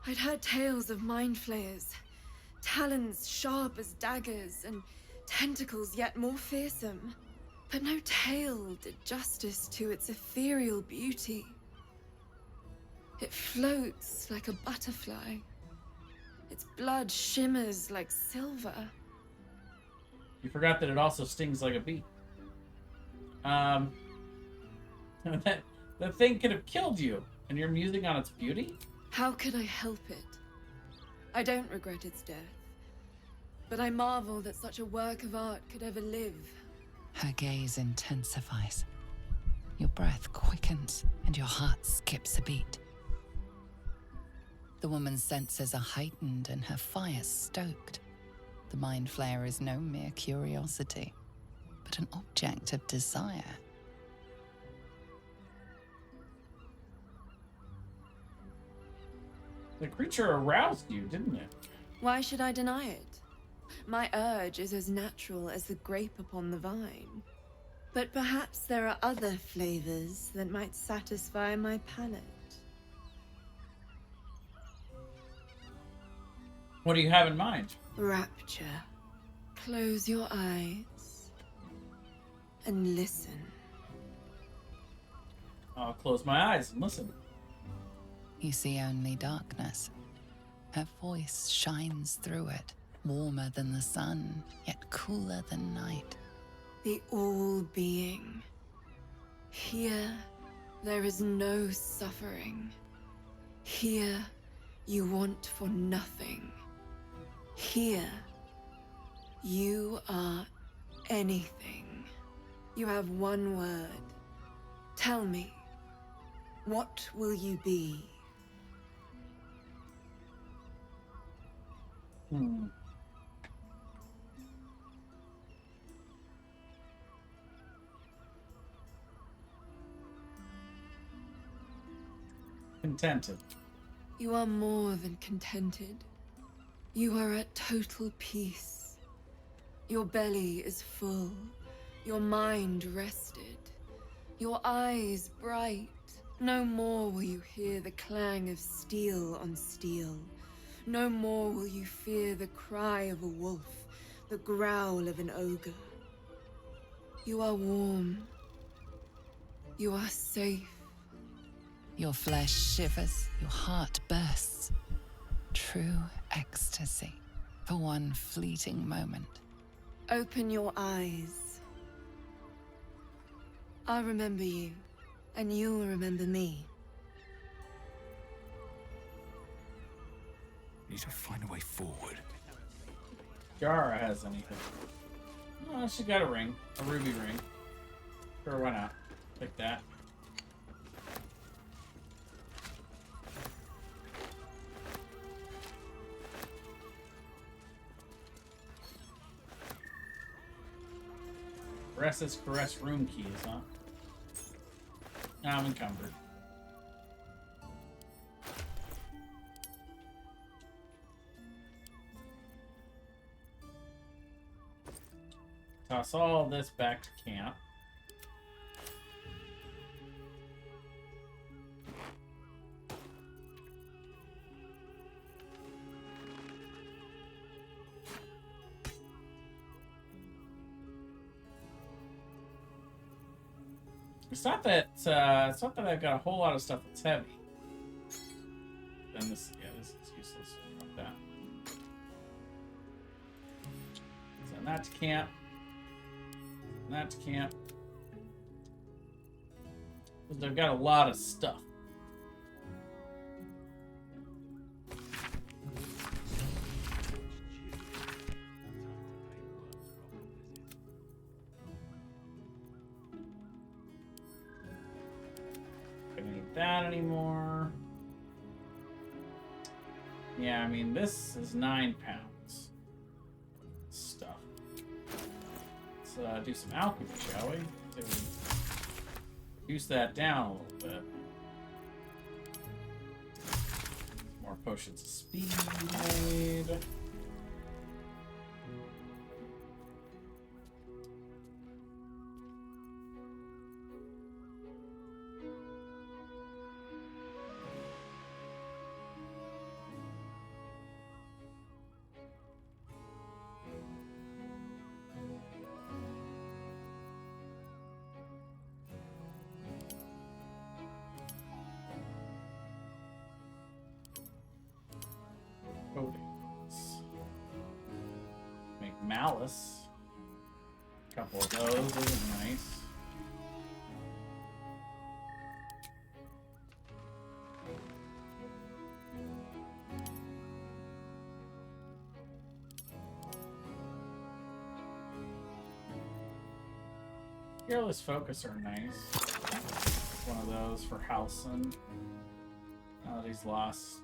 I'd heard tales of mind flayers. Talons sharp as daggers, and tentacles yet more fearsome. But no tale did justice to its ethereal beauty. It floats like a butterfly. Its blood shimmers like silver. You forgot that it also stings like a bee. That thing could have killed you, and you're musing on its beauty? How could I help it? I don't regret its death. But I marvel that such a work of art could ever live. Her gaze intensifies. Your breath quickens, and your heart skips a beat. The woman's senses are heightened and her fire stoked. The mind flayer is no mere curiosity, but an object of desire. The creature aroused you, didn't it? Why should I deny it? My urge is as natural as the grape upon the vine. But perhaps there are other flavors that might satisfy my palate. What do you have in mind? Rapture. Close your eyes and listen. I'll close my eyes and listen. You see only darkness. Her voice shines through it, warmer than the sun, yet cooler than night. The all-being. Here, there is no suffering. Here, you want for nothing. Here, you are anything. You have one word. Tell me, what will you be? Contented. You are more than contented. You are at total peace. Your belly is full. Your mind rested. Your eyes bright. No more will you hear the clang of steel on steel. No more will you fear the cry of a wolf, the growl of an ogre. You are warm. You are safe. Your flesh shivers, your heart bursts. True ecstasy for one fleeting moment. Open your eyes. I'll remember you, and you'll remember me. Need to find a way forward. Yara has anything. Oh, she got a ring. A ruby ring. Sure, why not? Take that. Caress caress room keys, huh? I'm encumbered. Toss all this back to camp. It's not that I've got a whole lot of stuff that's heavy. And this, yeah, this Send that to camp. Send that to camp. Because they've got a lot of stuff. Don't need that anymore. Yeah, I mean, this is 9 pounds. Stuff. Let's do some alchemy, shall we? To reduce that down a little bit. More potions of speed made. Coatings. Make malice. A couple of those, those are nice. Fearless Focus are nice. One of those for Halson. Now that he's lost.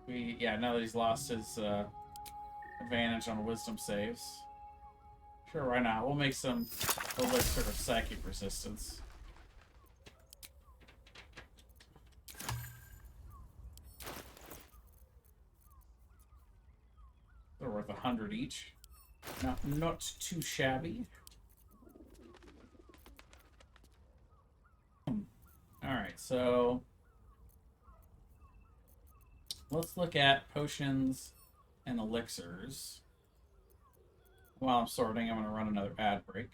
Now that he's lost his advantage on wisdom saves. Sure, why not? We'll make some elixir of psychic resistance. They're worth 100 each. Not too shabby. Alright, so let's look at potions and elixirs. While I'm sorting, I'm going to run another ad break.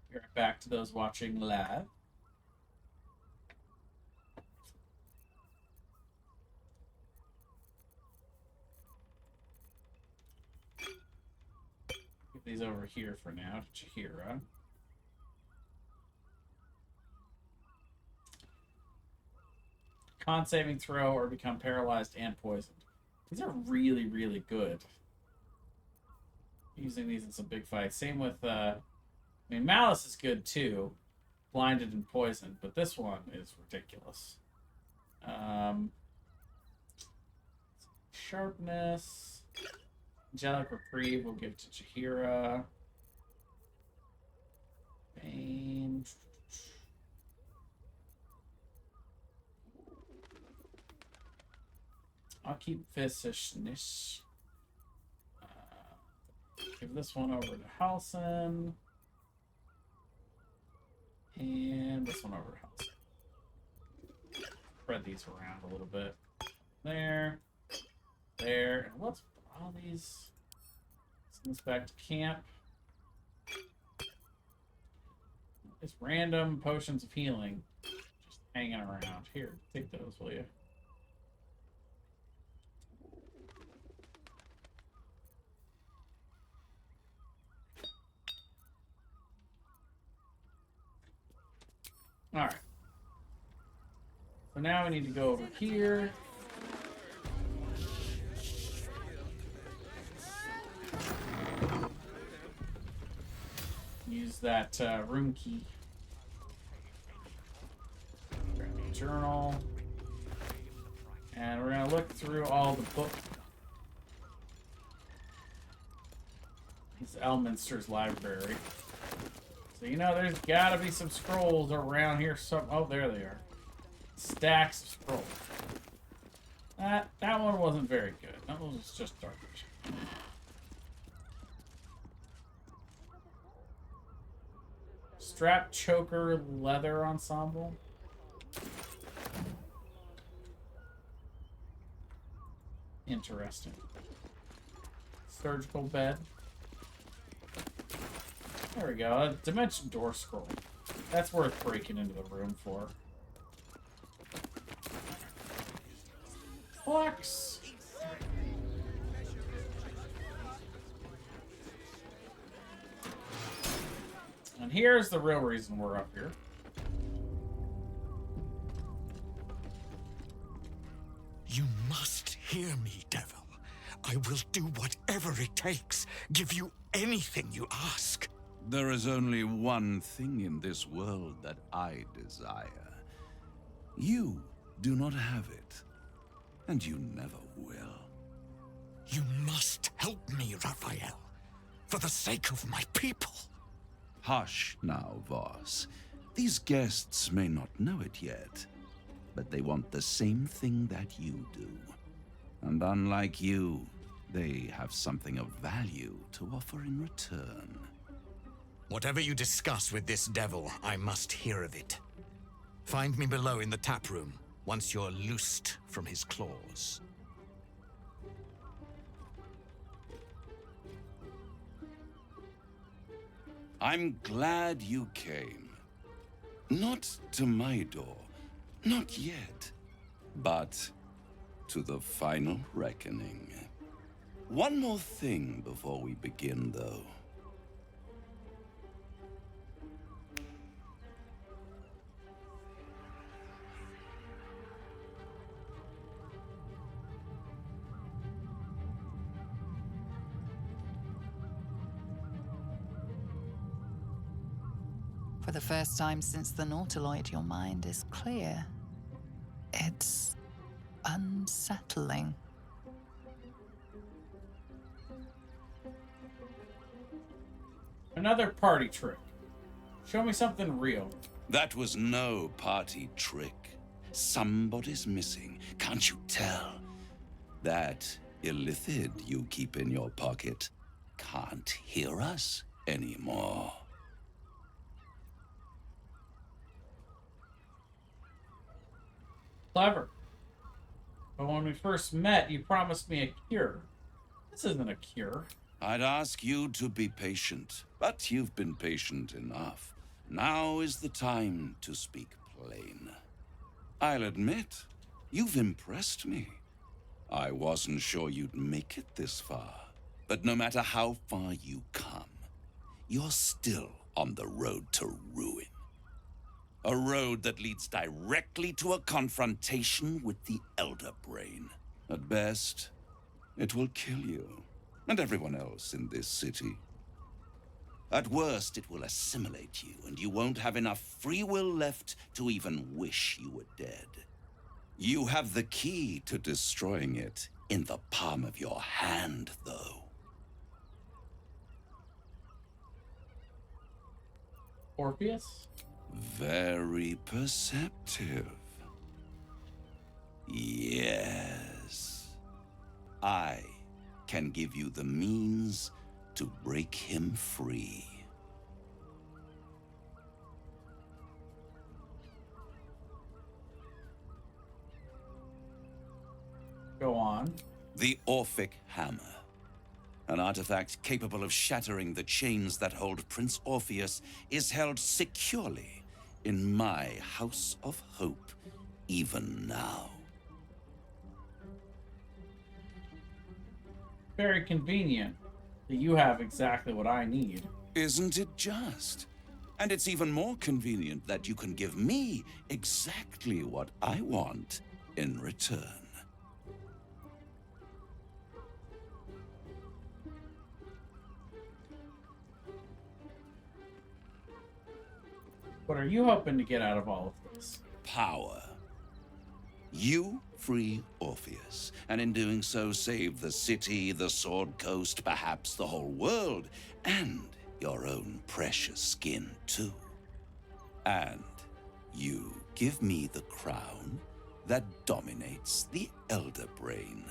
Be right back to those watching live. Get these over here for now to Chihira. Con saving throw or become paralyzed and poisoned. These are really, really good. Using these in some big fights. Same with, I mean, Malice is good too. Blinded and poisoned, but this one is ridiculous. Sharpness. Angelic Reprieve we'll give to Chihira. Bane. I'll keep Physicist. Give this one over to Halson. And this one over to Halson. Spread these around a little bit. There. There. And let's put all these. Send this back to camp. Just random potions of healing. Just hanging around. Here, take those, will you? Alright. So now we need to go over here. Use that room key. Grab the journal. And we're going to look through all the books. This is Elminster's library. So, you know, there's got to be some scrolls around here. Oh, there they are. Stacks of scrolls. That one wasn't very good. That one was just garbage. Strap choker leather ensemble. Interesting. Surgical bed. There we go. A dimension door scroll. That's worth breaking into the room for. Flex. And here's the real reason we're up here. You must hear me, devil. I will do whatever it takes. Give you anything you ask. There is only one thing in this world that I desire. You do not have it, and you never will. You must help me, Raphael, for the sake of my people. Hush now, Voss. These guests may not know it yet, but they want the same thing that you do. And unlike you, they have something of value to offer in return. Whatever you discuss with this devil, I must hear of it. Find me below in the tap room, once you're loosed from his claws. I'm glad you came. Not to my door, not yet, but to the final reckoning. One more thing before we begin, though. For the first time since the Nautiloid, your mind is clear. It's unsettling. Another party trick. Show me something real. That was no party trick. Somebody's missing, can't you tell? That illithid you keep in your pocket can't hear us anymore. Clever. But when we first met, you promised me a cure. This isn't a cure. I'd ask you to be patient, but you've been patient enough. Now is the time to speak plain. I'll admit, you've impressed me. I wasn't sure you'd make it this far, but no matter how far you come, you're still on the road to ruin. A road that leads directly to a confrontation with the Elder Brain. At best, it will kill you, and everyone else in this city. At worst, it will assimilate you, and you won't have enough free will left to even wish you were dead. You have the key to destroying it in the palm of your hand, though. Orpheus? Very perceptive. Yes. I can give you the means to break him free. Go on. The Orphic Hammer. An artifact capable of shattering the chains that hold Prince Orpheus is held securely in my House of Hope, even now. Very convenient that you have exactly what I need. Isn't it just? And it's even more convenient that you can give me exactly what I want in return. What are you hoping to get out of all of this? Power. You free Orpheus, and in doing so save the city, the Sword Coast, perhaps the whole world, and your own precious skin too. And you give me the crown that dominates the Elder Brain.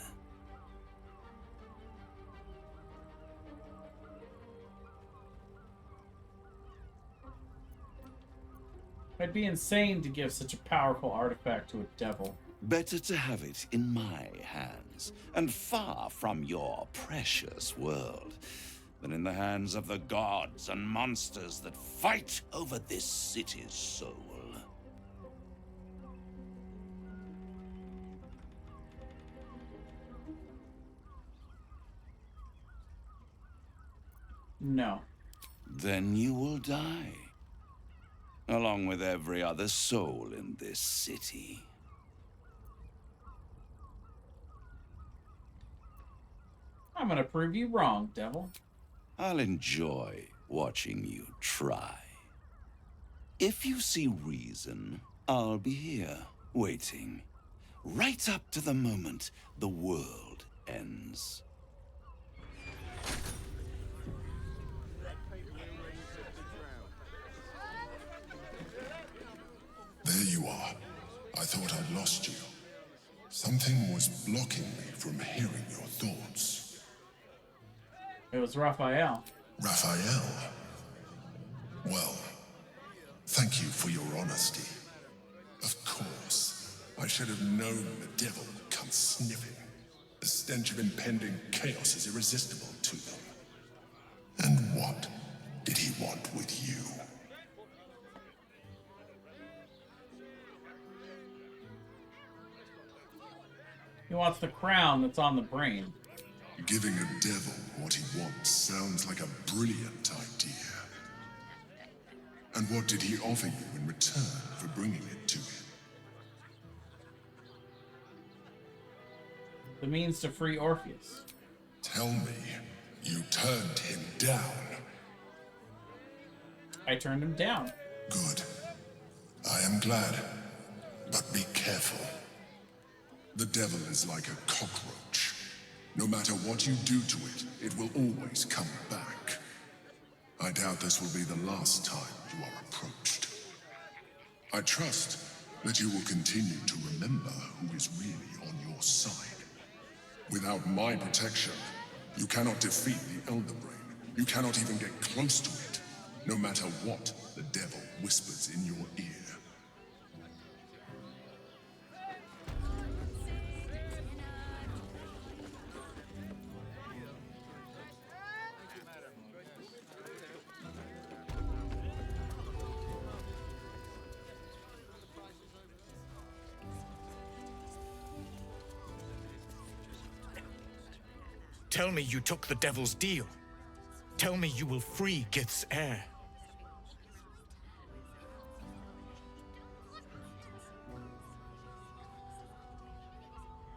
I'd be insane to give such a powerful artifact to a devil. Better to have it in my hands, and far from your precious world, than in the hands of the gods and monsters that fight over this city's soul. No. Then you will die, along with every other soul in this city. I'm gonna prove you wrong, devil. I'll enjoy watching you try. If you see reason, I'll be here, waiting, right up to the moment the world ends. There you are. I thought I'd lost you. Something was blocking me from hearing your thoughts. It was Raphael. Raphael? Well, thank you for your honesty. Of course, I should have known the devil would come sniffing. The stench of impending chaos is irresistible to them. And what did he want with you? He wants the crown that's on the brain. Giving a devil what he wants sounds like a brilliant idea. And what did he offer you in return for bringing it to him? The means to free Orpheus. Tell me, you turned him down. I turned him down. Good. I am glad. But be careful. The devil is like a cockroach. No matter what you do to it, it will always come back. I doubt this will be the last time you are approached. I trust that you will continue to remember who is really on your side. Without my protection, you cannot defeat the Elder Brain. You cannot even get close to it, no matter what the devil whispers in your ear. Tell me you took the devil's deal. Tell me you will free Gith's heir.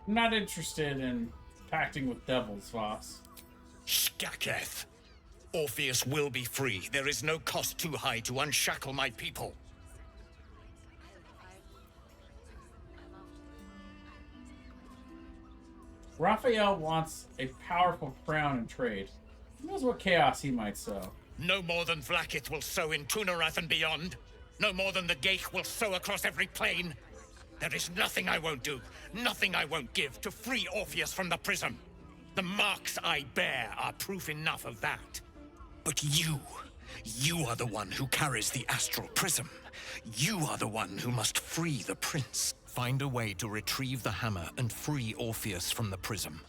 I'm not interested in pacting with devils, Voss. Skaketh! Orpheus will be free. There is no cost too high to unshackle my people. Raphael wants a powerful crown in trade. Who knows what chaos he might sow? No more than Vlaakith will sow in Tunarath and beyond. No more than the Geich will sow across every plain. There is nothing I won't do, nothing I won't give to free Orpheus from the prism. The marks I bear are proof enough of that. But you are the one who carries the astral prism. You are the one who must free the prince. Find a way to retrieve the hammer and free Orpheus from the prism.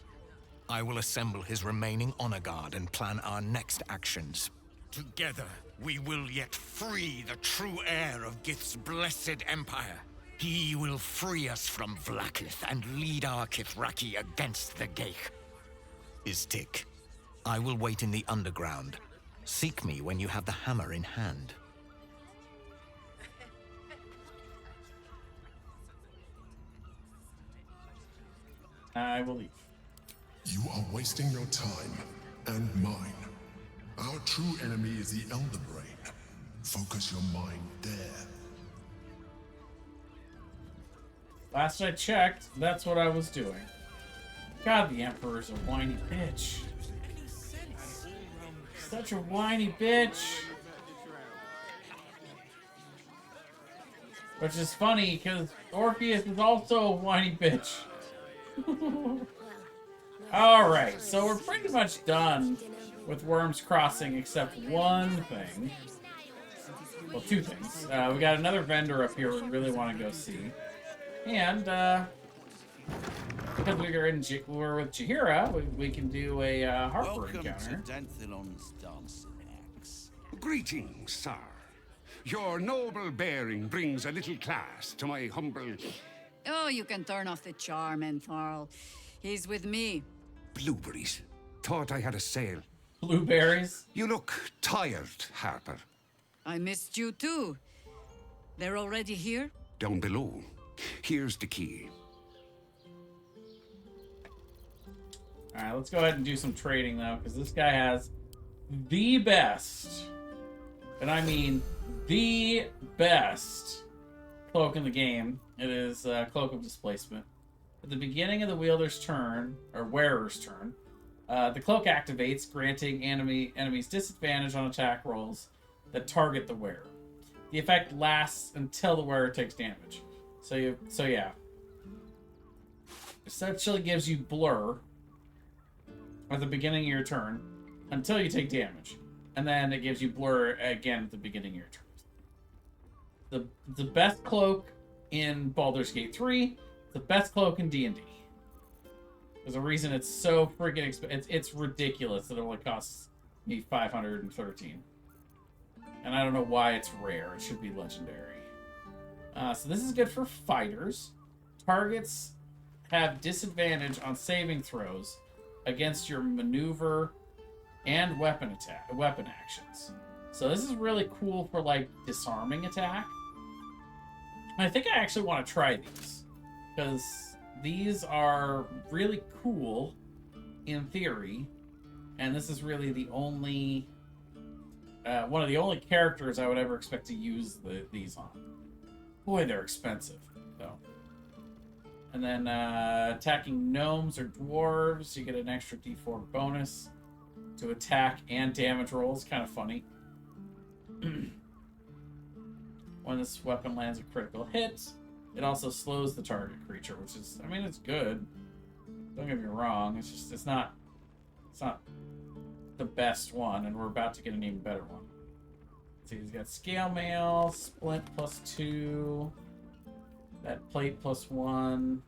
I will assemble his remaining honor guard and plan our next actions. Together, we will yet free the true heir of Gith's blessed empire. He will free us from Vlaakith and lead our Kithraki against the Geich. Istik, I will wait in the underground. Seek me when you have the hammer in hand. I will leave. You are wasting your time and mine. Our true enemy is the Elder Brain. Focus your mind there. Last I checked, that's what I was doing. God, the Emperor's a whiny bitch. Such a whiny bitch. Which is funny, because Orpheus is also a whiny bitch. Alright, so we're pretty much done with Worm's Crossing, except one thing. Well, two things. We got another vendor up here we really want to go see. And, because we're with Jaheira, we can do a Harper encounter. Danthilon's dancing axe. Greetings, sir. Your noble bearing brings a little class to my humble... Oh, you can turn off the charm, Entharl. He's with me. Blueberries. Thought I had a sale. Blueberries? You look tired, Harper. I missed you too. They're already here? Down below. Here's the key. Alright, let's go ahead and do some trading, though, because this guy has the best, and I mean the best, cloak in the game. It is Cloak of Displacement. At the beginning of the wielder's turn, or wearer's turn, the cloak activates, granting enemies disadvantage on attack rolls that target the wearer. The effect lasts until the wearer takes damage. So yeah. Essentially gives you blur at the beginning of your turn until you take damage. And then it gives you blur again at the beginning of your turn. The best cloak in Baldur's Gate 3, the best cloak in D&D. There's a reason it's so freaking expensive. It's ridiculous that it only costs me 513. And I don't know why it's rare. It should be legendary. So this is good for fighters. Targets have disadvantage on saving throws against your maneuver and weapon actions. So this is really cool for like disarming attack. And I think I actually want to try these because these are really cool in theory, and this is really the only one of the only characters I would ever expect to use these on. Boy, they're expensive though. And then attacking gnomes or dwarves, you get an extra d4 bonus to attack and damage rolls. Kind of funny. When this weapon lands a critical hit, it also slows the target creature, which is, I mean, it's good. Don't get me wrong. It's just, it's not the best one, and we're about to get an even better one. See, he's got scale mail, splint +2, that plate +1.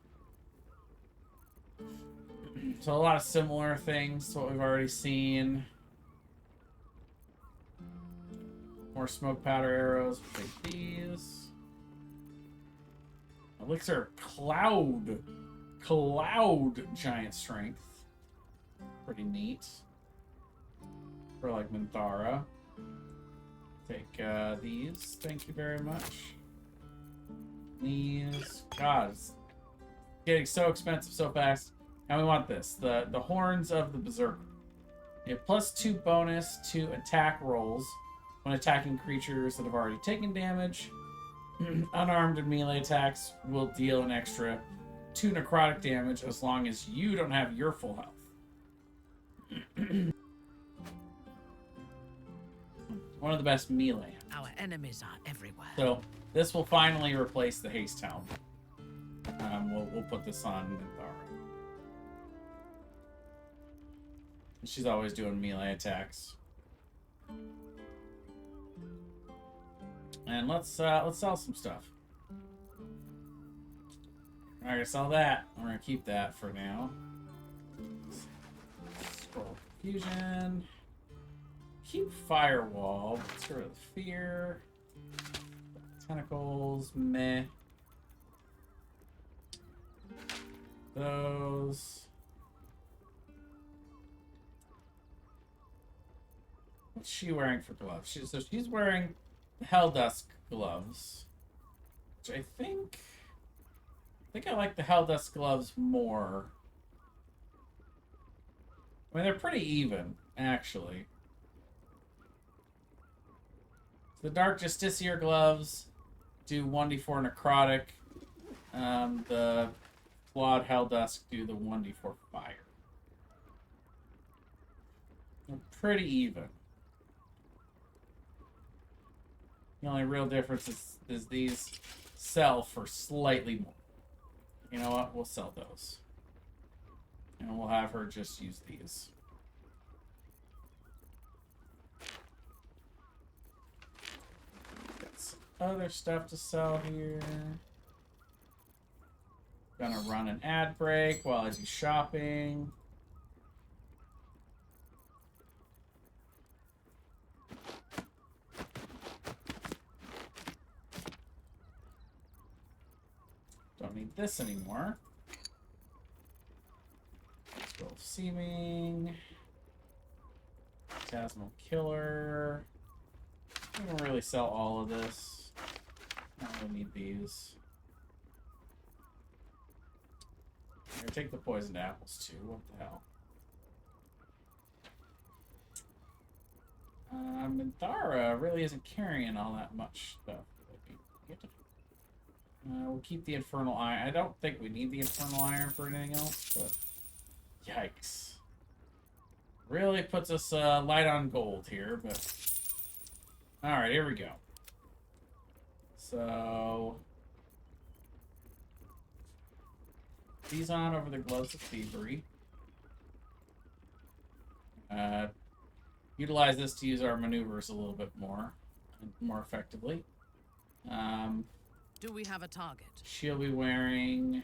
So a lot of similar things to what we've already seen. More smoke powder arrows. We'll take these. Elixir Cloud Giant Strength. Pretty neat. For like Minthara. Take these. Thank you very much. These. God, it's getting so expensive so fast. And we want this. The Horns of the Berserker. You have +2 bonus to attack rolls when attacking creatures that have already taken damage. Unarmed and melee attacks will deal an extra 2 necrotic damage as long as you don't have your full health. One of the best melee. Our enemies are everywhere. So this will finally replace the haste helm. We'll put this on Minthara. She's always doing melee attacks. And let's sell some stuff. We're not gonna sell that. We're gonna keep that for now. Scroll fusion. Keep firewall. Let's get rid of the fear. Tentacles, meh. Those. What's she wearing for gloves? She's wearing the Helldusk gloves, which I think I like the Helldusk gloves more. I mean, they're pretty even, actually. The Dark Justiciar gloves do 1d4 necrotic. The Flawed Helldusk do the 1d4 fire. They're pretty even. The only real difference is these sell for slightly more. You know what? We'll sell those. And we'll have her just use these. Got some other stuff to sell here. Gonna run an ad break while I do shopping. Don't need this anymore. Scroll of Seeming. Phantasmal Killer. I don't really sell all of this. I don't need these. Here, take the poisoned apples too. What the hell? Minthara really isn't carrying all that much stuff. We'll keep the Infernal Iron. I don't think we need the Infernal Iron for anything else, but yikes. Really puts us light on gold here, but alright, here we go. So these on over the Gloves of Thievery. Utilize this to use our maneuvers a little bit more effectively. Do we have a target? She'll be wearing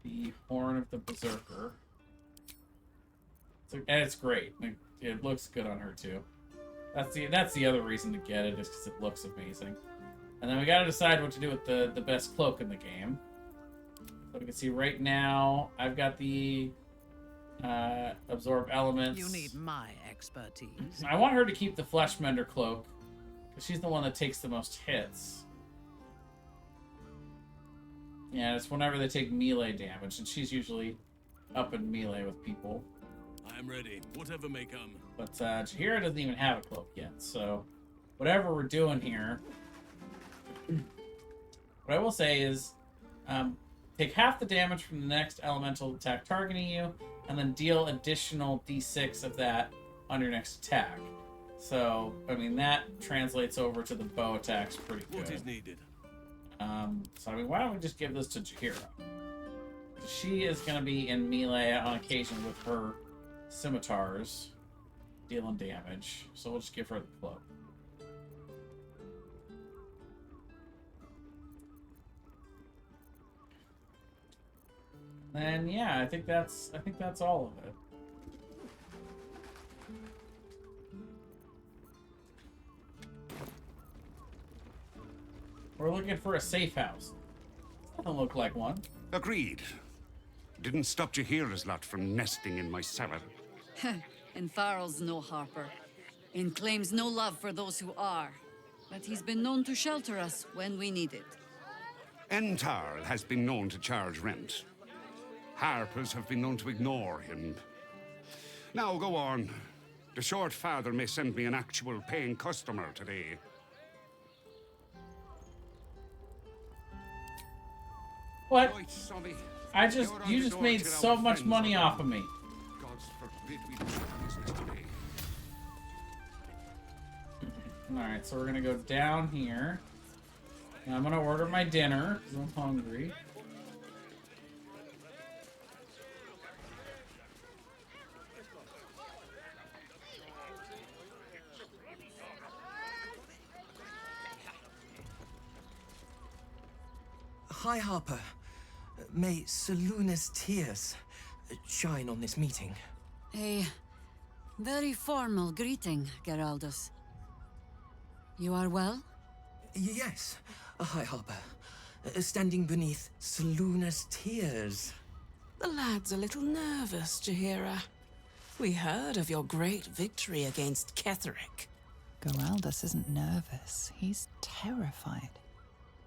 the Horn of the Berserker. And it's great. It looks good on her too. That's the other reason to get it, is because it looks amazing. And then we gotta decide what to do with the best cloak in the game. So we can see right now, I've got the Absorb Elements. You need my expertise. I want her to keep the Fleshmender cloak, because she's the one that takes the most hits. Yeah, it's whenever they take melee damage, and she's usually up in melee with people. I'm ready. Whatever may come. But Jaheira doesn't even have a cloak yet, so whatever we're doing here, what I will say is, take half the damage from the next elemental attack targeting you, and then deal additional d6 of that on your next attack. So, I mean, that translates over to the bow attacks pretty good. What is needed? So, I mean, why don't we just give this to Jaheira? She is going to be in melee on occasion with her scimitars, dealing damage. So we'll just give her the cloak. And yeah, I think that's all of it. We're looking for a safe house. Doesn't look like one. Agreed. Didn't stop Jaheira's lot from nesting in my cellar. And Farrell's no harper, and claims no love for those who are. But he's been known to shelter us when we need it. Entarl has been known to charge rent. Harpers have been known to ignore him. Now go on. The short father may send me an actual paying customer today. What? Right, Sonny. You just made so much money off of me. God's forbid we do business today. Alright, so we're gonna go down here. And I'm gonna order my dinner, because I'm hungry. Hi, Harper. May Seluna's tears shine on this meeting. A very formal greeting, Geraldus. You are well? Yes. Hi, Harper. Standing beneath Seluna's tears. The lad's a little nervous, Jaheira. We heard of your great victory against Ketheric. Geraldus isn't nervous. He's terrified.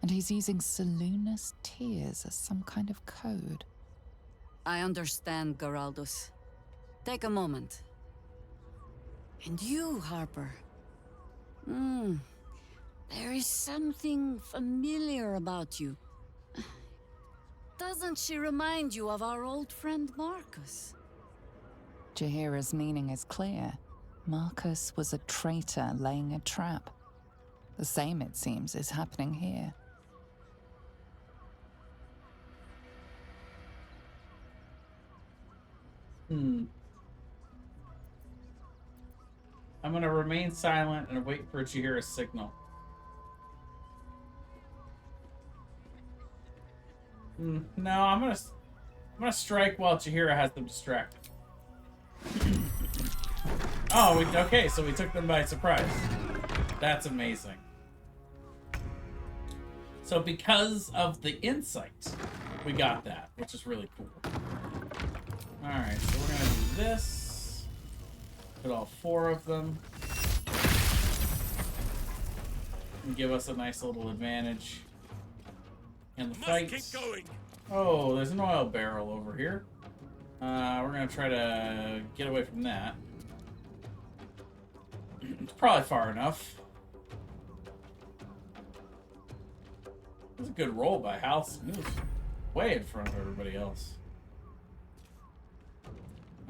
And he's using Seluna's tears as some kind of code. I understand, Geraldus. Take a moment. And you, Harper. There is something familiar about you. Doesn't she remind you of our old friend Marcus? Jaheira's meaning is clear. Marcus was a traitor laying a trap. The same, it seems, is happening here. I'm gonna remain silent and wait for Jaheira's signal. No, I'm gonna strike while Jaheira has them distracted. Oh, okay, so we took them by surprise. That's amazing. So because of the insight, we got that, which is really cool. Alright, so we're gonna do this. Put all 4 of them. and give us a nice little advantage in the fight. Keep going. Oh, there's an oil barrel over here. We're gonna try to get away from that. It's probably far enough. It was a good roll by House. He was way in front of everybody else.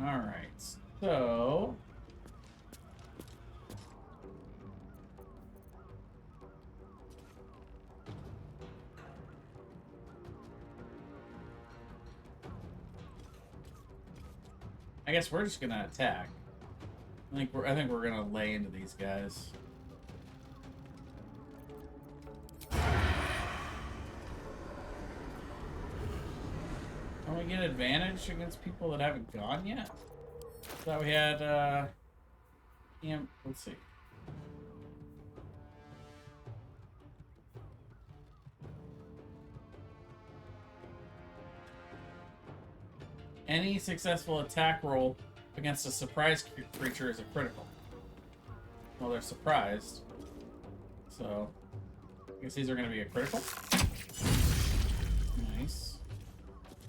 Alright, so... I guess we're just gonna attack. I think we're gonna lay into these guys. Can we get advantage against people that haven't gone yet? Thought we had yeah, let's see. Any successful attack roll against a surprise creature is a critical. Well, they're surprised. So, I guess these are going to be a critical. Nice.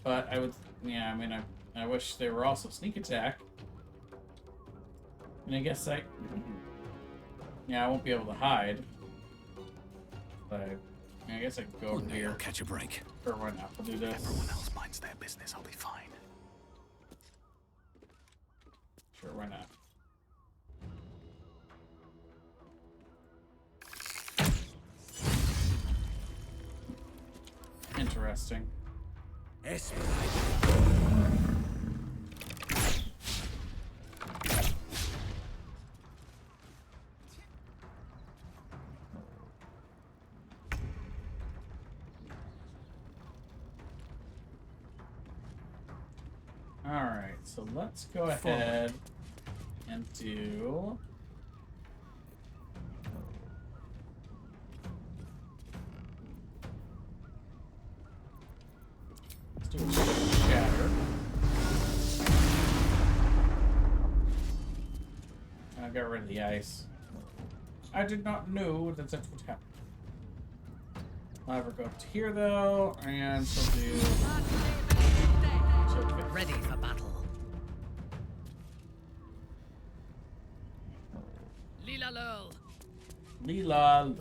But I would, yeah, I mean, I wish they were also sneak attack. And I guess yeah, I won't be able to hide. But I guess I could go over here. I'll catch a break. Or why not? We'll do this. Everyone else minds their business. I'll be fine. Sure, why not? Interesting. Alright, so let's go ahead and do... Let's do a shatter. I got rid of the ice. I did not know that that's what happened. I'll ever go up to here though, and she'll do... Ready for battle. Lila Lurl. Lila Lurl.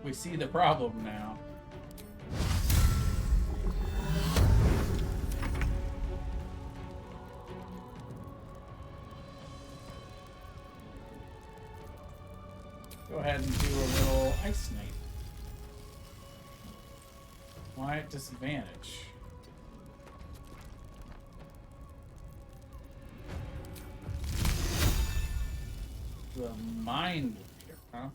We see the problem now. Go ahead and do a little Ice Knight. Why at disadvantage? The Mind Reader, huh?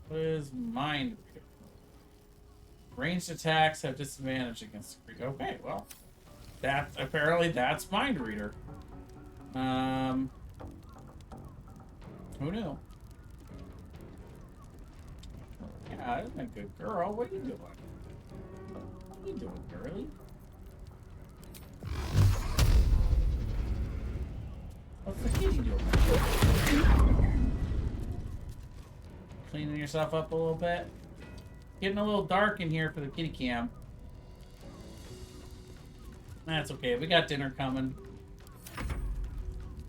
What is Mind Reader? Ranged attacks have disadvantage against the creature. Okay, well, apparently that's Mind Reader. Who knew? Yeah, isn't a good girl. What are you doing? What are you doing, girlie? What's the kitty doing? Cleaning yourself up a little bit. Getting a little dark in here for the kitty cam. That's okay. We got dinner coming.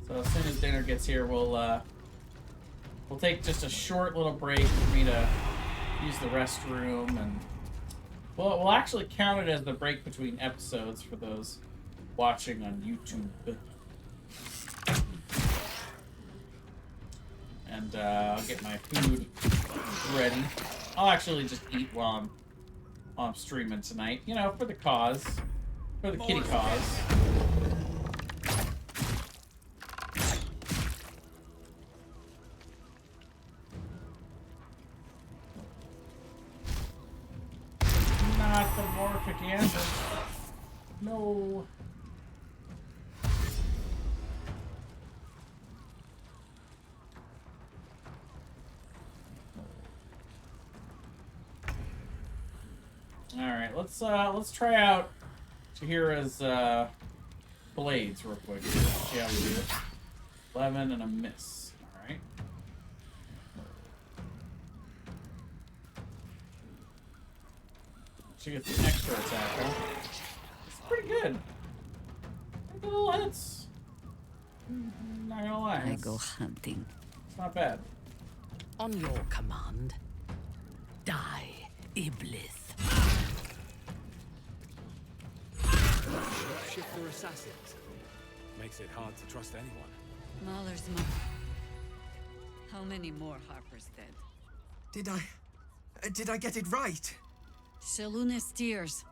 So as soon as dinner gets here, we'll take just a short little break for me to use the restroom, and we'll actually count it as the break between episodes for those watching on YouTube. And I'll get my food ready. I'll actually just eat while I'm streaming tonight. You know, for the cause. For the kitty cause. Not the morphic acid. No. All right, let's try out Tahira's blades real quick. See how we do it. 11 and a miss. Alright. She gets an extra attack, huh? It's pretty good. Pretty good little hits. Not gonna lie. I go hunting. It's not bad. On your command. Die, Iblis. Shifter assassins. Makes it hard to trust anyone. Mahler's mother. How many more Harper's dead? Did I get it right? Seluna's tears.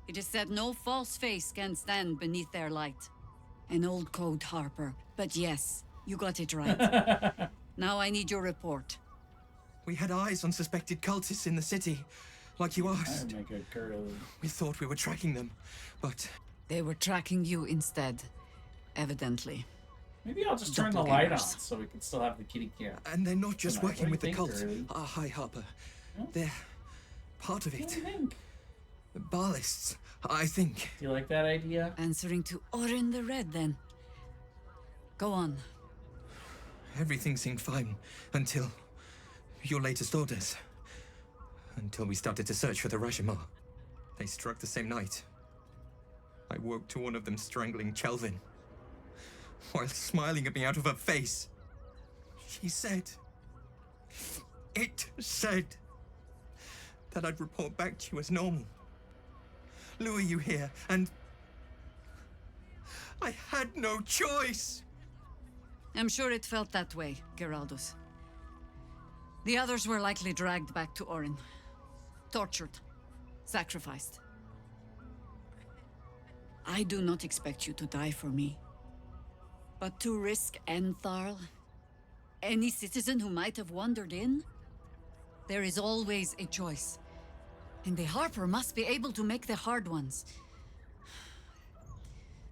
It is said no false face can stand beneath their light. An old code, Harper. But yes, you got it right. Now I need your report. We had eyes on suspected cultists in the city, like you asked. I'd make a girl. We thought we were tracking them, but... They were tracking you instead, evidently. Maybe I'll just turn the light on so we can still have the kitty cat. And they're not just working with the cult. Curly? Hi, Harper. They're part of it. What do you think? Ballists, I think. Do you like that idea? Answering to Orin the Red, then. Go on. Everything seemed fine until your latest orders. Until we started to search for the Rashomar. They struck the same night. I woke to one of them strangling Chelvin, while smiling at me out of her face. She said... It said... that I'd report back to you as normal. Lure you here, and... I had no choice! I'm sure it felt that way, Geraldus. The others were likely dragged back to Orin. Tortured. Sacrificed. I do not expect you to die for me. But to risk Entharl, any citizen who might have wandered in, there is always a choice. And the Harper must be able to make the hard ones.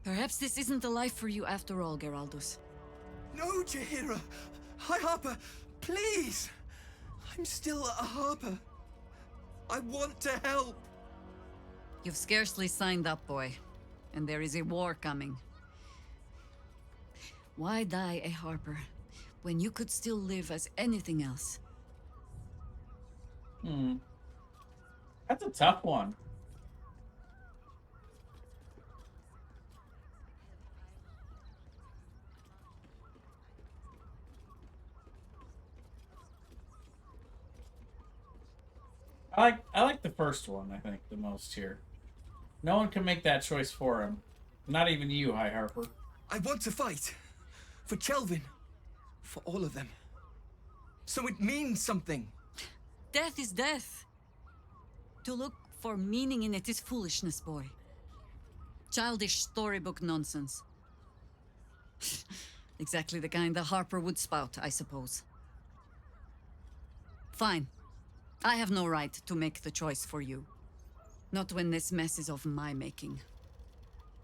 Perhaps this isn't the life for you after all, Geraldus. No, Jaheira! Hi, Harper! Please! I'm still a Harper. I want to help! You've scarcely signed up, boy. And there is a war coming. Why die a Harper when you could still live as anything else? That's a tough one. I like the first one, I think, the most here. No one can make that choice for him. Not even you, High Harper. I want to fight. For Chelvin. For all of them. So it means something. Death is death. To look for meaning in it is foolishness, boy. Childish storybook nonsense. Exactly the kind the Harper would spout, I suppose. Fine. I have no right to make the choice for you. Not when this mess is of my making.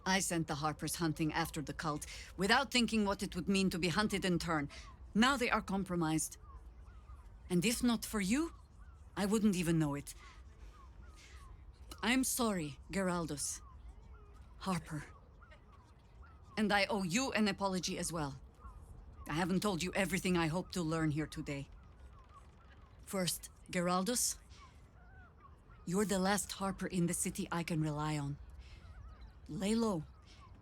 I sent the Harpers hunting after the cult, without thinking what it would mean to be hunted in turn. Now they are compromised. And if not for you, I wouldn't even know it. I'm sorry, Geraldus. Harper. And I owe you an apology as well. I haven't told you everything I hope to learn here today. First, Geraldus, you're the last Harper in the city I can rely on. Lay low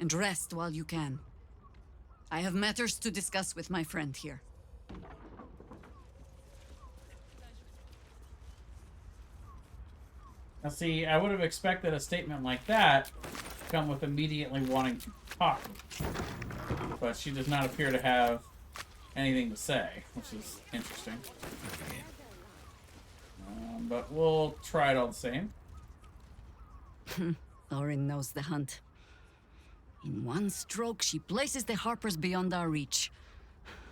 and rest while you can. I have matters to discuss with my friend here. Now see, I would have expected a statement like that to come with immediately wanting to talk. But she does not appear to have anything to say, which is interesting. But we'll try it all the same. Orin knows the hunt. In one stroke, she places the Harpers beyond our reach.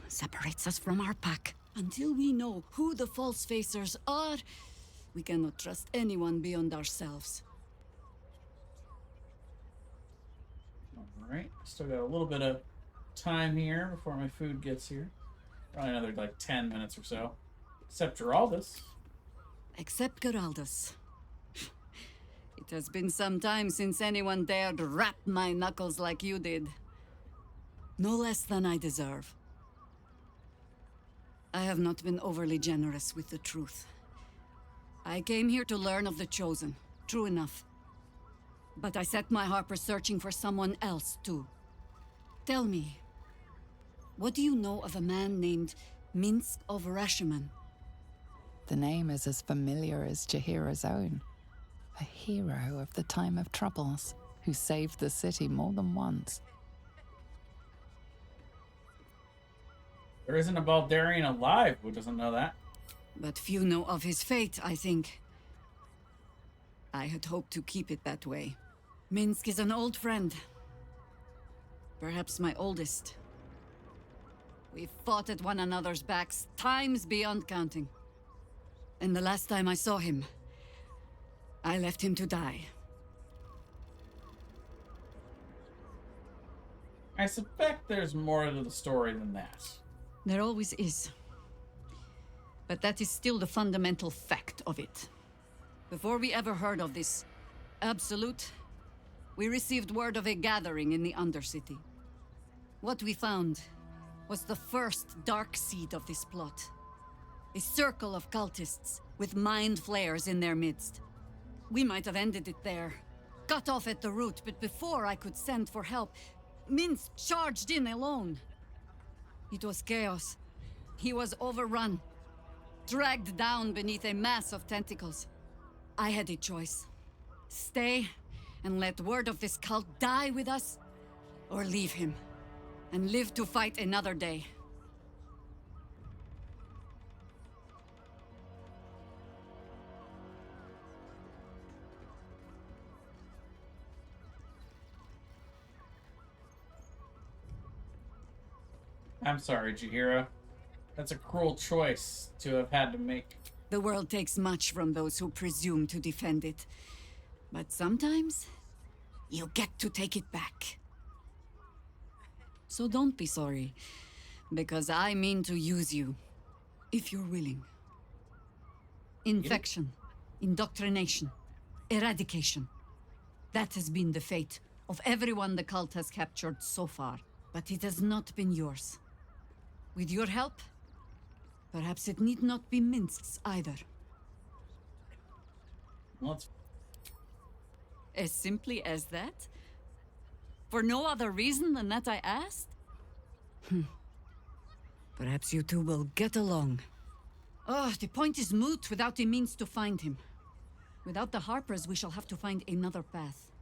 Separates us from our pack. Until we know who the false facers are, we cannot trust anyone beyond ourselves. Alright, still got a little bit of time here before my food gets here. Probably another like 10 minutes or so. Except Geraldus. Except Geraldus. It has been some time since anyone dared rap my knuckles like you did. No less than I deserve. I have not been overly generous with the truth. I came here to learn of the Chosen, true enough. But I set my Harper searching for someone else, too. Tell me, what do you know of a man named Minsk of Rashiman? The name is as familiar as Jaheira's own. A hero of the time of troubles, who saved the city more than once. There isn't a Baldurian alive who doesn't know that. But few know of his fate, I think. I had hoped to keep it that way. Minsk is an old friend. Perhaps my oldest. We've fought at one another's backs times beyond counting. And the last time I saw him, I left him to die. I suspect there's more to the story than that. There always is. But that is still the fundamental fact of it. Before we ever heard of this Absolute, we received word of a gathering in the Undercity. What we found was the first dark seed of this plot. A circle of cultists with mind flayers in their midst. We might have ended it there, cut off at the root, but before I could send for help, Minsk charged in alone. It was chaos. He was overrun, dragged down beneath a mass of tentacles. I had a choice. Stay and let word of this cult die with us, or leave him and live to fight another day. I'm sorry, Jaheira. That's a cruel choice to have had to make. The world takes much from those who presume to defend it. But sometimes, you get to take it back. So don't be sorry, because I mean to use you, if you're willing. Infection, indoctrination, eradication. That has been the fate of everyone the cult has captured so far, but it has not been yours. With your help, perhaps it need not be Minsk's either. Let's... As simply as that? For no other reason than that I asked? Perhaps you two will get along. Oh, the point is moot without a means to find him. Without the Harpers, we shall have to find another path.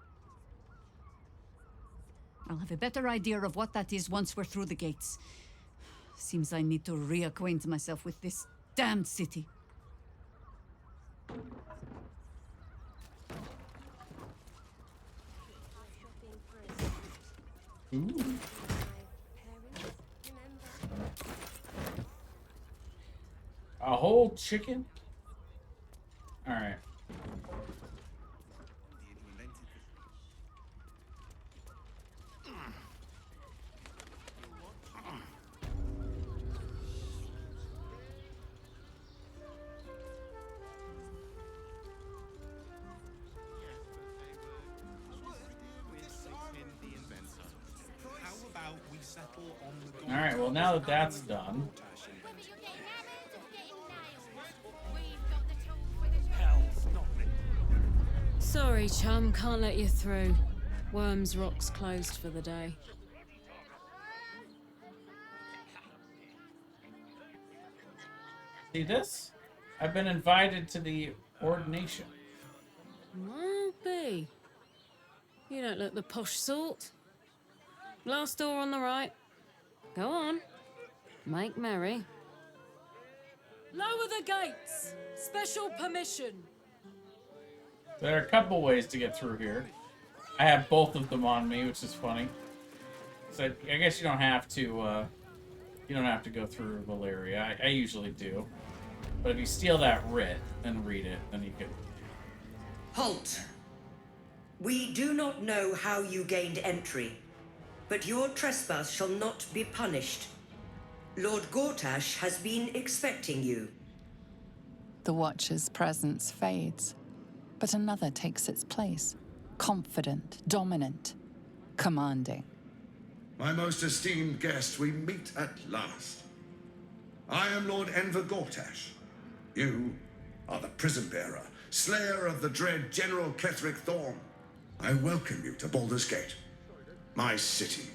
I'll have a better idea of what that is once we're through the gates. Seems I need to reacquaint myself with this damned city. Ooh. A whole chicken? Alright. Alright, well now that that's done... Sorry, chum, can't let you through. Worms Rock's closed for the day. See this? I've been invited to the ordination. Might be. You don't look the posh sort. Last door on the right. Go on. Make merry. Lower the gates! Special permission! There are a couple ways to get through here. I have both of them on me, which is funny. So I guess you don't have to, go through Valeria. I usually do. But if you steal that writ and read it, then you can... Halt! We do not know how you gained entry, but your trespass shall not be punished. Lord Gortash has been expecting you. The Watcher's presence fades, But another takes its place. Confident, dominant, commanding. My most esteemed guest, we meet at last. I am Lord Enver Gortash. You are the prison bearer, slayer of the dread General Ketheric Thorm. I welcome you to Baldur's Gate, my city.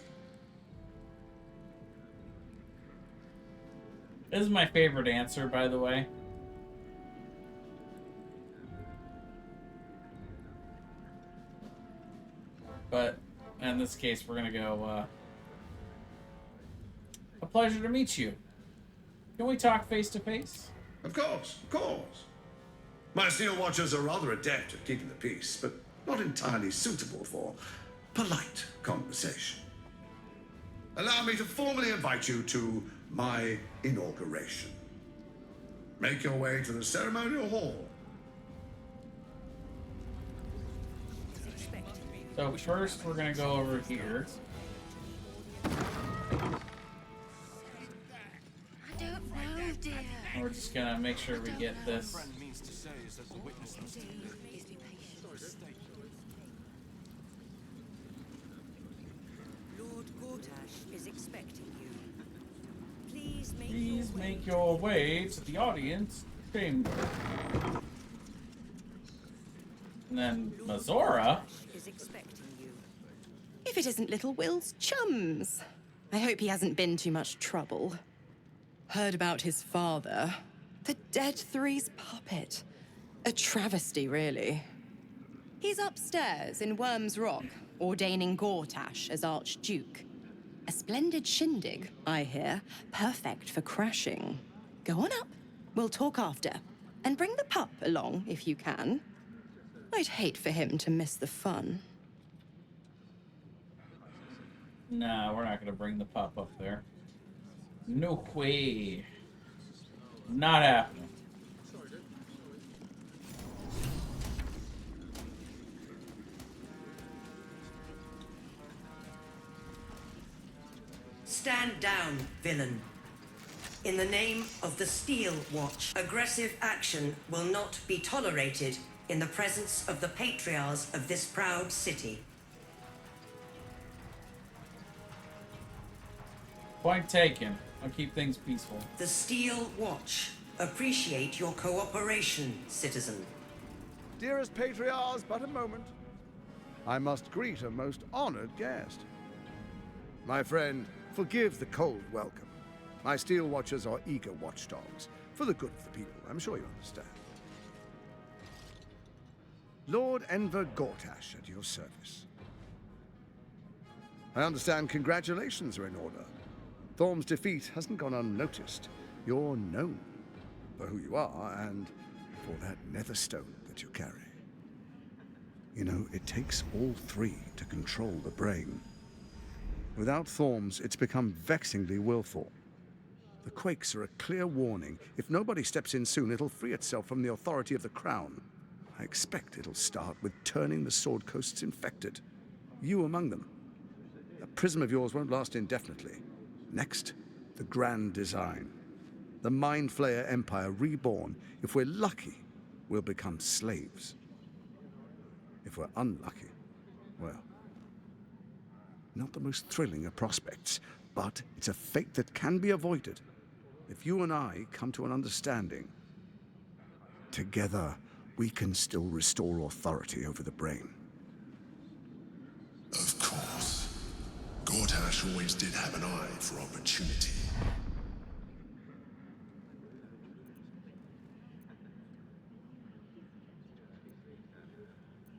This is my favorite answer, by the way. But in this case, we're gonna go, a pleasure to meet you. Can we talk face to face? Of course, of course. My Steel Watchers are rather adept at keeping the peace, but not entirely suitable for polite conversation. Allow me to formally invite you to my inauguration. Make your way to the ceremonial hall. So first, we're gonna go over here. We're just gonna make sure we get this. Lord Gortash is expecting you. Please make your way to the audience chamber. And then Mazora is expecting you. If it isn't little Will's chums. I hope he hasn't been too much trouble. Heard about his father. The Dead Three's puppet. A travesty, really. He's upstairs in Worm's Rock, ordaining Gortash as Archduke. A splendid shindig, I hear. Perfect for crashing. Go on up. We'll talk after. And bring the pup along, if you can. I'd hate for him to miss the fun. Nah, we're not gonna bring the pup up there. No way. Not happening. Stand down, villain. In the name of the Steel Watch, aggressive action will not be tolerated in the presence of the patriarchs of this proud city. Point taken. I'll keep things peaceful. The Steel Watch appreciate your cooperation, citizen. Dearest patriarchs, but a moment. I must greet a most honored guest. My friend, forgive the cold welcome. My Steel Watchers are eager watchdogs, for the good of the people, I'm sure you understand. Lord Enver Gortash at your service. I understand congratulations are in order. Thorm's defeat hasn't gone unnoticed. You're known for who you are and for that netherstone that you carry. You know, it takes all three to control the brain. Without Thorm's, it's become vexingly willful. The quakes are a clear warning. If nobody steps in soon, it'll free itself from the authority of the crown. I expect it'll start with turning the Sword Coasts infected. You among them. That prism of yours won't last indefinitely. Next, the grand design. The Mind Flayer Empire reborn. If we're lucky, we'll become slaves. If we're unlucky, well, not the most thrilling of prospects, but it's a fate that can be avoided if you and I come to an understanding. Together, we can still restore authority over the brain. Of course. Gortash always did have an eye for opportunity.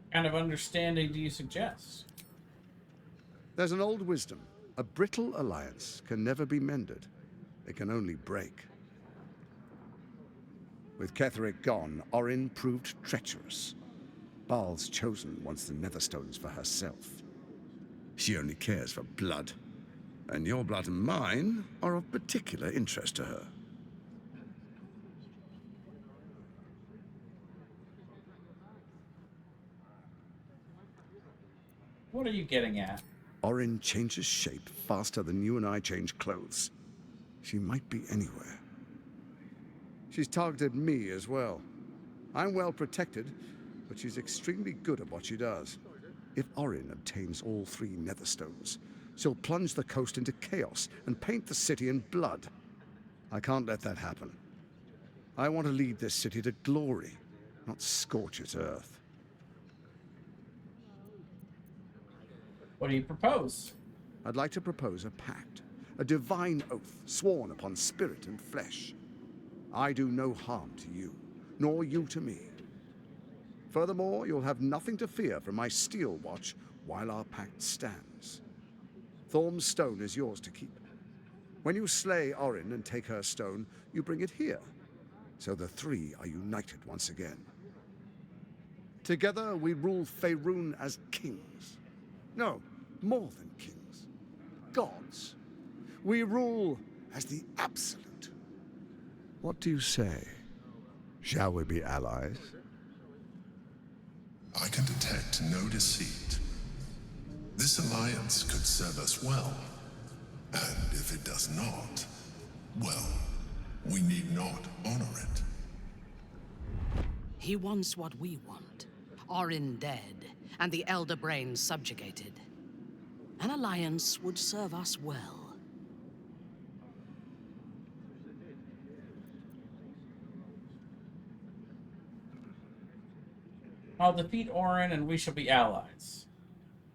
What kind of understanding do you suggest? There's an old wisdom. A brittle alliance can never be mended. It can only break. With Ketheric gone, Orin proved treacherous. Baal's chosen wants the Netherstones for herself. She only cares for blood. And your blood and mine are of particular interest to her. What are you getting at? Orin changes shape faster than you and I change clothes. She might be anywhere. She's targeted me as well. I'm well protected, but she's extremely good at what she does. If Orin obtains all 3 Netherstones, she'll plunge the coast into chaos and paint the city in blood. I can't let that happen. I want to lead this city to glory, not scorch its earth. What do you propose? I'd like to propose a pact, a divine oath sworn upon spirit and flesh. I do no harm to you, nor you to me. Furthermore, you'll have nothing to fear from my steel watch while our pact stands. Thorm's stone is yours to keep. When you slay Orin and take her stone, you bring it here, so the 3 are united once again. Together we rule Faerun as kings. No, more than kings. Gods. We rule as the Absolute. What do you say? Shall we be allies? I can detect no deceit. This alliance could serve us well. And if it does not, well, we need not honor it. He wants what we want. Orin dead, and the Elder Brains subjugated. An alliance would serve us well. I'll defeat Orin and we shall be allies.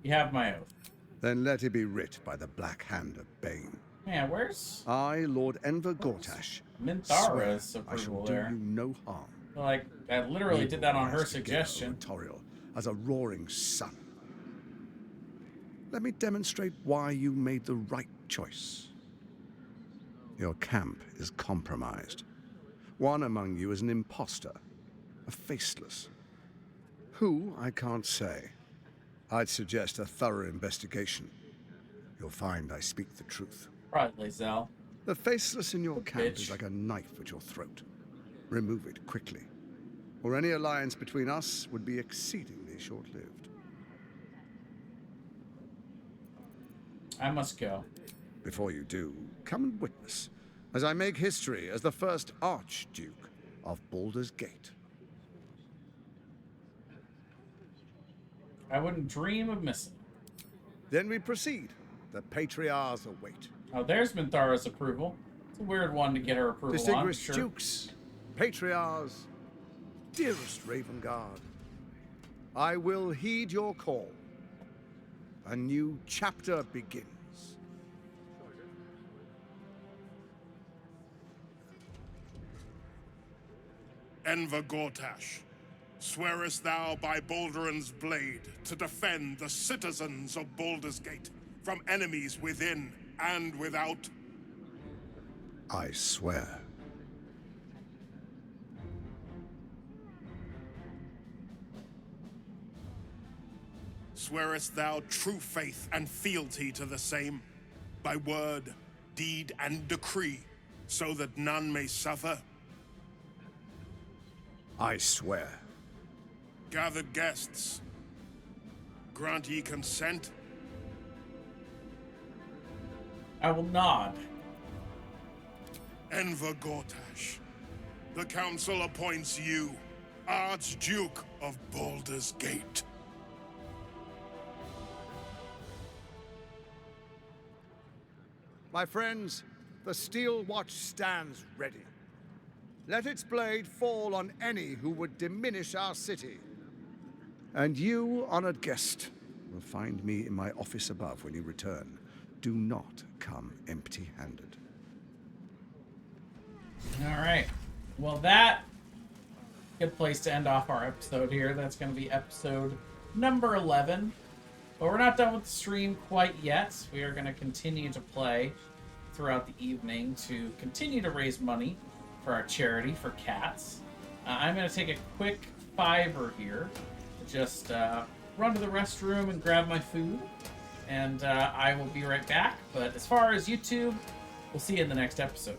You have my oath. Then let it be writ by the black hand of Bane. Yeah, where's... I, Lord Enver Gortash, Minthara's swear I shall approval do there. you no harm. Like, I literally We did will that on her rise together suggestion. over Toriel as a roaring sun. Let me demonstrate why you made the right choice. Your camp is compromised. One among you is an imposter, a faceless. Who, I can't say. I'd suggest a thorough investigation. You'll find I speak the truth. Probably, Zell. The faceless in your camp bitch. is like a knife at your throat. Remove it quickly, or any alliance between us would be exceedingly short-lived. I must go. Before you do, come and witness, as I make history as the first Archduke of Baldur's Gate. I wouldn't dream of missing. Then we proceed. The Patriarchs await. Oh, there's Minthara's approval. It's a weird one to get her approval Distinguished on, sure. Dukes, Patriarchs, dearest Ravengard, I will heed your call. A new chapter begins. Enver Gortash, swearest thou by Baldur's blade to defend the citizens of Baldur's Gate from enemies within and without? I swear. Swearest thou true faith and fealty to the same, by word, deed, and decree, so that none may suffer? I swear. Gathered guests, grant ye consent? I will nod. Enver Gortash, the council appoints you Archduke of Baldur's Gate. My friends, the Steel Watch stands ready. Let its blade fall on any who would diminish our city. And you, honored guest, will find me in my office above when you return. Do not come empty-handed. All right. Well, that good place to end off our episode here. That's going to be episode number 11. But we're not done with the stream quite yet. We are going to continue to play throughout the evening to continue to raise money for our charity for cats. I'm going to take a quick $5 here to just run to the restroom and grab my food. And I will be right back. But as far as YouTube, we'll see you in the next episode.